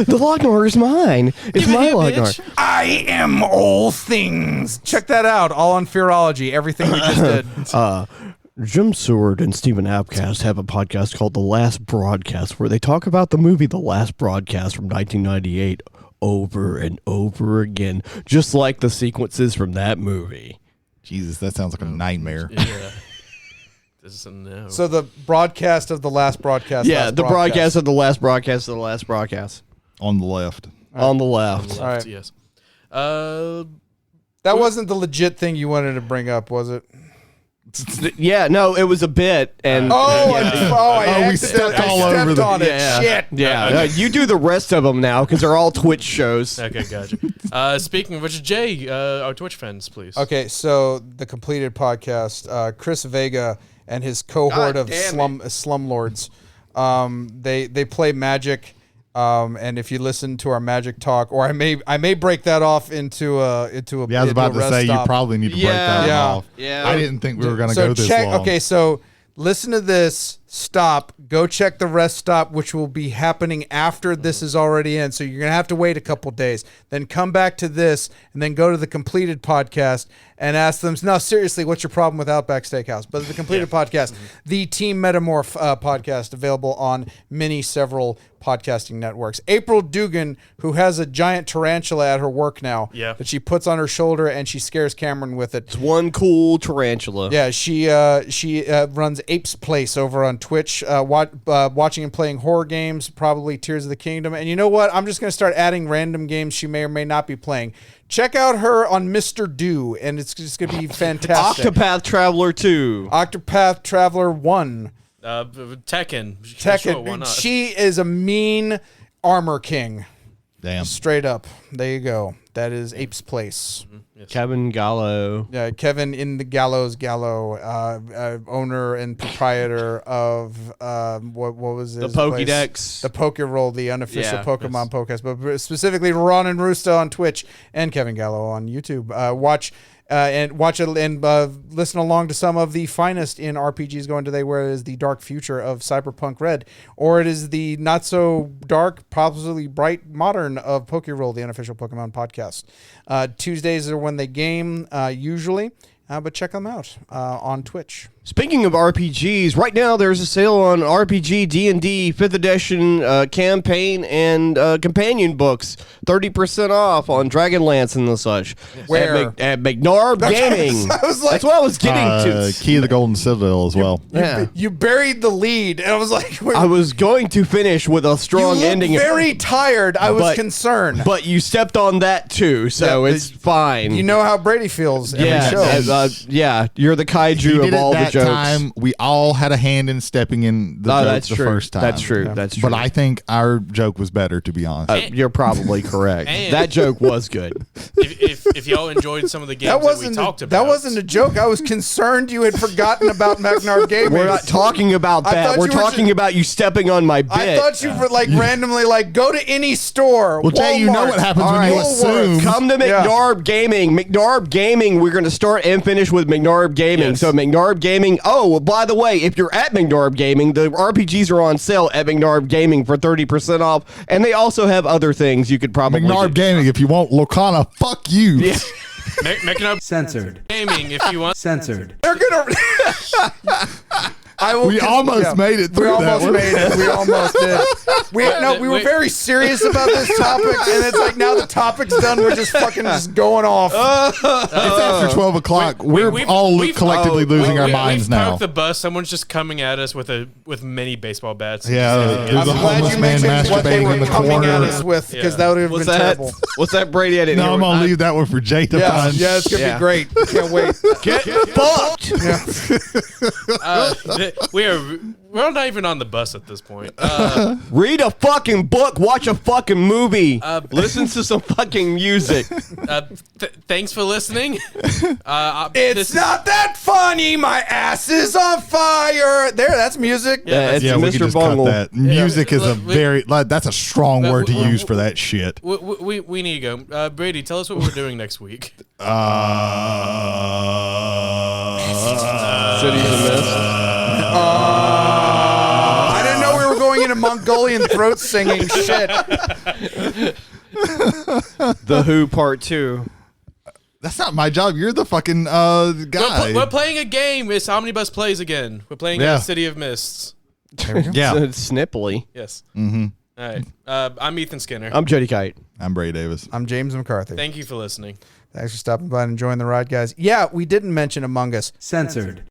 [SPEAKER 5] The Lognor is mine. It's my Lognor.
[SPEAKER 3] I am all things. Check that out. All on Fearology. Everything we just did.
[SPEAKER 5] Jim Seward and Stephen Apcast have a podcast called The Last Broadcast, where they talk about the movie The Last Broadcast from 1998 over and over again, just like the sequences from that movie.
[SPEAKER 4] Jesus, that sounds like a nightmare.
[SPEAKER 2] Yeah. This is a no.
[SPEAKER 3] So the broadcast of the last broadcast.
[SPEAKER 5] Yeah,
[SPEAKER 3] last
[SPEAKER 5] the broadcast of The Last Broadcast of The Last Broadcast.
[SPEAKER 4] On the left.
[SPEAKER 5] On the left.
[SPEAKER 3] All right.
[SPEAKER 2] Yes.
[SPEAKER 3] That wasn't the legit thing you wanted to bring up, was it?
[SPEAKER 5] Yeah, no, it was a bit. And
[SPEAKER 3] I
[SPEAKER 4] we stepped all over
[SPEAKER 3] stepped
[SPEAKER 4] the-
[SPEAKER 3] on it.
[SPEAKER 5] Yeah.
[SPEAKER 3] Shit.
[SPEAKER 5] Yeah, you do the rest of them now because they're all Twitch shows.
[SPEAKER 2] Okay, gotcha. Speaking of which, Jay, our Twitch friends, please.
[SPEAKER 3] Okay, so the completed podcast, Chris Vega and his cohort
[SPEAKER 5] God
[SPEAKER 3] of
[SPEAKER 5] damn
[SPEAKER 3] slumlords, they play Magic, and if you listen to our Magic talk, or I may break that off into a
[SPEAKER 4] Yeah, I was about to say you probably need to break that one
[SPEAKER 3] Yeah.
[SPEAKER 4] off.
[SPEAKER 5] Yeah.
[SPEAKER 4] I didn't think we were going to
[SPEAKER 3] so
[SPEAKER 4] go this
[SPEAKER 3] check.
[SPEAKER 4] long.
[SPEAKER 3] Okay, so listen to this. Stop. Go check the rest stop, which will be happening after this is already in. So you're gonna have to wait a couple days. Then come back to this, and then go to the completed podcast and ask them. No, seriously, what's your problem with Outback Steakhouse? But the completed podcast, the Team Metamorph podcast, available on several podcasting networks. April Dugan, who has a giant tarantula at her work now, that she puts on her shoulder and she scares Cameron with it.
[SPEAKER 5] It's one cool tarantula.
[SPEAKER 3] Yeah, she runs Apes Place over on Twitch, watching and playing horror games, probably Tears of the Kingdom. And you know what? I'm just going to start adding random games she may or may not be playing. Check out her on Mr. Do, and it's just going to be fantastic.
[SPEAKER 5] Octopath Traveler 2.
[SPEAKER 3] Octopath Traveler 1.
[SPEAKER 2] Tekken.
[SPEAKER 3] Sure,
[SPEAKER 2] why not?
[SPEAKER 3] she is a mean armor king.
[SPEAKER 4] Damn.
[SPEAKER 3] Straight up. There you go. That is Apes Place.
[SPEAKER 2] Yes.
[SPEAKER 5] Kevin Gallo.
[SPEAKER 3] Kevin in the Gallo, owner and proprietor of what was
[SPEAKER 5] The
[SPEAKER 3] his place?
[SPEAKER 5] Pokédex.
[SPEAKER 3] The Pokeroll, the unofficial
[SPEAKER 5] Yeah,
[SPEAKER 3] Pokemon podcast, but specifically Ron and Roosta on Twitch and Kevin Gallo on YouTube. Watch and listen along to some of the finest in RPGs going today, where it is the dark future of Cyberpunk Red, or it is the not so dark, possibly bright modern of Pokeroll, the unofficial Pokemon podcast. Tuesdays are when they game, usually, but check them out on Twitch.
[SPEAKER 5] Speaking of RPGs, right now there's a sale on RPG D&D 5th edition campaign and companion books. 30% off on Dragonlance and the such.
[SPEAKER 3] Where?
[SPEAKER 5] At McNarb Gaming.
[SPEAKER 3] I was like-
[SPEAKER 5] That's what I was getting to.
[SPEAKER 4] Key of the Golden Citadel as well.
[SPEAKER 5] Yeah.
[SPEAKER 3] You buried the lead, and I was like,
[SPEAKER 5] I was going to finish with a strong
[SPEAKER 3] you look
[SPEAKER 5] ending.
[SPEAKER 3] very tired. I was
[SPEAKER 5] But-
[SPEAKER 3] concerned.
[SPEAKER 5] But you stepped on that too, so
[SPEAKER 3] Yeah,
[SPEAKER 5] it's fine.
[SPEAKER 3] You know how Brady feels every
[SPEAKER 5] yeah,
[SPEAKER 3] show.
[SPEAKER 5] yeah, you're the kaiju
[SPEAKER 4] He
[SPEAKER 5] of
[SPEAKER 4] did it
[SPEAKER 5] all the
[SPEAKER 4] that
[SPEAKER 5] jokes.
[SPEAKER 4] time, we all had a hand in stepping in the joke
[SPEAKER 5] that's
[SPEAKER 4] the
[SPEAKER 5] true.
[SPEAKER 4] first time.
[SPEAKER 5] That's true.
[SPEAKER 3] Yeah.
[SPEAKER 5] That's true.
[SPEAKER 4] But I think our joke was better, to be honest.
[SPEAKER 5] You're probably correct.
[SPEAKER 2] And-
[SPEAKER 5] That joke was good.
[SPEAKER 2] If y'all enjoyed some of the games that, we talked about,
[SPEAKER 3] that wasn't a joke. I was concerned you had forgotten about Magnard Gaming.
[SPEAKER 5] We're not talking about
[SPEAKER 3] I
[SPEAKER 5] that.
[SPEAKER 3] thought
[SPEAKER 5] We're
[SPEAKER 3] you were
[SPEAKER 5] talking about you stepping on my bit.
[SPEAKER 3] I thought you were like randomly like go to any store.
[SPEAKER 4] Well, Jay, you know
[SPEAKER 3] Walmart.
[SPEAKER 4] what happens
[SPEAKER 5] All
[SPEAKER 4] when you
[SPEAKER 5] right.
[SPEAKER 4] assume.
[SPEAKER 5] Come to
[SPEAKER 3] Yeah.
[SPEAKER 5] McNarb Gaming. McNarb Gaming, we're going to start and finish with McNarb Gaming.
[SPEAKER 2] Yes.
[SPEAKER 5] So McNarb Gaming. Oh, well, by the way, if you're at McNarb Gaming, the RPGs are on sale at McNarb Gaming for 30% off. And they also have other things you could probably
[SPEAKER 4] McNarb
[SPEAKER 5] do.
[SPEAKER 4] Gaming, if you want Locana, fuck you.
[SPEAKER 5] Yeah.
[SPEAKER 2] Making up
[SPEAKER 6] Censored.
[SPEAKER 2] gaming if you want.
[SPEAKER 6] Censored.
[SPEAKER 3] They're gonna. I will
[SPEAKER 4] We almost made it
[SPEAKER 3] We
[SPEAKER 4] through that
[SPEAKER 3] almost
[SPEAKER 4] one.
[SPEAKER 3] made it. We almost did. We were
[SPEAKER 2] Wait.
[SPEAKER 3] very serious about this topic, and it's like now the topic's done. We're just fucking just going off.
[SPEAKER 4] It's after 12 o'clock. We're
[SPEAKER 2] we've-
[SPEAKER 4] all
[SPEAKER 2] we've-
[SPEAKER 4] collectively losing our minds
[SPEAKER 2] we've
[SPEAKER 4] now.
[SPEAKER 2] parked the bus. Someone's just coming at us with many baseball bats.
[SPEAKER 4] Yeah, there's
[SPEAKER 3] I'm
[SPEAKER 4] a
[SPEAKER 3] glad
[SPEAKER 4] homeless
[SPEAKER 3] you
[SPEAKER 4] man
[SPEAKER 3] mentioned what they
[SPEAKER 4] masturbating
[SPEAKER 3] were
[SPEAKER 4] in the
[SPEAKER 3] coming at
[SPEAKER 4] corner.
[SPEAKER 3] us with, because
[SPEAKER 2] Yeah.
[SPEAKER 3] that would have been
[SPEAKER 5] What's that?
[SPEAKER 3] terrible.
[SPEAKER 5] What's that, Brady? I didn't
[SPEAKER 4] No,
[SPEAKER 5] hear
[SPEAKER 4] I'm
[SPEAKER 5] what-
[SPEAKER 4] going to leave that one for Jay to
[SPEAKER 3] Yeah,
[SPEAKER 4] punch.
[SPEAKER 3] yeah, it's gonna
[SPEAKER 5] Yeah.
[SPEAKER 3] be great. Can't wait.
[SPEAKER 5] Get fucked.
[SPEAKER 2] We're not even on the bus at this point.
[SPEAKER 5] Read a fucking book. Watch a fucking movie. Listen to some fucking music.
[SPEAKER 2] Thanks for listening.
[SPEAKER 3] It's not that funny. My ass is on fire. There, that's music.
[SPEAKER 5] Yeah, it's
[SPEAKER 4] Yeah, we could
[SPEAKER 5] Mr.
[SPEAKER 4] just
[SPEAKER 5] Bungle.
[SPEAKER 4] cut that. Music is a
[SPEAKER 2] Look,
[SPEAKER 4] that's a strong word to use for that shit.
[SPEAKER 2] We need to go. Brady, tell us what we're doing next week.
[SPEAKER 5] Cities of Mist.
[SPEAKER 3] I didn't know we were going into Mongolian throat singing shit.
[SPEAKER 5] The Who Part 2.
[SPEAKER 4] That's not my job. You're the fucking guy.
[SPEAKER 2] We're playing a game. It's Omnibus Plays again. We're playing City of Mists.
[SPEAKER 4] Yeah.
[SPEAKER 5] It's Snipply.
[SPEAKER 2] Yes. Mm-hmm. All right. I'm Ethan Skinner.
[SPEAKER 5] I'm Jody Kite.
[SPEAKER 4] I'm Bray Davis.
[SPEAKER 3] I'm James McCarthy.
[SPEAKER 2] Thank you for listening.
[SPEAKER 3] Thanks for stopping by and enjoying the ride, guys. Yeah, we didn't mention Among Us.
[SPEAKER 6] Censored.